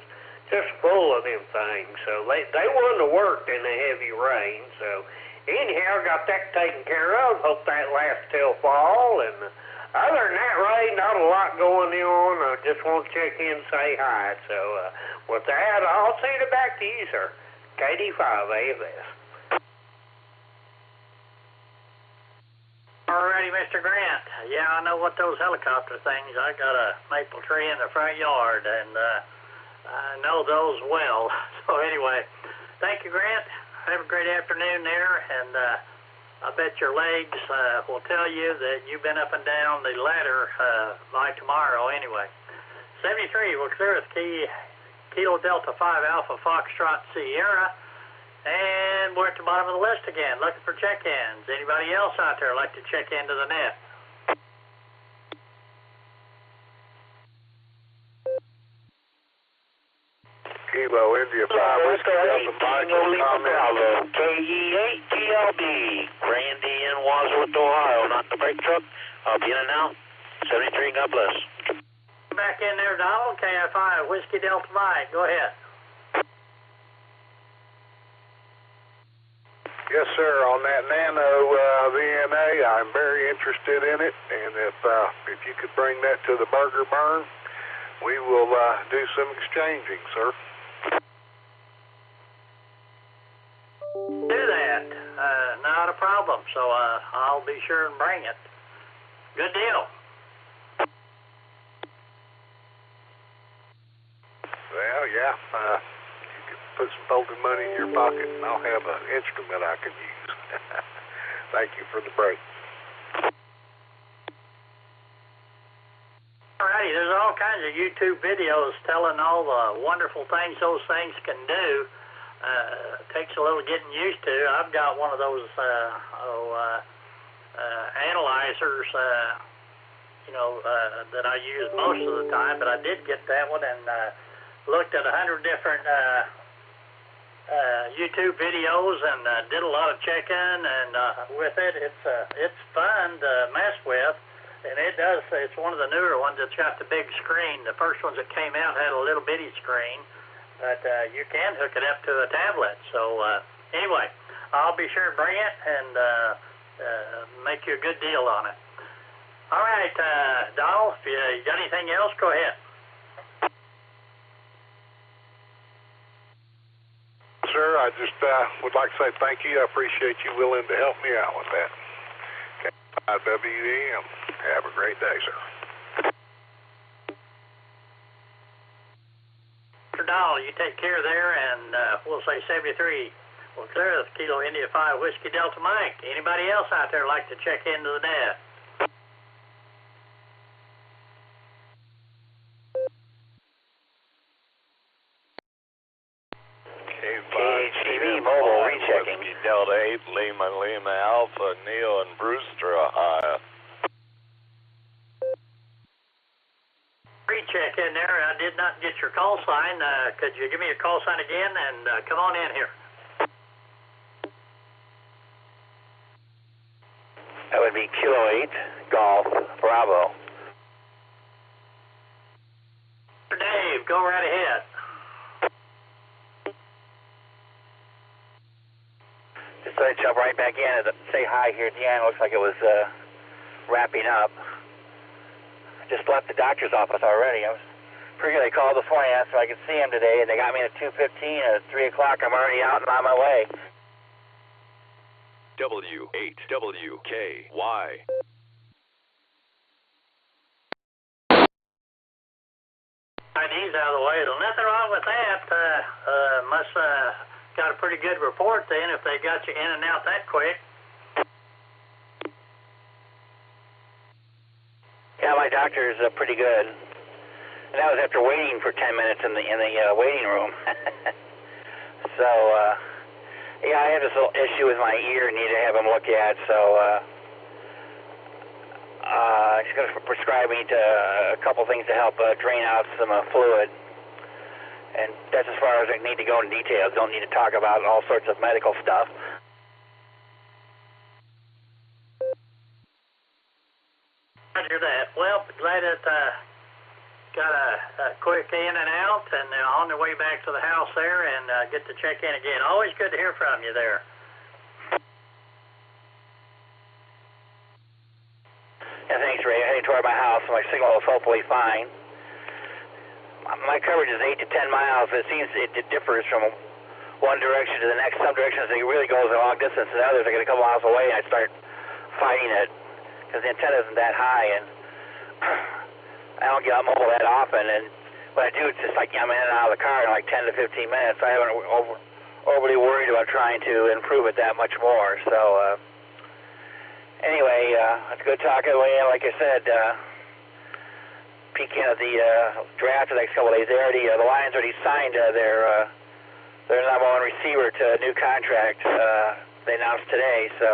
Speaker 13: full of them things. So they wouldn't have worked in the heavy rain. So anyhow, got that taken care of. Hope that lasts till fall. And other than that, Ray, not a lot going on. I just want to check in and say hi. So with that, I'll send it back to you, sir. KD5AFS.
Speaker 9: Alrighty, Mr. Grant. Yeah, I know what those helicopter things. I got a maple tree in the front yard, and I know those well. So anyway, thank you, Grant. Have a great afternoon there, and I bet your legs will tell you that you've been up and down the ladder by tomorrow anyway. 73, we're clear with Kilo Delta 5 Alpha Foxtrot Sierra, and we're at the bottom of the list again, looking for check-ins. Anybody else out there like to check into the net?
Speaker 11: Kilo India 5 Whiskey Delta Mike.
Speaker 1: Bravo, KE8GLB, Randy in Wadsworth, Ohio, not the brake truck. I'll be in and out. 73, God bless.
Speaker 9: Back in there, Donald, KI5 Whiskey Delta Mike. Go ahead.
Speaker 11: Yes, sir. On that Nano VNA, I'm very interested in it, and if you could bring that to the Burger Burn, we will do some exchanging, sir.
Speaker 9: Do that. Not a problem. So I'll be sure and bring it. Good deal.
Speaker 11: Well, yeah. You can put some folded money in your pocket, and I'll have an instrument I can use. Thank you for the break.
Speaker 9: Alrighty, there's all kinds of YouTube videos telling all the wonderful things those things can do. Takes a little getting used to. I've got one of those analyzers, that I use most of the time, but I did get that one and looked at 100 different YouTube videos and did a lot of checking, and with it, it's fun to mess with. And it's one of the newer ones that's got the big screen. The first ones that came out had a little bitty screen, but you can hook it up to a tablet. So anyway, I'll be sure to bring it and make you a good deal on it. All right, Donald, if you got anything else, go ahead.
Speaker 11: Sir, I just would like to say thank you. I appreciate you willing to help me out with that. IWM. Have a great day, sir.
Speaker 9: Mr. Donald, you take care there, and we'll say 73. Well, clear the Kilo India 5 Whiskey Delta Mike. Anybody else out there like to check into the net?
Speaker 1: KHTV Mobile rechecking.
Speaker 14: Whiskey Delta 8, Lima Alpha, Neil and Brewster, Ohio.
Speaker 9: Recheck in there. I did not get your call sign. Could you give me your call sign again and come on in here?
Speaker 1: That would be Kilo 8, Golf, Bravo.
Speaker 9: Dave, go right ahead.
Speaker 1: Just thought I'd jump right back in and say hi here at the end. Looks like it was wrapping up. Just left the doctor's office already. I was pretty good. They called this morning, asked if I could see him today, and they got me at 2:15. At 3 o'clock, I'm already out and on my way.
Speaker 16: W8WKY.
Speaker 9: ID's out of the way. There's nothing wrong with that. Must got a pretty good report then if they got you in and out that quick.
Speaker 1: Yeah, my doctor's pretty good. And that was after waiting for 10 minutes in the waiting room. So, yeah, I have this little issue with my ear. Need to have him look at. So, he's going to prescribe me to a couple things to help drain out some fluid. And that's as far as I need to go in details. Don't need to talk about all sorts of medical stuff.
Speaker 9: Roger that. Well, glad that got a quick in and out, and on their way back to the house there, and get to check in again. Always good to hear from you there.
Speaker 1: Yeah, thanks, Ray. I'm heading toward my house, so my signal is hopefully fine. My coverage is 8 to 10 miles. It seems it differs from one direction to the next. Some directions it really goes a long distance, and others I get a couple miles away, and I start fighting it because the antenna isn't that high, and I don't get out mobile that often. And when I do, it's just like I'm in and out of the car in like 10 to 15 minutes. I haven't overly worried about trying to improve it that much more. So anyway, it's good talking away. Like I said, peeking at the draft the next couple of days. The Lions already signed their number one receiver to a new contract. They announced today, so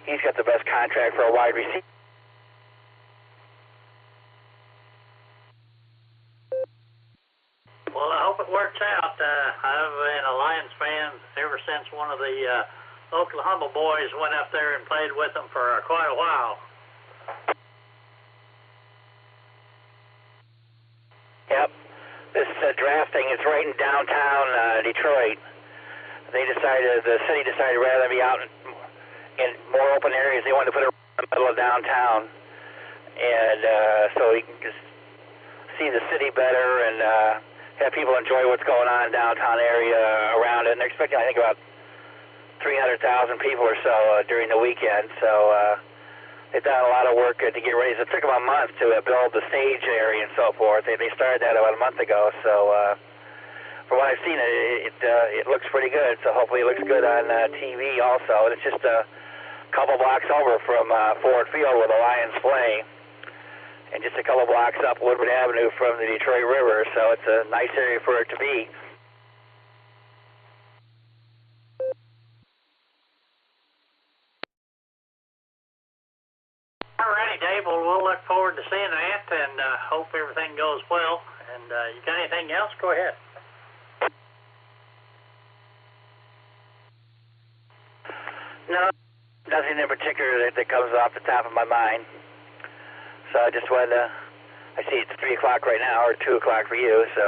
Speaker 1: he's got the best contract for a wide receiver.
Speaker 9: Well, I hope it works out. I've been a Lions fan ever since one of the Oklahoma boys went up there and played with them for quite a while.
Speaker 1: Yep. This drafting is right in downtown Detroit. The city decided rather than be out in more open areas, they wanted to put it in the middle of downtown. And so you can just see the city better and have people enjoy what's going on in downtown area around it. And they're expecting, I think, about 300,000 people or so during the weekend. So they've done a lot of work to get ready. So it took them a month to build the stage area and so forth. They started that about a month ago. So from what I've seen, it looks pretty good. So hopefully it looks good on TV also. And it's just a couple blocks over from Ford Field where the Lions play, and just a couple blocks up Woodward Avenue from the Detroit River. So it's a nice area for it to be.
Speaker 9: Alrighty, Dave. Well, we'll look forward to seeing that, and hope everything goes well. And you got anything else? Go ahead.
Speaker 1: No, nothing in particular that comes off the top of my mind. So I just wanted to, I see it's 3 o'clock right now, or 2 o'clock for you, so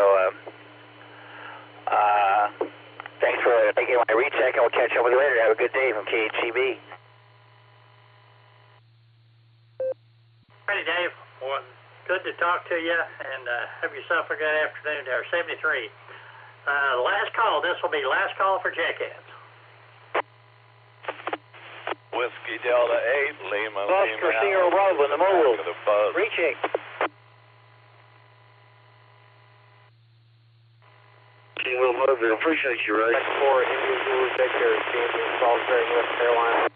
Speaker 1: thanks for taking my recheck, and we'll catch up with you later. Have a good day from KHCB.
Speaker 9: Alrighty, Dave. Well, good to talk to you, and have yourself a good afternoon there. 73. Last call. This will be last call for Jackheads.
Speaker 14: Whiskey Delta 8, Lima,
Speaker 22: Oscar
Speaker 14: Lima,
Speaker 22: Sierra Bravo in the mobile.
Speaker 14: Recheck.
Speaker 2: Will Mobile, appreciate you, Ray.
Speaker 22: 4 India Zulu Victor, Champion, Salisbury, North Carolina.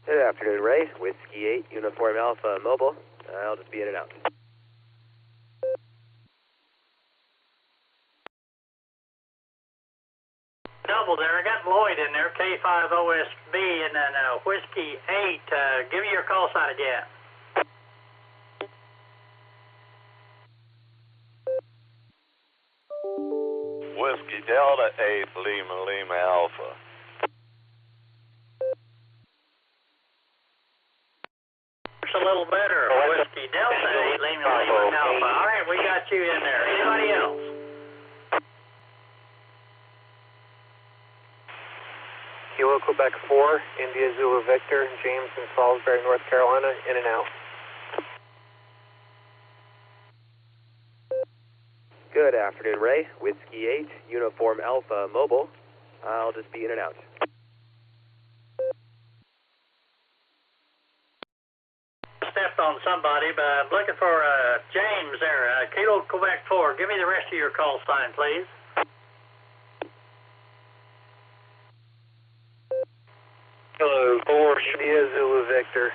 Speaker 16: Good afternoon, Ray. Whiskey 8, Uniform Alpha Mobile. I'll just be in and out.
Speaker 9: Double there. I got Lloyd in there, K5OSB, and then Whiskey 8. Give me your call sign again.
Speaker 14: Whiskey Delta 8, Lima, Lima Alpha.
Speaker 9: It's a little better. Whiskey Delta 8, Lima, Lima Alpha. All right, we got you in there. Anybody else?
Speaker 22: Kilo Quebec 4, India Zulu Victor, James in Salisbury, North Carolina, in and out.
Speaker 16: Good afternoon, Ray. Whiskey 8, Uniform Alpha Mobile. I'll just be in and out.
Speaker 9: Stepped on somebody, but I'm looking for James there. Kilo Quebec 4. Give me the rest of your call sign, please.
Speaker 22: Hello, 4 India Zulu Victor.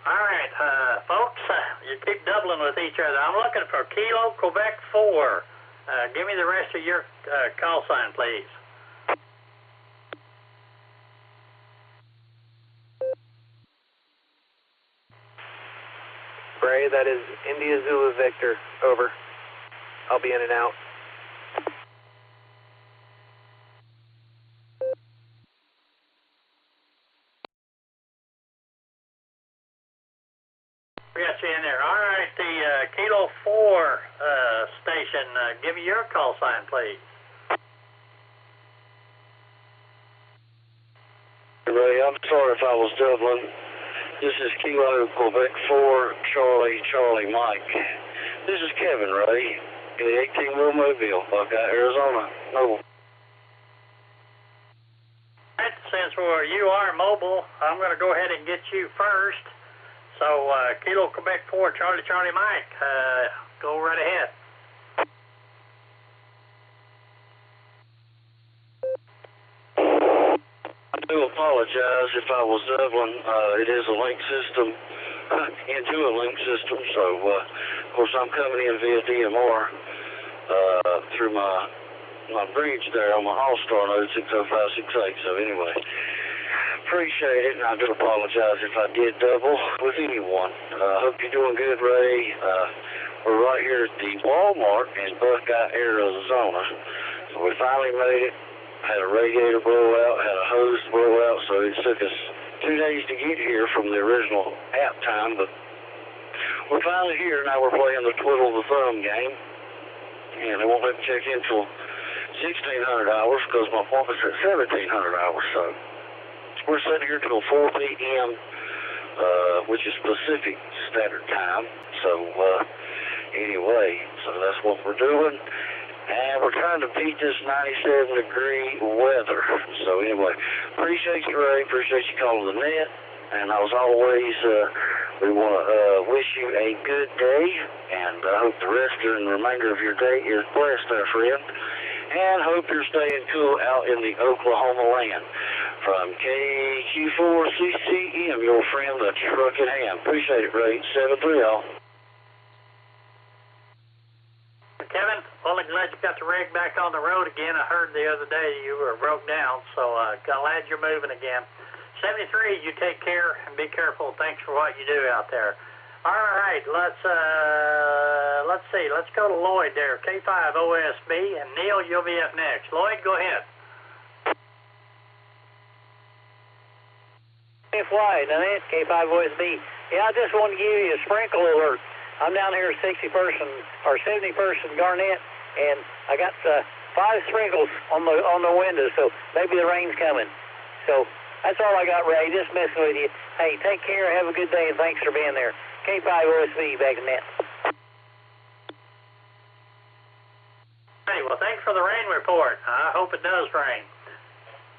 Speaker 9: All right, folks, you keep doubling with each other. I'm looking for Kilo Quebec 4. Give me the rest of your call sign, please.
Speaker 22: Ray, that is India Zulu Victor. Over. I'll be in and out.
Speaker 9: We got you in there. All right, the Kilo 4 station, give me your call sign, please.
Speaker 2: Ray, I'm sorry if I was doubling. This is Kilo Quebec 4, Charlie Mike. This is Kevin, Ray. The 18-wheel Mobile, Buckeye, Arizona. Mobile.
Speaker 9: Right, since you are mobile, I'm going to go ahead and get you first. So, Kilo Quebec 4, Charlie Mike, go right ahead.
Speaker 2: I do apologize if I was doubling. It is a link system, into a link system, so, of course, I'm coming in via DMR through my bridge there on my Allstar node 60568, so anyway. appreciate it, and I do apologize if I did double with anyone. I hope you're doing good, Ray. We're right here at the Walmart in Buckeye, Arizona. So we finally made it. Had a radiator blowout, had a hose blowout, so it took us 2 days to get here from the original app time, but we're finally here. Now we're playing the twiddle the thumb game, and they won't let me check in till 1,600 hours because my appointment's at 1,700 hours, so we're sitting here till 4 p.m., which is Pacific Standard Time, so anyway, so that's what we're doing. And we're trying to beat this 97-degree weather. So anyway, appreciate you, Ray. Appreciate you calling the net. And as always, we want to wish you a good day. And I hope the rest and the remainder of your day is blessed, our friend. And hope you're staying cool out in the Oklahoma land. From KQ4CCM, your friend, the Truckin' Ham. Appreciate it, Ray. 7-3 all.
Speaker 9: Kevin, well, glad you got the rig back on the road again. I heard the other day you were broke down, so glad you're moving again. 73, you take care and be careful. Thanks for what you do out there. All right, let's see. Let's go to Lloyd there, K5 OSB, and Neil, you'll be up next. Lloyd, go ahead.
Speaker 22: FY, Downeast, K5 OSB. Yeah, I just want to give you a sprinkle alert. I'm down here 71st and Garnett, and I got 5 sprinkles on the window, so maybe the rain's coming. So that's all I got, Ray. Just messing with you. Hey, take care, have a good day, and thanks for being there. K5 OSB back in net.
Speaker 9: Hey, well, thanks for the rain report. I hope it does rain.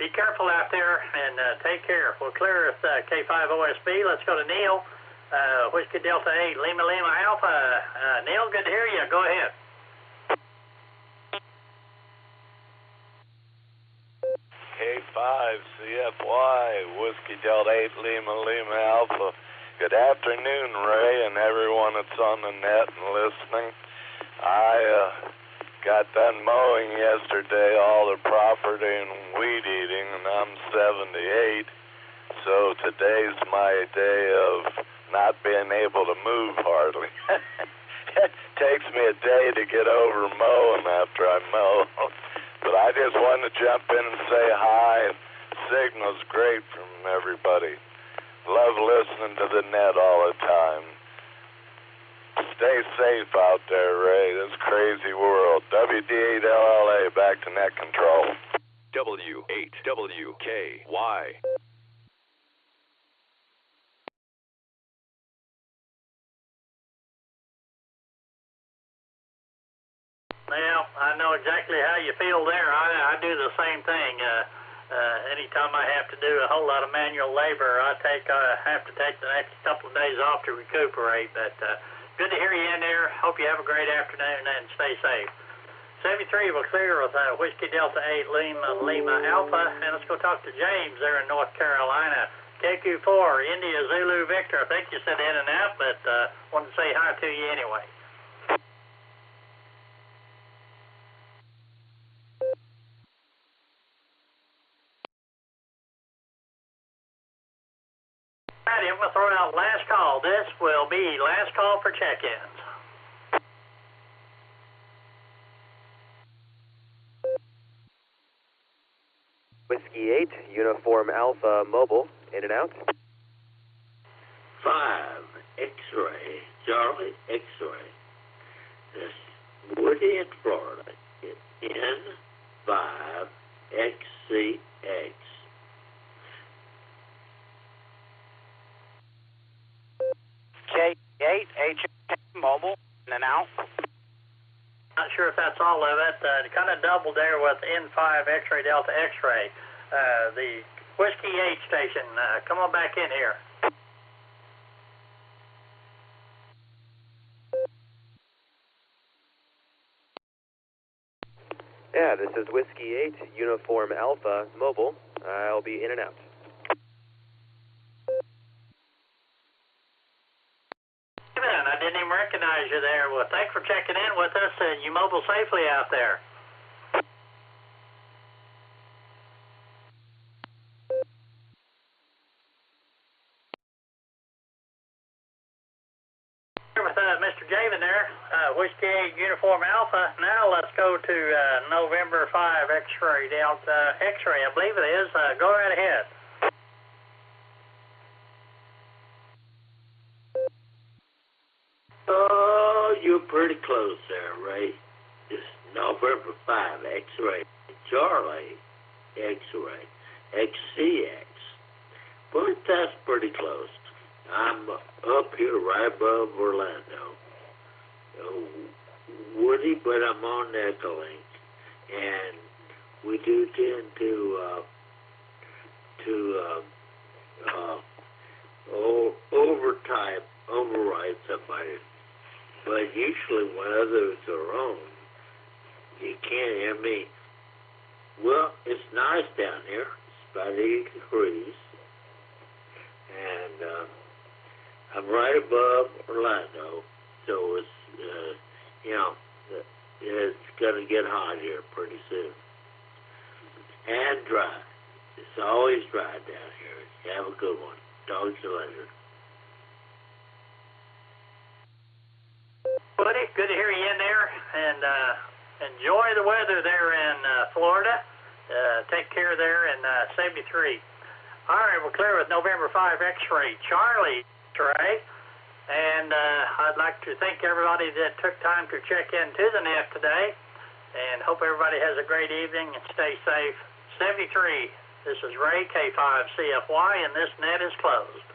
Speaker 9: Be careful out there and take care. We'll clear with K5 OSB. Let's go to Neil. Whiskey Delta 8, Lima Lima Alpha. Neil, good to hear you. Go ahead.
Speaker 14: K5 CFY, Whiskey Delta 8, Lima Lima Alpha. Good afternoon, Ray, and everyone that's on the net and listening. I got done mowing yesterday, all the property and weed eating, and I'm 78. So today's my day of not being able to move hardly. It takes me a day to get over mowing after I mow. But I just wanted to jump in and say hi. Signal's great from everybody. Love listening to the net all the time. Stay safe out there, Ray. This crazy world. WD8LLA, back to net control.
Speaker 19: W8WKY.
Speaker 9: Well, I know exactly how you feel there. I do the same thing. Anytime I have to do a whole lot of manual labor, I have to take the next couple of days off to recuperate. But good to hear you in there. Hope you have a great afternoon and stay safe. 73 will clear with Whiskey Delta 8 Lima Alpha. And let's go talk to James there in North Carolina. KQ4 India Zulu Victor. I think you said in and out, but wanted to say hi to you anyway. All right, I'm going to throw out last call. This will be last call for check-ins.
Speaker 16: Whiskey 8, Uniform Alpha Mobile, in and out.
Speaker 21: 5, X-ray, Charlie, X-ray. This Woody in Florida. N5, XCX.
Speaker 23: K8, HK Mobile, in and out.
Speaker 9: Not sure if that's all of it. It kind of doubled there with N5 X-ray Delta X-ray. The Whiskey 8 station, come on back in here.
Speaker 16: Yeah, this is Whiskey 8, Uniform Alpha Mobile. I'll be in and out.
Speaker 9: I didn't even recognize you there. Well, thanks for checking in with us, and you mobile safely out there. Uniform Alpha. Now let's go to November 5 X-ray Delta X-ray, I believe it is. Go right ahead.
Speaker 21: Oh, you're pretty close there, Ray. It's November 5 X-ray Charlie X-ray XCX. But that's pretty close. I'm up here right above Orlando. Woody, but I'm on Echolink, and we do tend to override somebody. But usually when others are on, you can't hear me. Well, it's nice down here. It's about 80 degrees. And I'm right above Orlando, so it's, it's going to get hot here pretty soon. And dry. It's always dry down here. Have a good one. Talk to you later.
Speaker 9: Buddy, good to hear you in there, and enjoy the weather there in Florida. Take care there in 73. All right, we're clear with November 5 X-ray Charlie X-ray, and I'd like to thank everybody that took time to check into the net today, and hope everybody has a great evening and stay safe. 73, this is Ray, K5CFY, and this net is closed.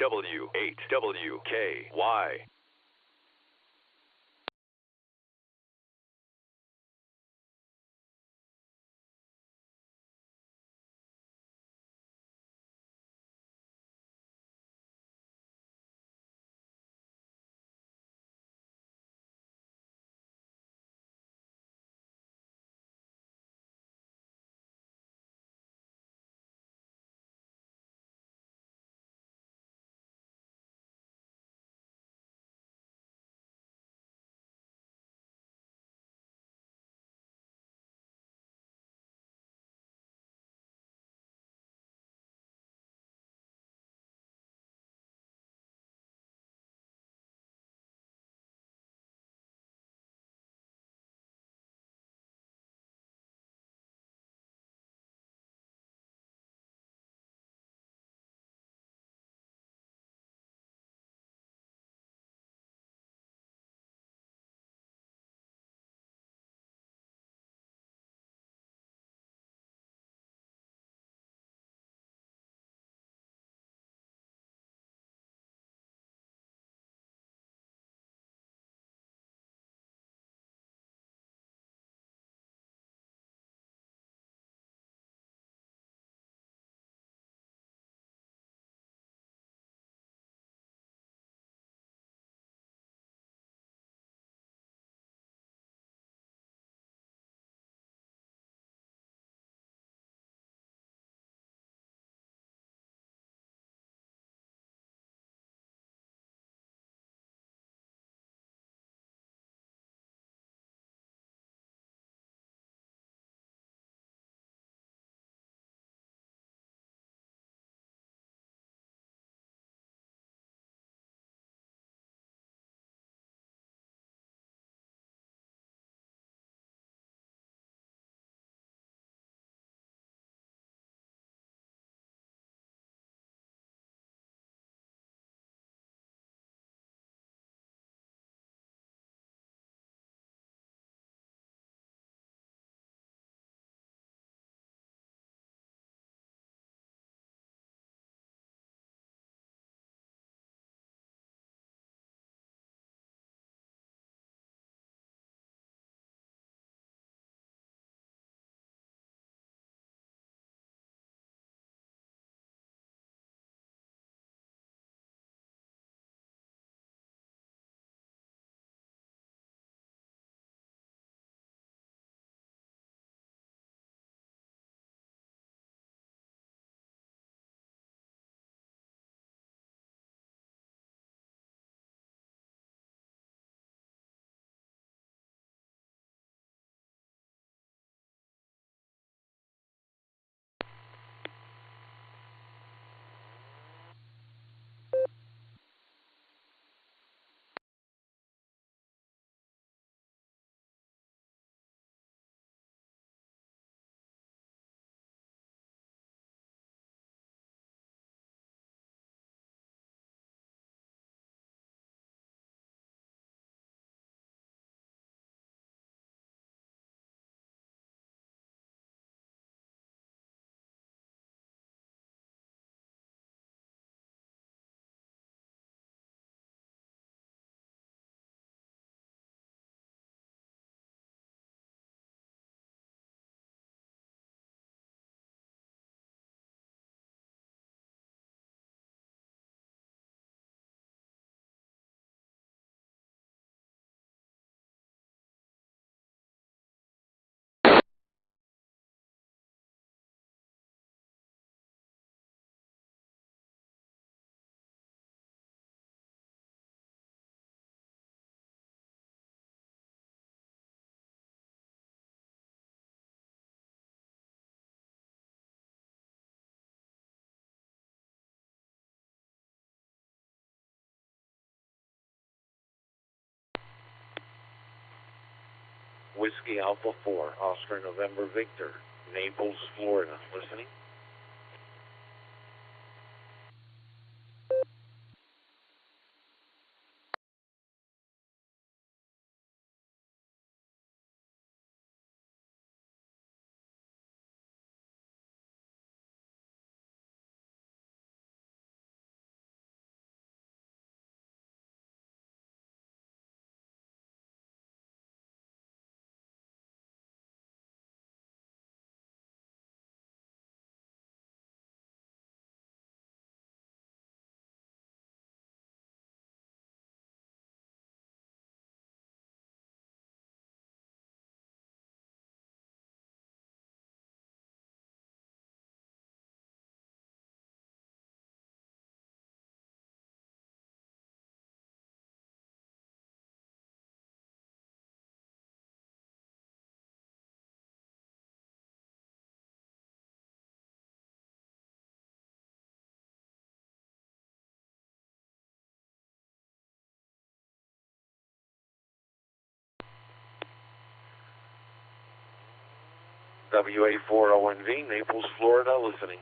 Speaker 12: W8WKY.
Speaker 15: Whiskey Alpha 4, Oscar November Victor, Naples, Florida. Listening. WA4ONV, Naples, Florida, listening.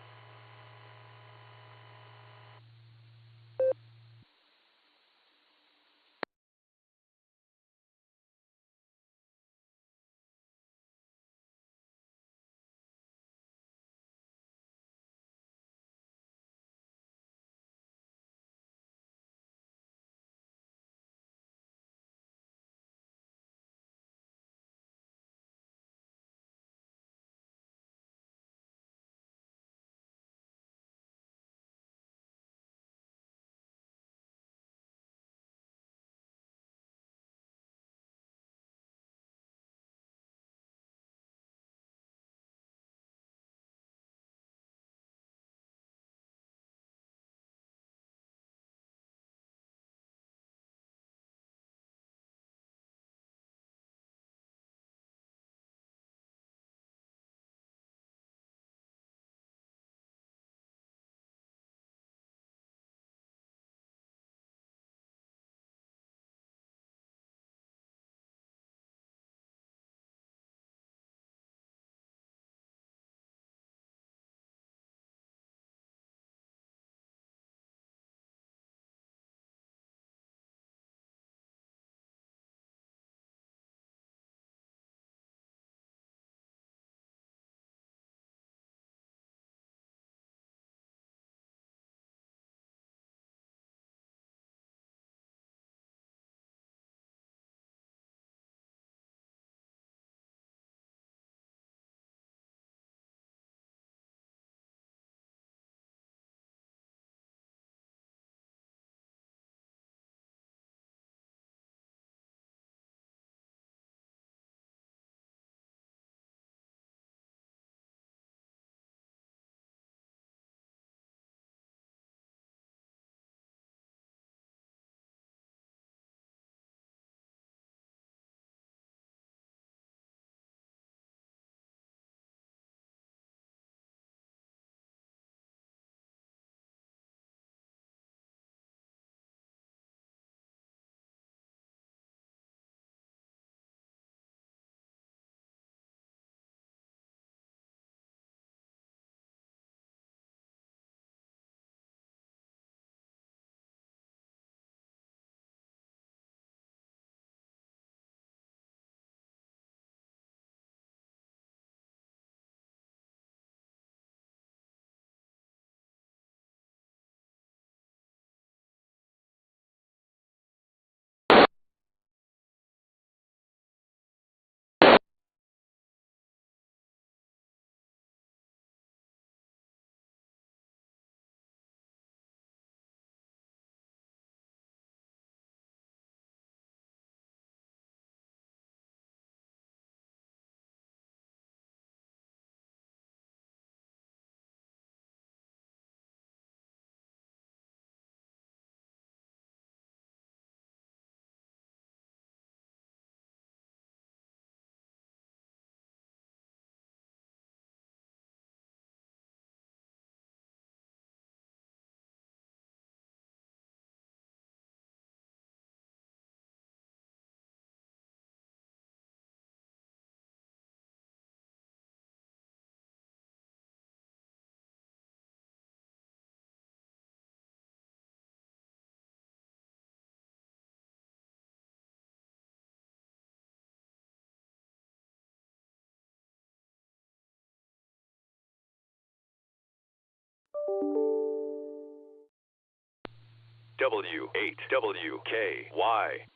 Speaker 12: W8WKY.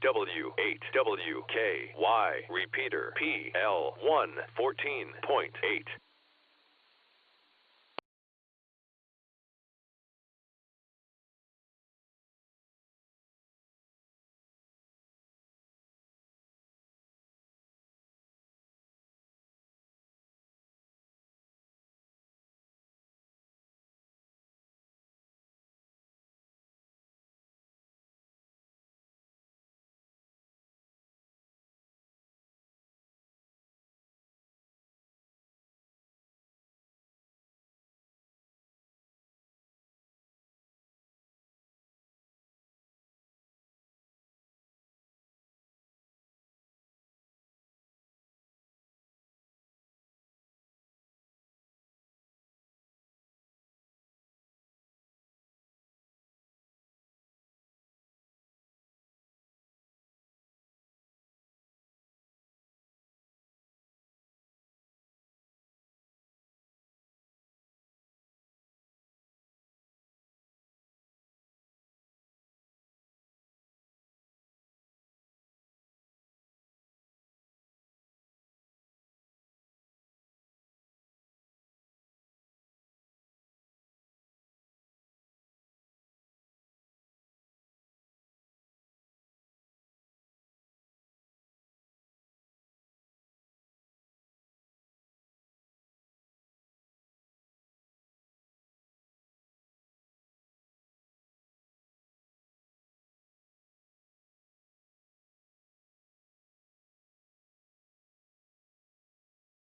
Speaker 12: W8WKY repeater PL1 14.8.